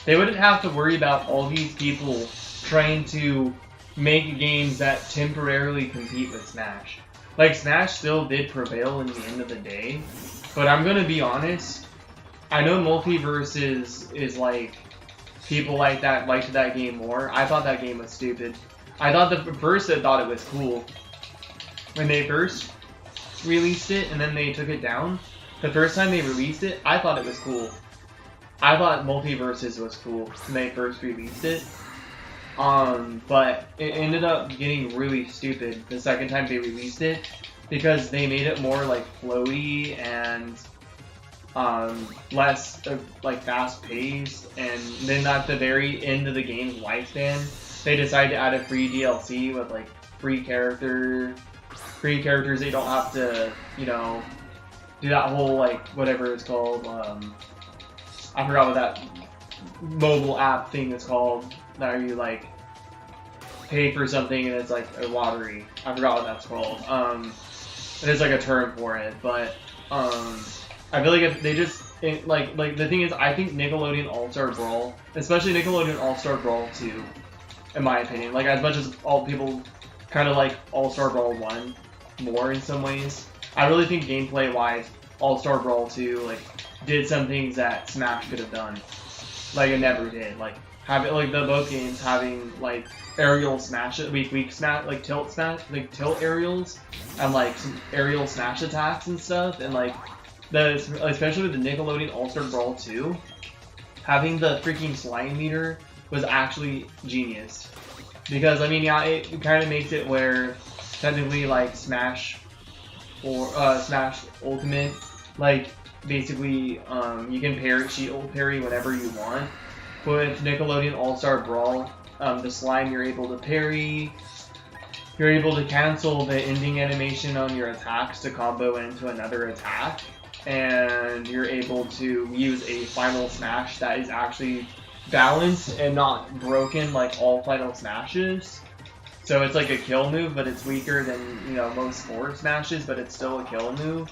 they wouldn't have to worry about all these people trying to make games that temporarily compete with Smash. Like, Smash still did prevail in the end of the day, but I'm gonna be honest, I know Multiverse is like, people like that liked that game more. I thought that game was stupid. I thought first I thought it was cool. When they first released it and then they took it down, the first time they released it, I thought it was cool. I thought Multiverses was cool when they first released it. But it ended up getting really stupid the second time they released it because they made it more like floaty and less like fast paced, and then at the very end of the game's lifespan, they decided to add a free DLC with like free characters. They don't have to, you know, do that whole like whatever it's called. I forgot what that mobile app thing is called. That you like pay for something and it's like a lottery. I forgot what that's called. There's like a term for it, but I feel like if they just like the thing is, I think Nickelodeon All-Star Brawl, especially Nickelodeon All-Star Brawl 2, in my opinion, like as much as all people kind of like All-Star Brawl 1 more in some ways, I really think gameplay-wise, All-Star Brawl 2 like did some things that Smash could have done, like it never did. Like having like both games having like aerial smash, weak smash, like tilt aerials, and like some aerial smash attacks and stuff, and like especially with the Nickelodeon All-Star Brawl 2, having the freaking slime meter was actually genius. Because I mean, yeah, it kind of makes it where technically like Smash or Smash Ultimate, like basically you can shield parry whenever you want. But with Nickelodeon All-Star Brawl, the slime you're able to parry, you're able to cancel the ending animation on your attacks to combo into another attack, and you're able to use a final smash that is actually balanced and not broken like all final smashes. So it's like a kill move, but it's weaker than, you know, most forward smashes, but it's still a kill move.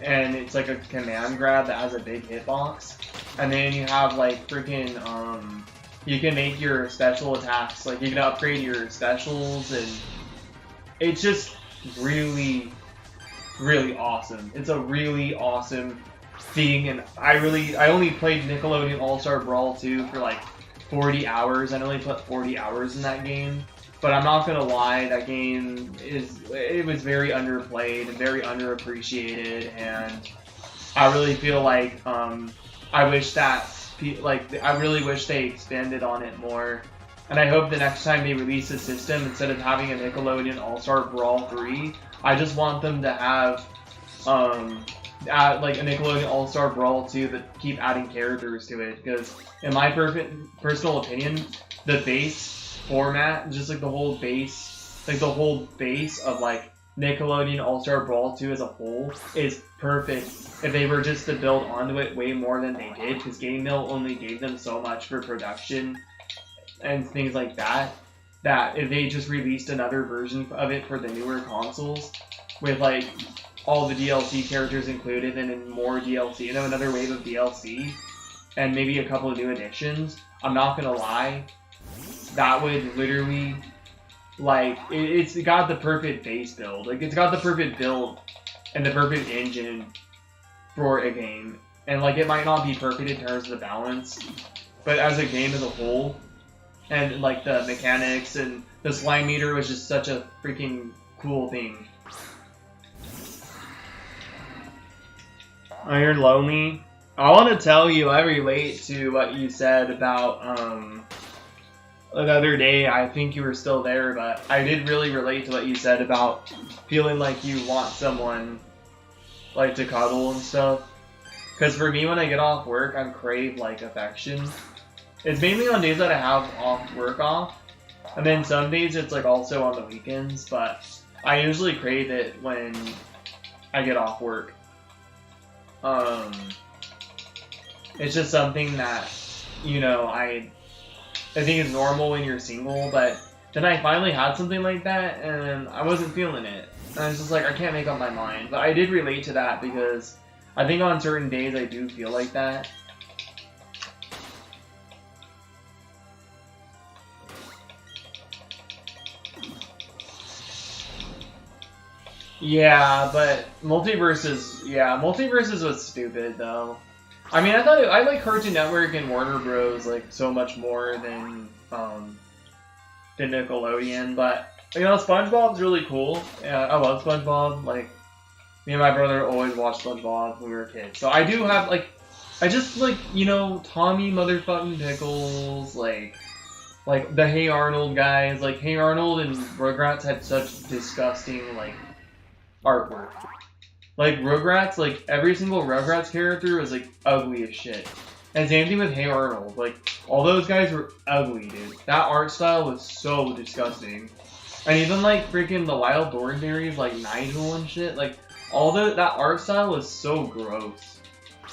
And it's like a command grab that has a big hitbox. And then you have like freaking, you can make your special attacks, like you can upgrade your specials, and it's just really, really awesome. It's a really awesome thing, and I only played Nickelodeon All-Star Brawl 2 for like 40 hours. I only put 40 hours in that game. But I'm not gonna lie, that game it was very underplayed and very underappreciated, and I really feel like I really wish they expanded on it more. And I hope the next time they release a system, instead of having a Nickelodeon All-Star Brawl 3, I just want them to have like a Nickelodeon All-Star Brawl 2, but keep adding characters to it. Because in my personal opinion, the base format, just like the whole base of like Nickelodeon All-Star Brawl 2 as a whole is perfect if they were just to build onto it way more than they did, because Game Mill only gave them so much for production and things like that, that if they just released another version of it for the newer consoles with like all the DLC characters included and then more DLC, you know, another wave of DLC and maybe a couple of new additions, I'm not gonna lie, that would literally, like, it's got the perfect base build. Like, it's got the perfect build and the perfect engine for a game. And, like, it might not be perfect in terms of the balance, but as a game as a whole, and, like, the mechanics and the slime meter was just such a freaking cool thing. Oh, you're lonely? I want to tell you, I relate to what you said about, the other day. I think you were still there, but I did really relate to what you said about feeling like you want someone, like, to cuddle and stuff. Because for me, when I get off work, I crave, like, affection. It's mainly on days that I have work off. And then some days it's, like, also on the weekends, but I usually crave it when I get off work. It's just something that, you know, I think is normal when you're single, but then I finally had something like that, and I wasn't feeling it. And I was just like, I can't make up my mind. But I did relate to that because I think on certain days I do feel like that. Yeah, but Multiverses was stupid though. I mean, I like Cartoon Network and Warner Bros. Like so much more than Nickelodeon, but you know, SpongeBob's really cool. Yeah, I love SpongeBob. Like, me and my brother always watched SpongeBob when we were kids. So I do have I just like, you know, Tommy motherfucking Pickles, like the Hey Arnold guys. Like Hey Arnold and Rugrats had such disgusting like artwork. Like Rugrats, like every single Rugrats character was like ugly as shit. And same thing with Hey Arnold. Like all those guys were ugly, dude. That art style was so disgusting. And even like freaking the Wild Thornberrys, like Nigel and shit, like all that art style was so gross.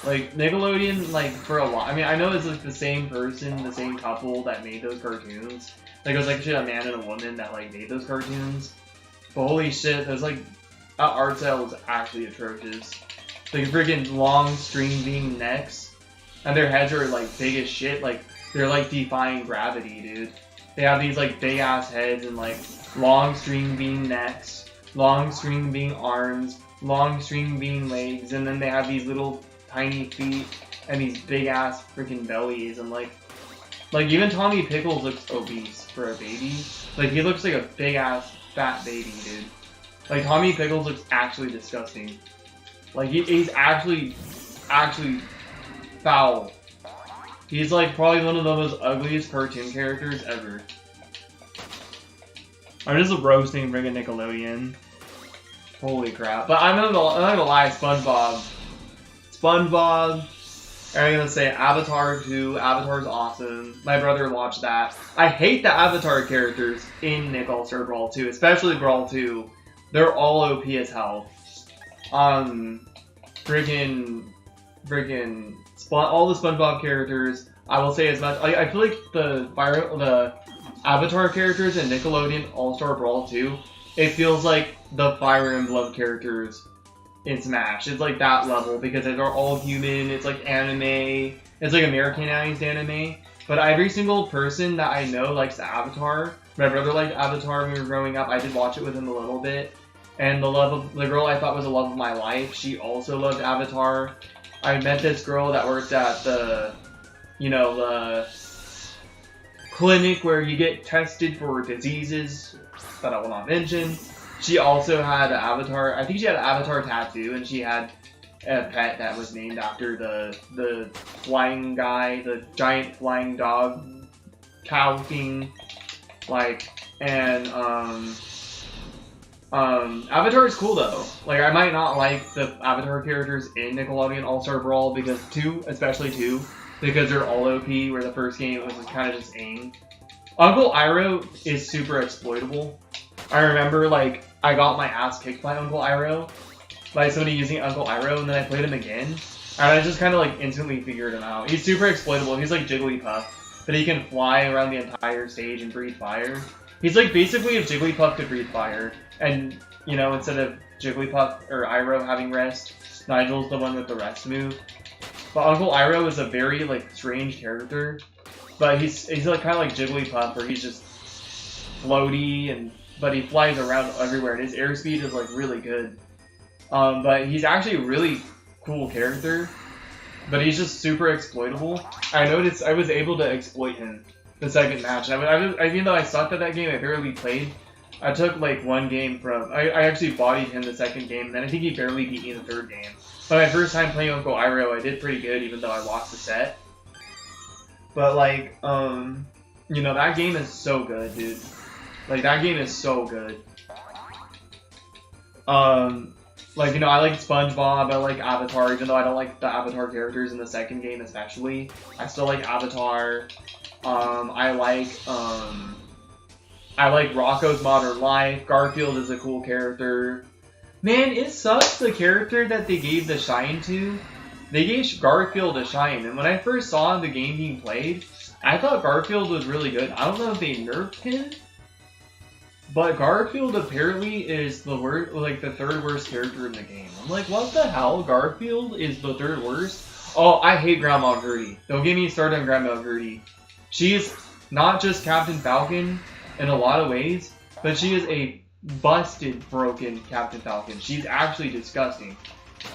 Like Nickelodeon, like for a while. I mean, I know it's like the same person, the same couple that made those cartoons. Like it was like a man and a woman that like made those cartoons. But holy shit, there's like that art style was actually atrocious. Like freaking long string beam necks, and their heads are like big as shit. Like they're like defying gravity, dude. They have these like big ass heads and like long string beam necks, long string beam arms, long string beam legs, and then they have these little tiny feet and these big ass freaking bellies. And like even Tommy Pickles looks obese for a baby. Like he looks like a big ass fat baby, dude. Like, Tommy Pickles looks actually disgusting. Like, he's actually foul. He's, like, probably one of the most ugliest cartoon characters ever. I'm just roasting friggin' Nickelodeon. Holy crap. But I'm not gonna lie, SpongeBob, I'm gonna say Avatar 2, Avatar's awesome. My brother watched that. I hate the Avatar characters in Nick All-Star Brawl 2, especially Brawl 2. They're all OP as hell. All the SpongeBob characters, I will say as much. I feel like the Avatar characters in Nickelodeon All-Star Brawl 2, it feels like the Fire Emblem characters in Smash. It's like that level because they're all human. It's like anime. It's like Americanized anime. But every single person that I know likes the Avatar. My brother liked Avatar when we were growing up. I did watch it with him a little bit. And the girl I thought was the love of my life, she also loved Avatar. I met this girl that worked at the clinic where you get tested for diseases that I will not mention. She also had an Avatar. I think she had an Avatar tattoo, and she had a pet that was named after the flying guy, the giant flying dog cow thing. Avatar is cool though. Like, I might not like the Avatar characters in Nickelodeon All-Star Brawl especially 2, because they're all OP, where the first game was kind of just Aang. Uncle Iroh is super exploitable. I remember, like, I got my ass kicked by Uncle Iroh, by somebody using Uncle Iroh, and then I played him again, and I just kind of, like, instantly figured him out. He's super exploitable. He's like Jigglypuff, but he can fly around the entire stage and breathe fire. He's like basically if Jigglypuff could breathe fire, and, you know, instead of Jigglypuff or Iroh having rest, Nigel's the one with the rest move. But Uncle Iroh is a very, like, strange character, but he's like kind of like Jigglypuff, where he's just floaty, but he flies around everywhere, and his airspeed is, like, really good. But he's actually a really cool character, but he's just super exploitable. I noticed I was able to exploit him. the second match. Even though I sucked at that game, I barely played. I took like one game from. I actually bodied him the second game, and then I think he barely beat me the third game. But my first time playing Uncle Iroh, I did pretty good, even though I lost the set. But like, you know, that game is so good, dude. Like, that game is so good. Like, you know, I like SpongeBob, I like Avatar, even though I don't like the Avatar characters in the second game especially. I still like Avatar. I like Rocco's Modern Life. Garfield is a cool character. Man, it sucks the character that they gave the shine to. They gave Garfield a shine, and when I first saw the game being played, I thought Garfield was really good. I don't know if they nerfed him, but Garfield apparently is the worst, like the third worst character in the game. I'm like, what the hell? Garfield is the third worst? Oh, I hate Grandma Gertie. Don't get me started on Grandma Gertie. She is not just Captain Falcon in a lot of ways, but she is a busted, broken Captain Falcon. She's actually disgusting.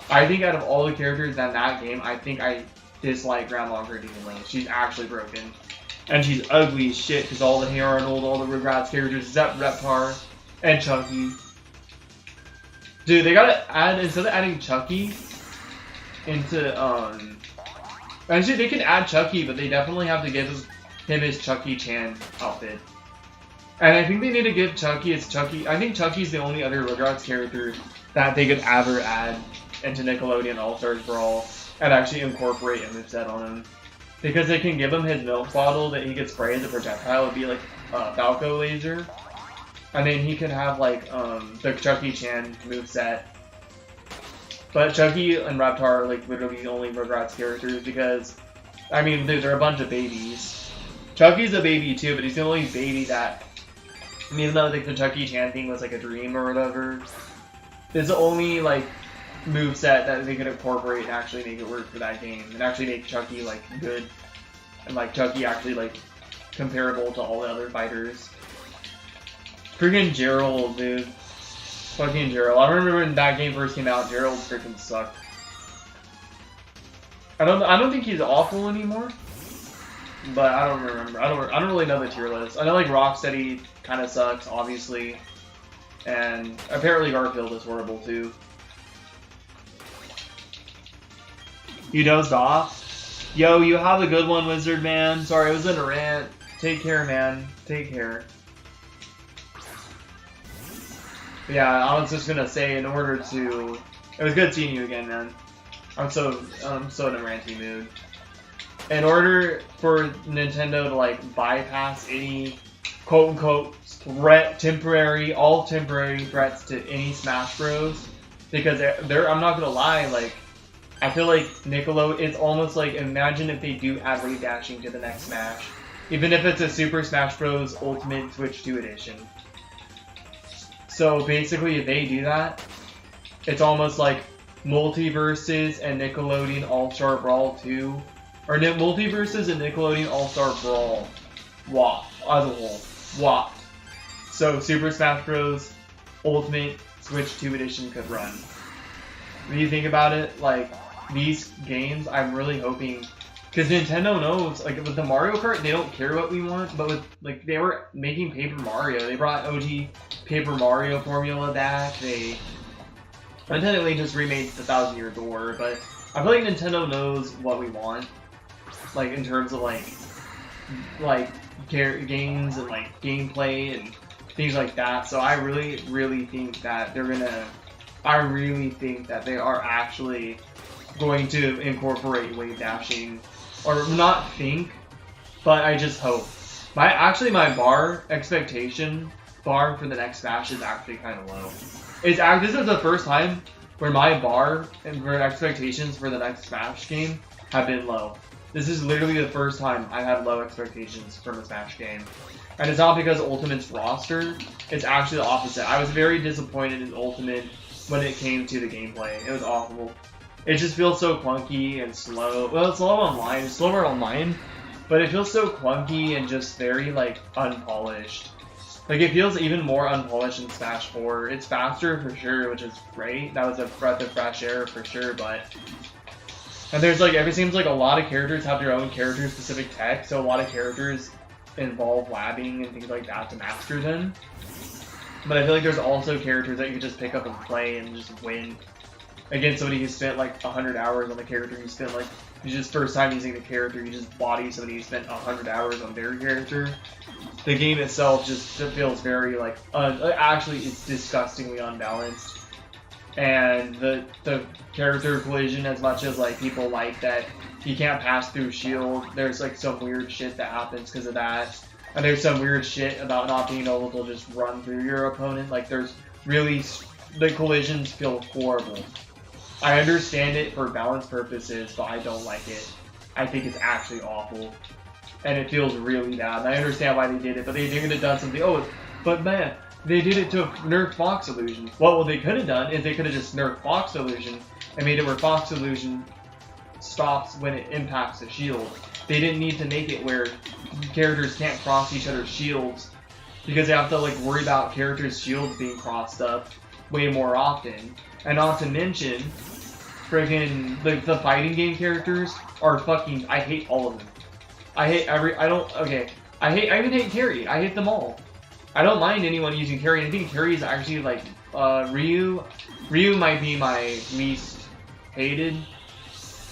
I think out of all the characters in that game, I think I dislike Grandma Gertie the most. She's actually broken. And she's ugly as shit because all the Hey Arnold, all the Rugrats characters, except Reptar and Chucky. Dude, they gotta add, instead of adding Chucky into, actually they can add Chucky, but they definitely have to give him his Chucky Chan outfit. And I think they need to give Chucky his Chucky, I think Chucky's the only other Rugrats character that they could ever add into Nickelodeon All-Stars Brawl and actually incorporate a moveset on him. Because they can give him his milk bottle that he could spray as a projectile. It would be like a Falco laser. And then he could have like the Chucky Chan moveset. But Chucky and Reptar are like literally the only Rugrats characters because, I mean, they're a bunch of babies. Chucky's a baby too, but he's the only baby that, I mean, even though like the Chucky Chan thing was like a dream or whatever, it's the only like moveset that they could incorporate and actually make it work for that game and actually make Chucky like good and like Chucky actually like comparable to all the other fighters. Freaking Gerald, dude. Fucking Gerald. I remember when that game first came out, Gerald freaking sucked. I don't think he's awful anymore, but I don't remember. I don't really know the tier list. I know like Rocksteady kind of sucks, obviously, and apparently Garfield is horrible too. You dozed off? Yo, you have a good one, Wizard Man. Sorry, I was in a rant. Take care, man. Take care. Yeah, I was just gonna say, in order to... It was good seeing you again, man. I'm so in a ranty mood. In order for Nintendo to, like, bypass any quote-unquote all temporary threats to any Smash Bros. Because I'm not gonna lie, like, I feel like Nickelodeon, it's almost like, imagine if they do add Wave Dashing to the next Smash. Even if it's a Super Smash Bros. Ultimate Switch 2 edition. So basically, if they do that, it's almost like Multiverses and Nickelodeon All-Star Brawl 2. Or Multiverses and Nickelodeon All-Star Brawl. As a whole. Whopped. So Super Smash Bros. Ultimate Switch 2 edition could run. When you think about it, like, these games, I'm really hoping, because Nintendo knows, like, with the Mario Kart, they don't care what we want, but with, like, they were making Paper Mario. They brought OG Paper Mario formula back. They technically just remade the Thousand Year Door, but I feel like Nintendo knows what we want, like, in terms of, like games and, like, gameplay and things like that. So I really, really think that they're gonna... I really think that they are actually going to incorporate Wave Dashing. Or not think, but I just hope. My expectation bar for the next Smash is actually kind of low. This is the first time where my bar and for expectations for the next Smash game have been low. This is literally the first time I've had low expectations from a Smash game. And it's not because Ultimate's roster, it's actually the opposite. I was very disappointed in Ultimate when it came to the gameplay. It was awful. It just feels so clunky and slow. Well, it's slow online. It's slower online, but it feels so clunky and just very, like, unpolished. Like, it feels even more unpolished in Smash 4. It's faster for sure, which is great. That was a breath of fresh air for sure, but... And there's, like, it seems like a lot of characters have their own character-specific tech, so a lot of characters involve labbing and things like that to master them. But I feel like there's also characters that you can just pick up and play and just win against somebody who spent like 100 hours on the character. You spent like, you just first time using the character, you just body somebody who spent 100 hours on their character. The game itself just feels very like, actually it's disgustingly unbalanced. And the character collision, as much as like people like that you can't pass through shield, there's like some weird shit that happens because of that. And there's some weird shit about not being able to just run through your opponent. Like there's really, the collisions feel horrible. I understand it for balance purposes, but I don't like it. I think it's actually awful. And it feels really bad. And I understand why they did it, but they could have done something. Oh, but man, they did it to nerf Fox Illusion. Well, what they could have done is they could have just nerfed Fox Illusion and made it where Fox Illusion stops when it impacts the shield. They didn't need to make it where characters can't cross each other's shields because they have to like worry about characters' shields being crossed up way more often. And not to mention, friggin' the fighting game characters are fucking, I hate all of them. I hate I even hate Carry. I hate them all. I don't mind anyone using Carry. I think Carry is actually like, Ryu might be my least hated,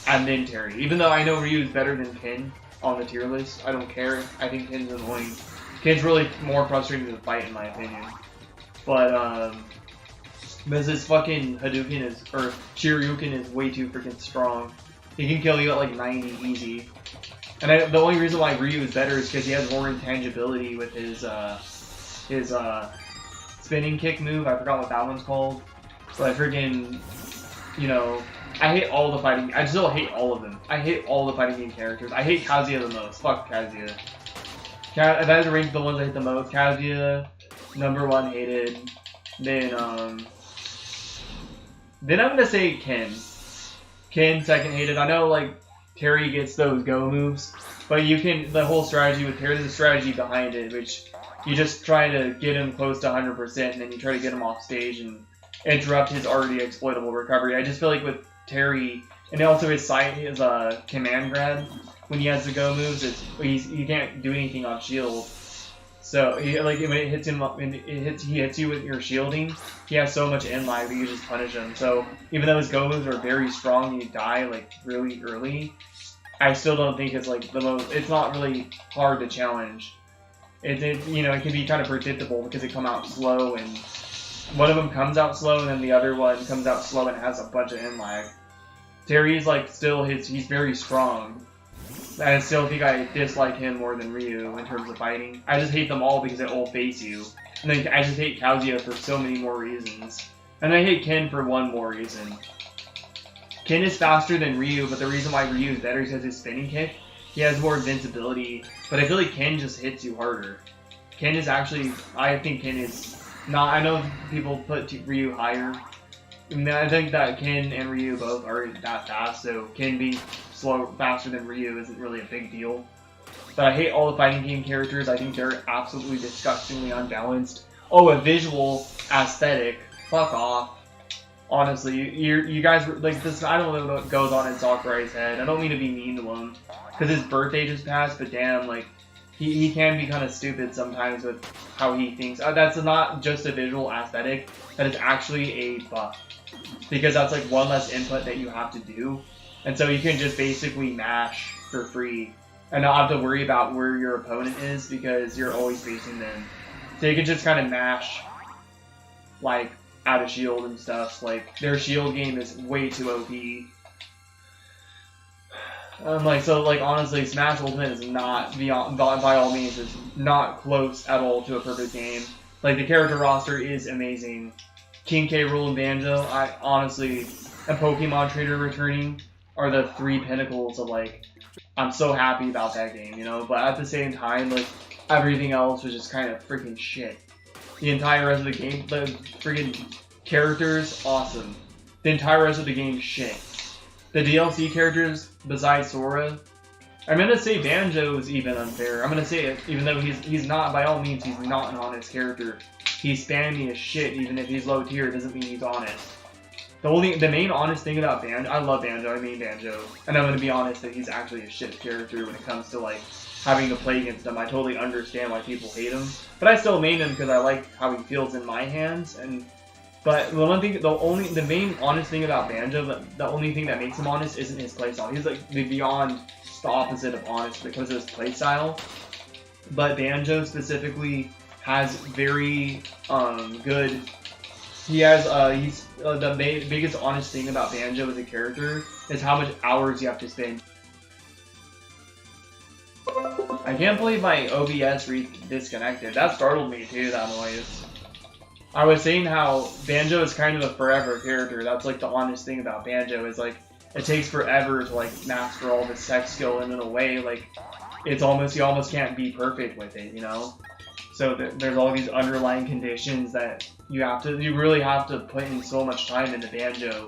and then Terry. Even though I know Ryu is better than Ken on the tier list, I don't care. I think Ken's annoying. Ken's really more frustrating to fight in my opinion. But, because his fucking Hadouken is, or Shoryuken is way too freaking strong. He can kill you at like 90 easy. And the only reason why Ryu is better is because he has more intangibility with his spinning kick move. I forgot what that one's called. But freaking, you know, I hate all the fighting. I still hate all of them. I hate all the fighting game characters. I hate Kazuya the most. Fuck Kazuya. If I had to rank the ones I hate the most, Kazuya, #1 hated. Then I'm gonna say Ken. Ken second hated. I know like Terry gets those go moves, but you can, the whole strategy with Terry, there's a strategy behind it, which you just try to get him close to 100%, and then you try to get him off stage and interrupt his already exploitable recovery. I just feel like with Terry, and also his command grab, when he has the go moves, he can't do anything on shield. So when it hits him up, he hits you with your shielding, he has so much in lag that you just punish him. So even though his go moves are very strong and you die like really early, I still don't think it's like the most. It's not really hard to challenge. It can be kind of predictable because they come out slow, and one of them comes out slow and then the other one comes out slow and has a bunch of in lag. Terry's like he's very strong. I still think I dislike him more than Ryu in terms of fighting. I just hate them all because they all face you. And then I just hate Kazuya for so many more reasons. And I hate Ken for one more reason. Ken is faster than Ryu, but the reason why Ryu is better is because his spinning kick. He has more invincibility, but I feel like Ken just hits you harder. Ken is actually, I think Ken is not, I know people put Ryu higher. I mean, I think that Ken and Ryu both aren't that fast, so Ken being faster than Ryu isn't really a big deal. But I hate all the fighting game characters. I think they're absolutely disgustingly unbalanced. Oh, a visual aesthetic. Fuck off. Honestly, you guys like this. I don't know what goes on in Sakurai's head. I don't mean to be mean to him because his birthday just passed, but damn, like he can be kind of stupid sometimes with how he thinks. That's not just a visual aesthetic. That is actually a buff because that's like one less input that you have to do. And so you can just basically mash for free and not have to worry about where your opponent is because you're always facing them. So you can just kind of mash, like, out of shield and stuff. Like, their shield game is way too OP. Honestly, Smash Ultimate is not, by all means, is not close at all to a perfect game. Like, the character roster is amazing. King K. Rool and Banjo, and Pokemon Trader returning are the 3 pinnacles of, like, I'm so happy about that game, you know? But at the same time, like, everything else was just kind of freaking shit. The entire rest of the game, the freaking characters, awesome. The entire rest of the game, shit. The DLC characters, besides Sora, I'm gonna say Banjo is even unfair. I'm gonna say it, even though he's not, by all means, he's not an honest character. He's spammy as shit, even if he's low tier, doesn't mean he's honest. The main honest thing about Banjo, I love Banjo, I mean Banjo, and I'm gonna be honest that he's actually a shit character when it comes to like having to play against him. I totally understand why people hate him, but I still main him because I like how he feels in my hands. But the one thing, the main honest thing about Banjo, the only thing that makes him honest isn't his playstyle. He's like beyond the opposite of honest because of his playstyle. But Banjo specifically has very good. He has he's the biggest honest thing about Banjo as a character is how much hours you have to spend. I can't believe my OBS disconnected. That startled me too, that noise. I was saying how Banjo is kind of a forever character. That's like the honest thing about Banjo is like it takes forever to like master all this tech skill, and in a way like it's almost you almost can't be perfect with it, you know. So there's all these underlying conditions that you really have to put in so much time into Banjo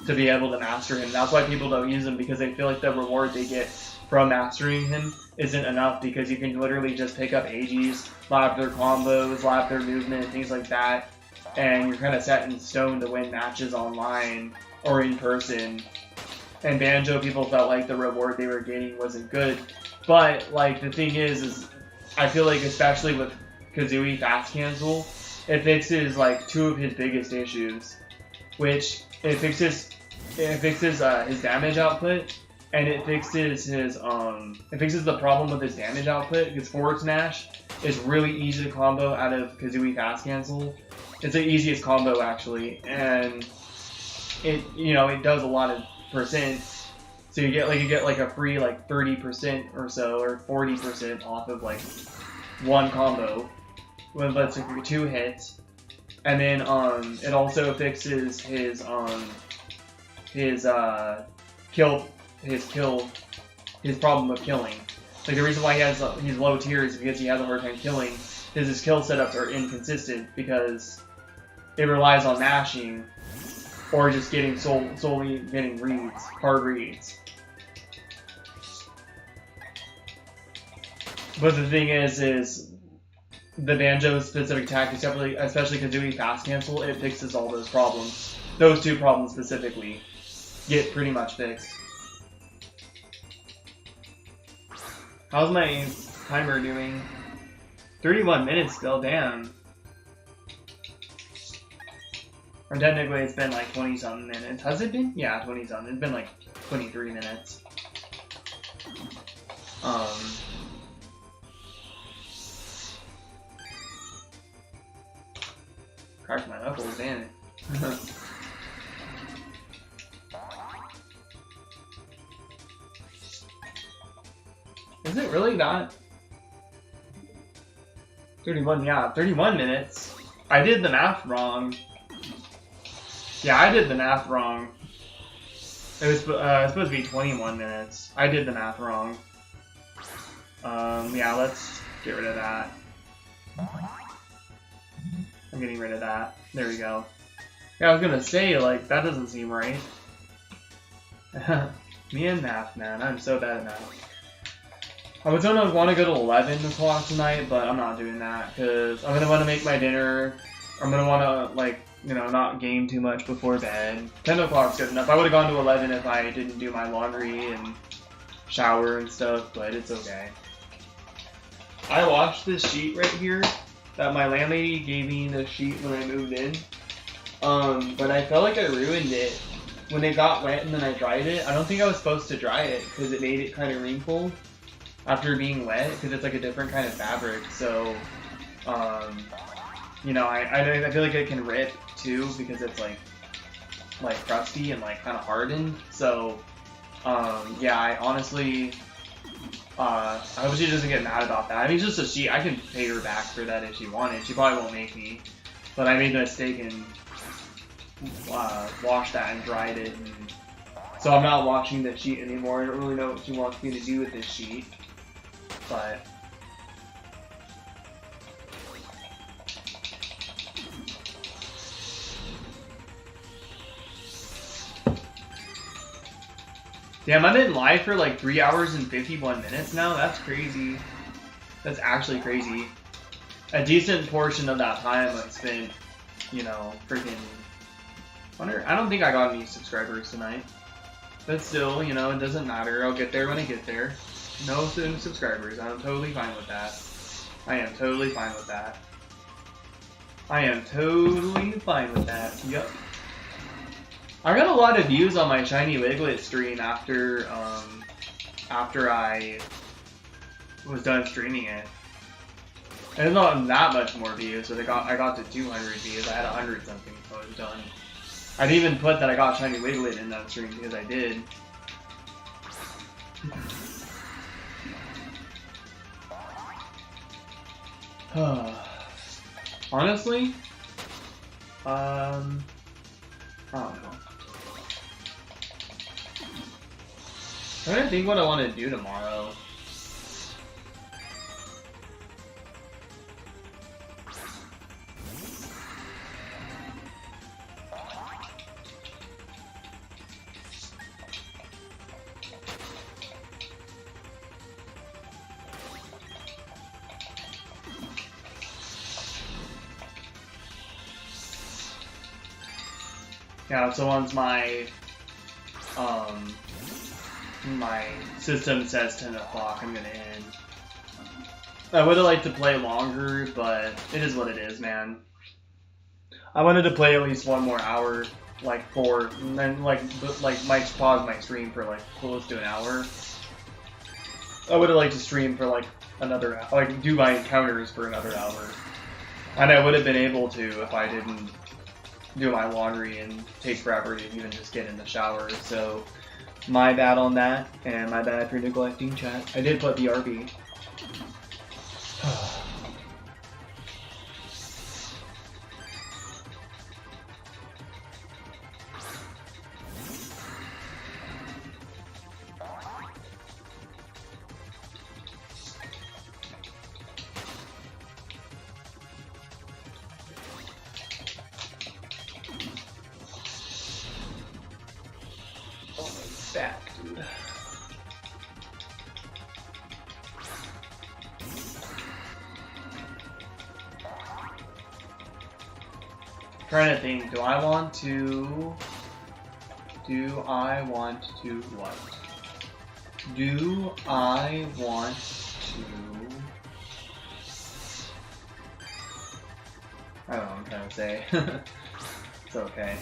to be able to master him. That's why people don't use him, because they feel like the reward they get from mastering him isn't enough, because you can literally just pick up AGs, lap their combos, lap their movement, things like that, and you're kind of set in stone to win matches online or in person. And Banjo, people felt like the reward they were getting wasn't good. But like the thing is I feel like especially with Kazooie Fast Cancel, it fixes like two of his biggest issues, which it fixes his damage output, and it fixes the problem with his damage output, because forward smash is really easy to combo out of Kazooie Fast Cancel. It's the easiest combo actually, and it does a lot of percent. So you get like a free like 30% or so, or 40% off of like one combo with let's say 2 hits. And then it also fixes his problem of killing. Like the reason why he's low tier is because he has a hard time killing, because his kill setups are inconsistent, because it relies on mashing or just getting solely getting reads, hard reads. But the thing is the Banjo specific tactics, especially Kazooie Fast Cancel, it fixes all those problems. Those two problems specifically get pretty much fixed. How's my timer doing? 31 minutes still, damn. Or technically it's been like 20-something minutes. Has it been? Yeah, 20-something. It's been like 23 minutes. Cracked my knuckles, damn it. Is it really not? 31, yeah, 31 minutes. I did the math wrong. Yeah, I did the math wrong. It was supposed to be 21 minutes. I did the math wrong. Yeah, let's get rid of that. I'm getting rid of that. There we go. Yeah, I was gonna say, like, that doesn't seem right. Me and math, man. I'm so bad at math. I was gonna want to go to 11 o'clock tonight, but I'm not doing that, because I'm gonna want to make my dinner. I'm gonna want to, like, not game too much before bed. 10 o'clock's good enough. I would have gone to 11 if I didn't do my laundry and shower and stuff, but it's okay. I washed this sheet right here. That my landlady gave me the sheet when I moved in. But I felt like I ruined it when it got wet and then I dried it. I don't think I was supposed to dry it because it made it kind of wrinkled after being wet, because it's like a different kind of fabric. So, I feel like it can rip too because it's like crusty and like kind of hardened. So, yeah, I honestly. I hope she doesn't get mad about that. I mean, it's just a sheet. I can pay her back for that if she wanted. She probably won't make me. But I made the mistake and washed that and dried it. And so I'm not washing the sheet anymore. I don't really know what she wants me to do with this sheet. But... damn, I've been live for like 3 hours and 51 minutes now? That's crazy. That's actually crazy. A decent portion of that time I spent, freaking I don't think I got any subscribers tonight. But still, you know, it doesn't matter. I'll get there when I get there. No subscribers. I'm totally fine with that. I am totally fine with that. I am totally fine with that. Yep. I got a lot of views on my Shiny Wiglet stream after I was done streaming it. It's not that much more views, but I got to 200 views. I had 100 something, so I was done. I didn't even put that I got Shiny Wiglet in that stream because I did. Honestly, I don't know. I'm trying to think what I want to do tomorrow. Yeah, so once my system says 10 o'clock, I'm gonna end. I would have liked to play longer, but it is what it is, man. I wanted to play at least one more hour, like 4, and then might pause my stream for like close to an hour. I would have liked to stream for like another, like do my encounters for another hour, and I would have been able to if I didn't do my laundry and take forever to even just get in the shower. So my bad on that, and my bad for neglecting chat. I did put BRB. Back, dude. Trying to think, do I want to what? Do I want to I don't know what I'm trying to say. It's okay.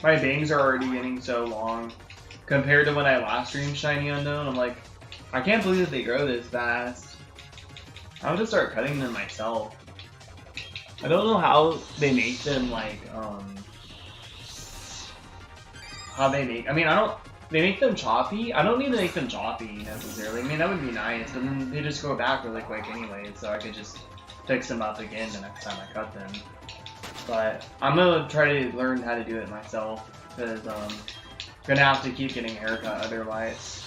My bangs are already getting so long. Compared to when I last streamed Shiny Unown, I'm like, I can't believe that they grow this fast. I would just start cutting them myself. I don't know how they make them, like, how they make, they make them choppy? I don't need to make them choppy, necessarily. I mean, that would be nice, but then they just grow back really quick anyway, so I could just fix them up again the next time I cut them. But I'm gonna try to learn how to do it myself, because I'm gonna have to keep getting a haircut otherwise.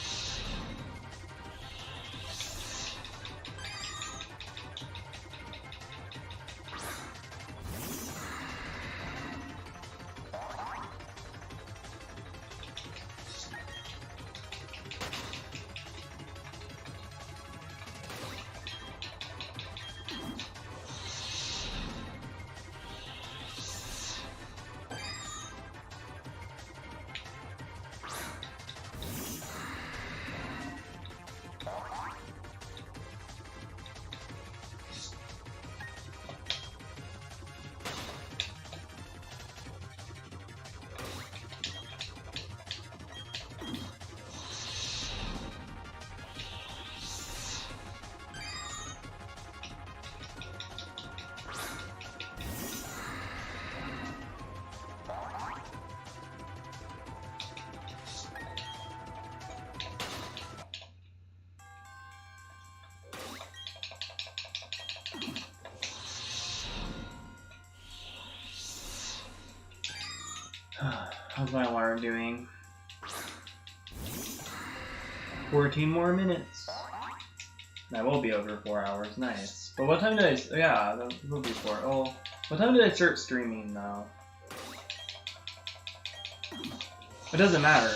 How's my alarm doing? 14 more minutes. That will be over 4 hours. Nice. But what time did I? Yeah, that will be 4. Oh, what time did I start streaming though? It doesn't matter.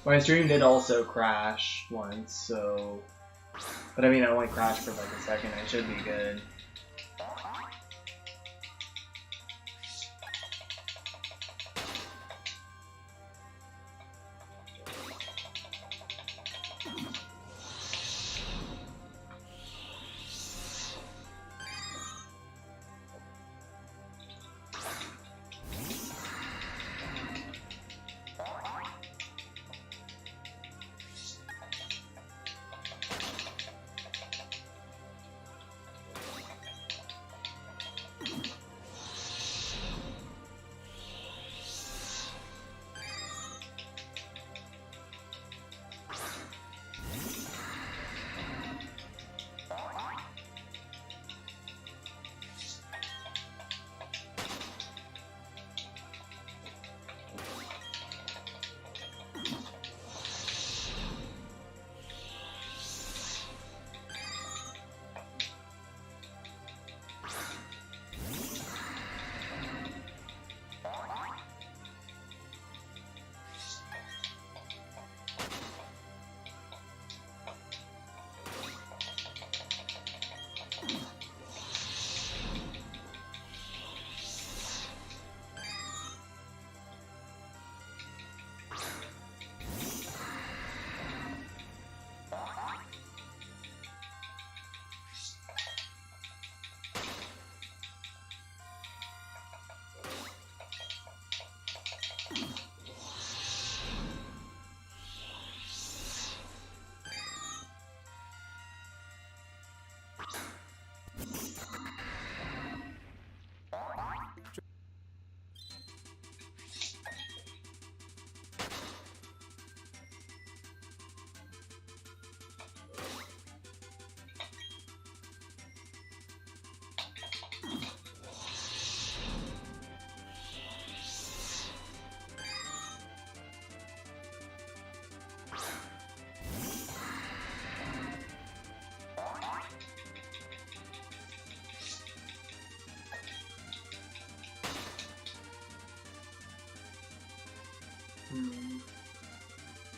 My stream did also crash once, so. But I mean, it only crashed for like a second. It should be good.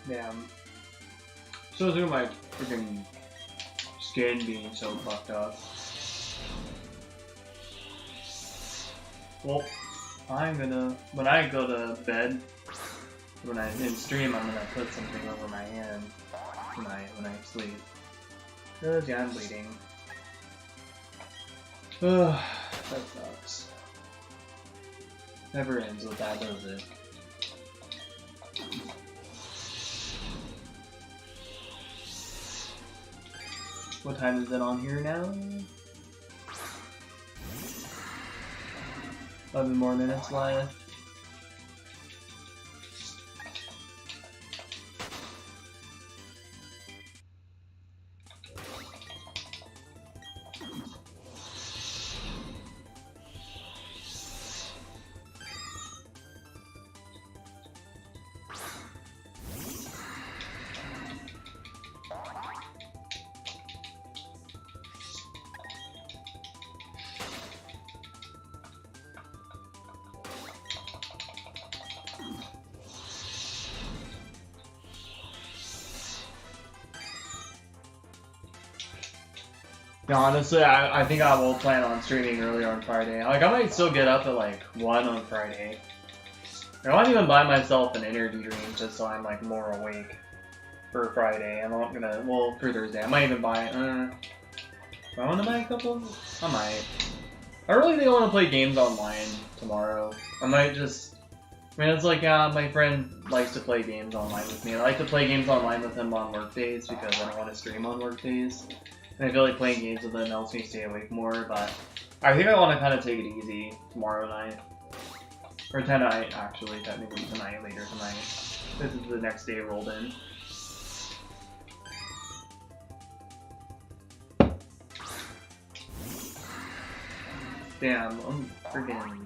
Damn. So through my freaking skin being so fucked up. Well, I'm gonna, when I go to bed, when I in stream, I'm gonna put something over my hand when I sleep. Cause yeah, I'm bleeding. Ugh, that sucks. Never ends with that, does it? What time is it on here now? 11 more minutes left. Yeah, honestly, I think I will plan on streaming earlier on Friday. Like, I might still get up at like 1 on Friday. I might even buy myself an energy drink just so I'm like more awake for Friday. I'm not gonna, well, for Thursday. I might even buy, do I want to buy a couple? I might. I really think I want to play games online tomorrow. I might just, I mean, it's like, my friend likes to play games online with me. I like to play games online with him on work days because I don't want to stream on work days. And I feel like playing games with them helps me stay awake more, but I think I want to kind of take it easy tomorrow night. Or tonight, actually, technically tonight, later tonight. This is the next day rolled in. Damn, I'm freaking...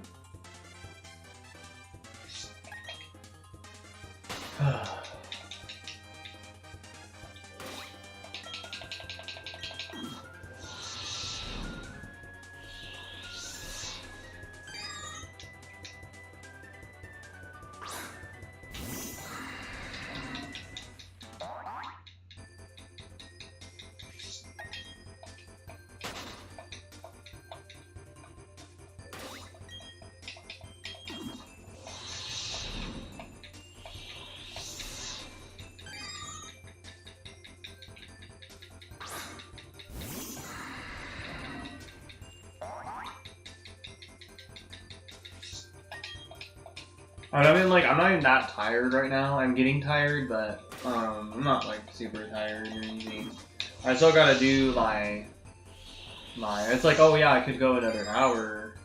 I mean, like, I'm not even that tired right now. I'm getting tired, but I'm not like super tired or anything. I still gotta do my. It's like, oh yeah, I could go another hour,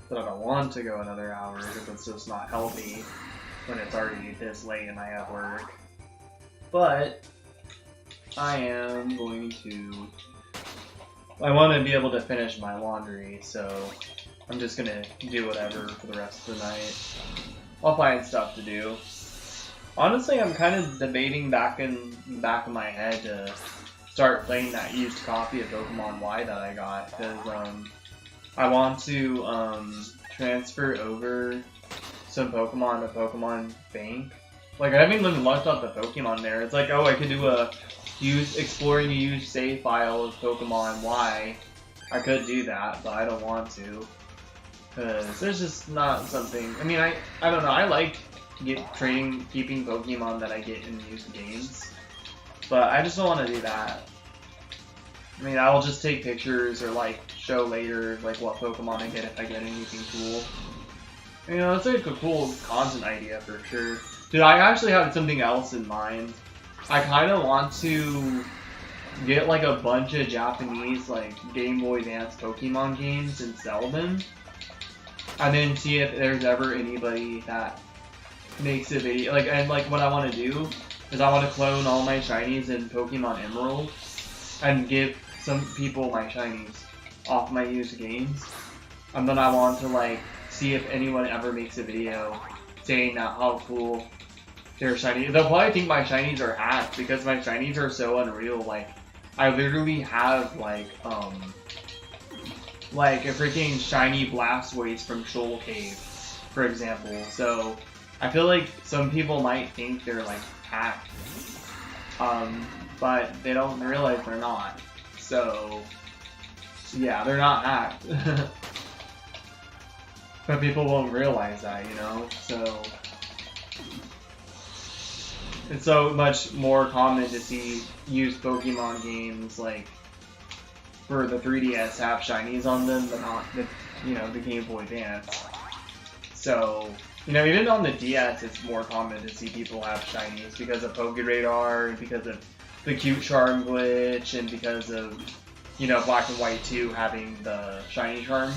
but I don't want to go another hour because it's just not healthy when it's already this late and I have work. But I am going to. I want to be able to finish my laundry, so I'm just gonna do whatever for the rest of the night. I'll find stuff to do. Honestly, I'm kind of debating back in the back of my head to start playing that used copy of Pokemon Y that I got, because I want to transfer over some Pokemon to Pokemon Bank. Like, I haven't even looked up the Pokemon there. It's like, oh, I could do a exploring a used save file of Pokemon Y. I could do that, but I don't want to. Because there's just not something. I mean, I don't know. I like keeping Pokemon that I get in used games, but I just don't want to do that. I mean, I'll just take pictures or like show later like what Pokemon I get if I get anything cool. You know, it's like a cool content idea for sure. Dude, I actually have something else in mind. I kind of want to get like a bunch of Japanese like Game Boy Advance Pokemon games and sell them. And then see if there's ever anybody that makes a video. Like, and like what I want to do is I want to clone all my shinies in Pokemon Emerald and give some people my shinies off my used games. And then I want to like see if anyone ever makes a video saying that how cool their shinies. They'll probably think my shinies are hacked because my shinies are so unreal. Like, I literally have like a freaking shiny Blastoise from Shoal Cave, for example. So I feel like some people might think they're like hacked, but they don't realize they're not. So yeah, they're not hacked. But people won't realize that, you know? So it's so much more common to see used Pokemon games like for the 3DS have shinies on them, but not the, you know, the Game Boy Advance. So, you know, even on the DS, it's more common to see people have shinies because of Pokeradar, and because of the Cute Charm glitch, and because of, you know, Black and White 2 having the shiny charm.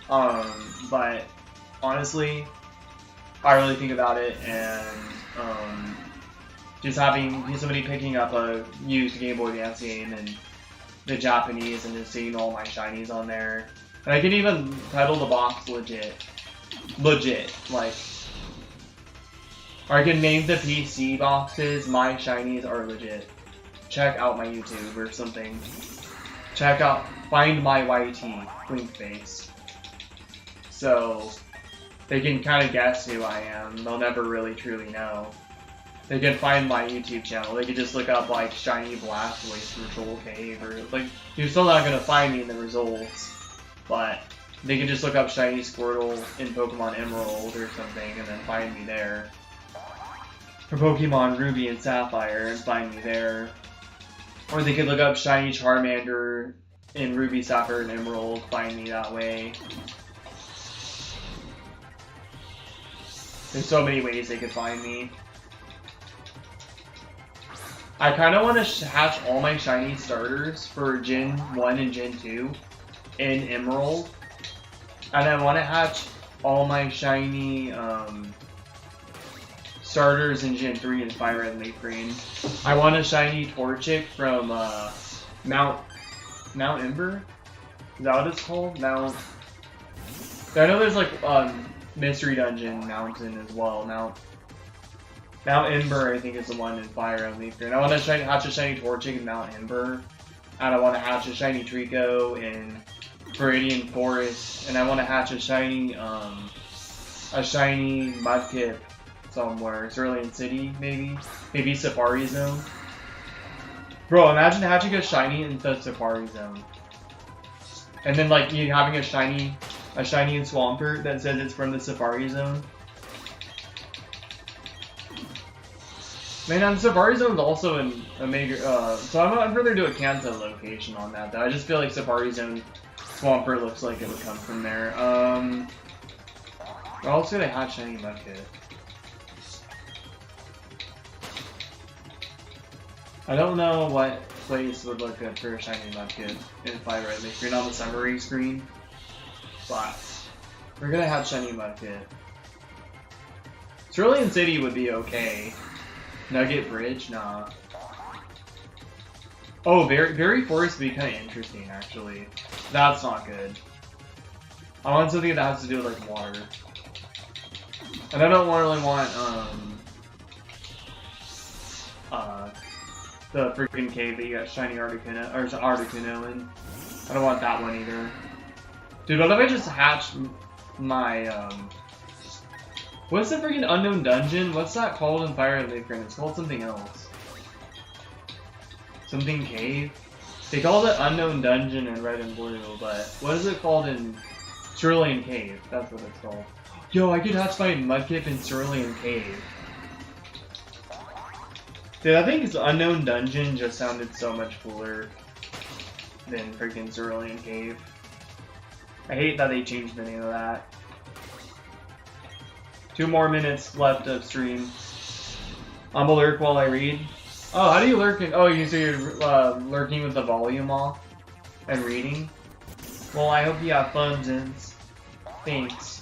But honestly, I really think about it, and just having somebody picking up a used Game Boy Advance game and the Japanese and just seeing all my shinies on there. And I can even title the box legit, like, or I can name the PC boxes My Shinies Are Legit. Check out my YouTube or something. Check out, find my YT, Blink Face. So they can kind of guess who I am. They'll never really truly know. They can find my YouTube channel. They can just look up like shiny Blastoise from Shoal Cave, or like, you're still not gonna find me in the results, but they can just look up shiny Squirtle in Pokemon Emerald or something and then find me there. Or Pokemon Ruby and Sapphire and find me there. Or they could look up shiny Charmander in Ruby, Sapphire, and Emerald, find me that way. There's so many ways they could find me. I kind of want to hatch all my shiny starters for Gen 1 and Gen 2 in Emerald. And I want to hatch all my shiny starters in Gen 3 in Fire Red and Leaf Green. I want a shiny Torchic from Mount Ember? Is that what it's called? Mount... I know there's like Mystery Dungeon Mountain as well. Mount Ember, I think, is the one in Fire and Leaf Green. I want to hatch a shiny Torchic in Mount Ember. And I want to hatch a shiny Trico in Viridian Forest. And I want to hatch a shiny Mudkip somewhere. Cerulean City, maybe? Maybe Safari Zone. Bro, imagine hatching a shiny in the Safari Zone. And then, like, you having a shiny in Swampert that says it's from the Safari Zone. Man, Safari Zone's also in a major, so I'd rather do a Kanto location on that, though. I just feel like Safari Zone Swampert looks like it would come from there. We're also gonna hatch shiny Mudkip. I don't know what place would look good for a shiny Mudkip if I write the screen on the summary screen, but we're gonna have shiny Mudkip. Cerulean City would be okay. Nugget Bridge? Nah. Oh, Berry Forest would be kind of interesting, actually. That's not good. I want something that has to do with, like, water. And I don't really want, the freaking cave that you got shiny Articuno in. I don't want that one either. Dude, what if I just hatch my, what's the freaking unknown dungeon? What's that called in Fire and Leaf Green? It's called something else. Something cave? They called it unknown dungeon in red and blue, but what is it called in Cerulean Cave? That's what it's called. Yo, I could hatch my Mudkip in Cerulean Cave. Dude, I think unknown dungeon just sounded so much cooler than freaking Cerulean Cave. I hate that they changed the name of that. 2 more minutes left of stream. I'm gonna lurk while I read. Oh, how do you lurk? Oh, so you're lurking with the volume off and reading? Well, I hope you have fun, Zins. Thanks.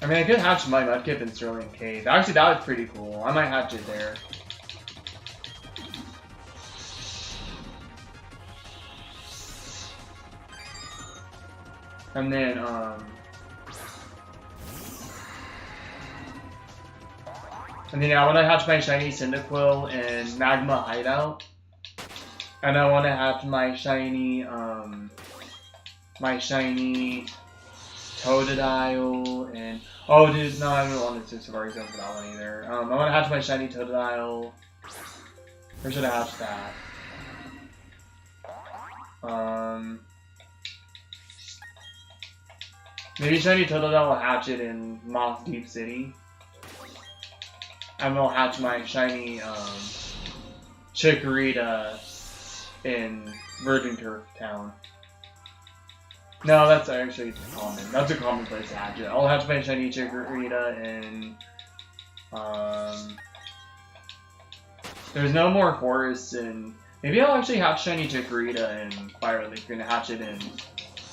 I mean, I could hatch my Mudkip in Cerulean Cave. Actually, that was pretty cool. I might hatch it there. And then, I want to hatch my shiny Cyndaquil in Magma Hideout. And I want to hatch my shiny, Totodile and... Oh, dude, no, I don't want to do Safari Zone for that one either. I want to hatch my shiny Totodile. Where should I hatch that? Maybe shiny Totodile will hatch it in Moth Deep City. And we'll hatch my shiny, Chikorita in Virgin Turf Town. No, that's actually common. That's a common place to hatch it. I'll hatch my shiny Chikorita in, there's no more forests in... Maybe I'll actually hatch shiny Chikorita in Fire Leaf Green to hatch it in,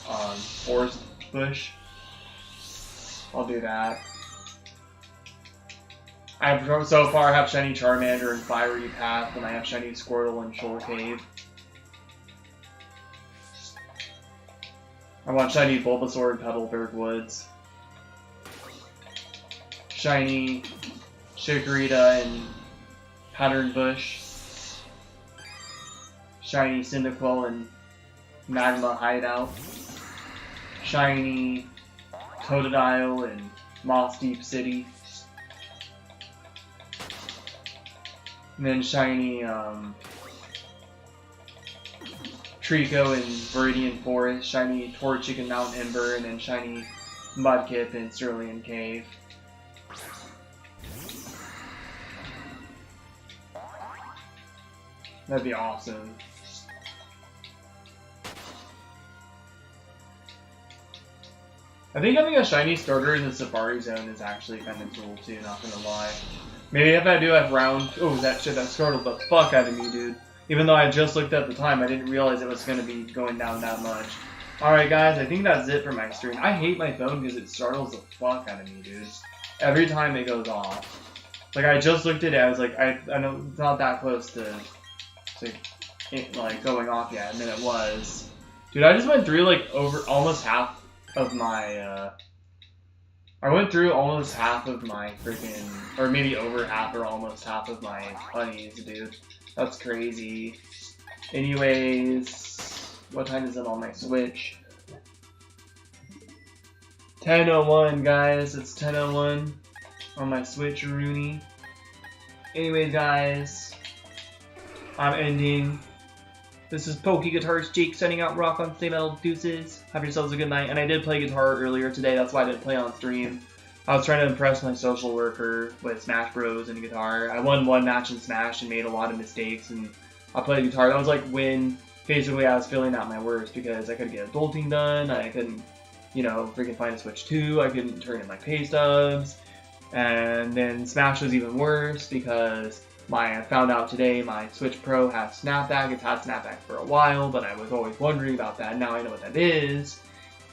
Forest Bush. I'll do that. So far I have shiny Charmander in Fiery Path, and I have shiny Squirtle in Shoal Cave. I want shiny Bulbasaur in Petalburg Woods. Shiny Chikorita in Pattern Bush. Shiny Cyndaquil in Magma Hideout. Shiny Totodile in Moss Deep City. And then shiny Trico in Viridian Forest, shiny Torchic in Mount Ember, and then shiny Mudkip in Cerulean Cave. That'd be awesome. I think having a shiny starter in the Safari Zone is actually kind of cool too, not gonna lie. Maybe if I do have round... Oh, that startled the fuck out of me, dude. Even though I just looked at the time, I didn't realize it was going to be going down that much. Alright guys, I think that's it for my stream. I hate my phone because it startles the fuck out of me, dude. Every time it goes off. Like, I just looked at it, I was like, I know it's not that close to it, like, going off yet, and then it was. Dude, I just went through, like, almost half of my, I went through almost half of my freaking, or maybe over half or almost half of my honeys, dude. That's crazy. Anyways, what time is it on my Switch? 10:01, guys. It's 10:01 on my Switch, Rooney. Anyways, guys, I'm ending. This is Pokey Guitars Jake sending out rock on Stay Metal Deuces. Have yourselves a good night. And I did play guitar earlier today, that's why I didn't play on stream. I was trying to impress my social worker with Smash Bros. And guitar. I won one match in Smash and made a lot of mistakes, and I played guitar. That was like when basically I was filling out my worst because I couldn't get adulting done, I couldn't you know, freaking find a Switch 2. I couldn't turn in my pay stubs. And then Smash was even worse because I found out today my Switch Pro has snapback. It's had snapback for a while, but I was always wondering about that. Now I know what that is.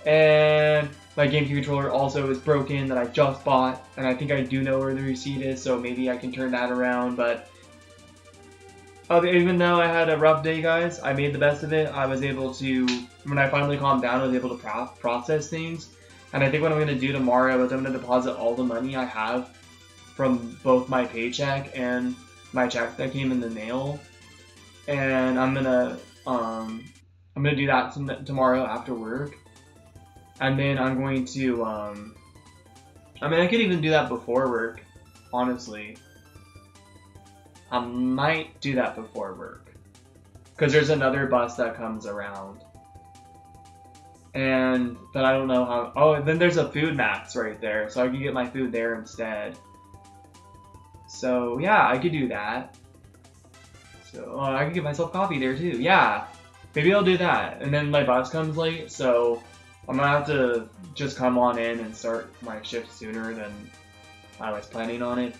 And my GameCube controller also is broken that I just bought, and I think I do know where the receipt is, so maybe I can turn that around. But even though I had a rough day, guys, I made the best of it. I was able to, when I finally calmed down, I was able to process things. And I think what I'm going to do tomorrow is I'm going to deposit all the money I have from both my paycheck and my check that came in the mail. And I'm going to do that tomorrow after work. And then I'm going to, I could even do that before work, honestly. I might do that before work. Because there's another bus that comes around. But I don't know how. Oh, and then there's a food max right there, so I can get my food there instead. So yeah, I could do that. So I could get myself coffee there too. Yeah, maybe I'll do that. And then my bus comes late, so I'm gonna have to just come on in and start my shift sooner than I was planning on it.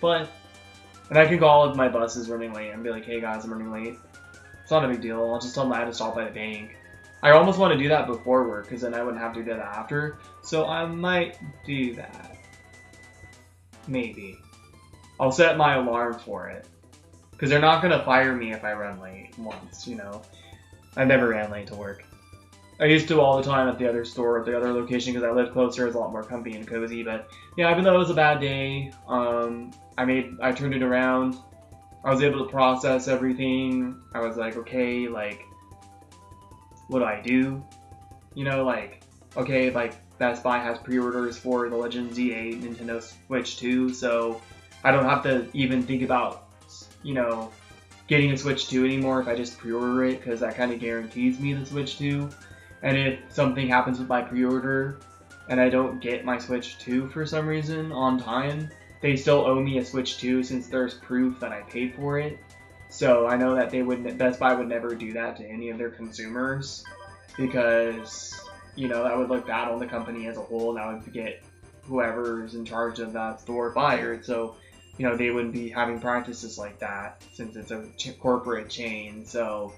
And I can call if my bus is running late and be like, hey guys, I'm running late. It's not a big deal. I'll just tell them I had to stop by the bank. I almost want to do that before work, because then I wouldn't have to do that after. So I might do that. Maybe. I'll set my alarm for it. Because they're not going to fire me if I run late once, you know. I never ran late to work. I used to all the time at the other store, at the other location, because I lived closer. It's a lot more comfy and cozy. But yeah, even though it was a bad day, I turned it around. I was able to process everything. I was like, okay, like, what do I do? You know, like, okay, like, Best Buy has pre-orders for the Legend Z8 Nintendo Switch 2, so I don't have to even think about, you know, getting a Switch 2 anymore if I just pre-order it, because that kind of guarantees me the Switch 2. And if something happens with my pre-order and I don't get my Switch 2 for some reason on time, they still owe me a Switch 2 since there's proof that I paid for it. So I know that Best Buy would never do that to any of their consumers, because, you know, that would look bad on the company as a whole. That would get whoever's in charge of that store fired. So, you know, they wouldn't be having practices like that since it's a corporate chain. So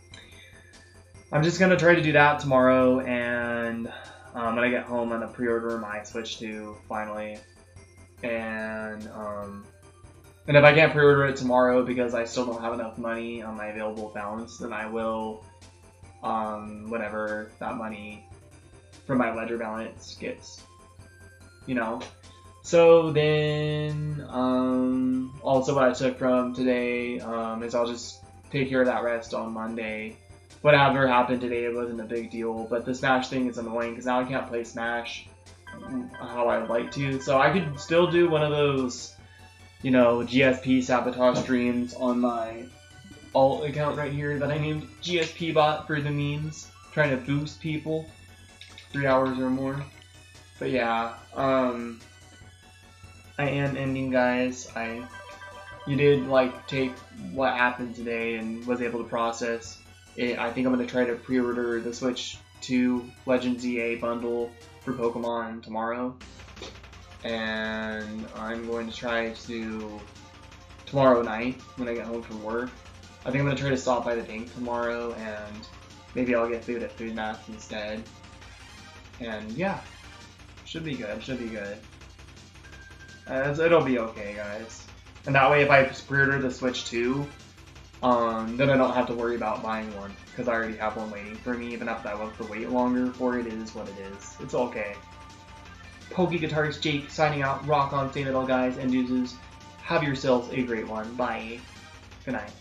I'm just going to try to do that tomorrow, and when I get home, I'm going to pre-order my Switch 2 finally. And if I can't pre-order it tomorrow because I still don't have enough money on my available balance, then I will, whenever that money from my ledger balance gets, you know. So then, also what I took from today is I'll just take care of that rest on Monday. Whatever happened today, it wasn't a big deal, but the Smash thing is annoying because now I can't play Smash how I would like to. So I could still do one of those, you know, GSP sabotage streams on my alt account right here that I named GSP bot for the memes, trying to boost people 3 hours or more. But yeah, I am ending, guys. You did like take what happened today and was able to process it. I think I'm gonna try to pre-order the Switch 2 Legend ZA bundle for Pokemon tomorrow. And I'm going to try to, tomorrow night, when I get home from work, I think I'm going to try to stop by the bank tomorrow, and maybe I'll get food at Food Mass instead. And yeah, should be good, should be good. It'll be okay, guys. And that way, if I pre-order the Switch 2, then I don't have to worry about buying one, because I already have one waiting for me. Even if I want to wait longer for it, it is what it is. It's okay. Pokey Guitarist Jake signing out. Rock on, save it all, guys, and deuces. Have yourselves a great one. Bye. Good night.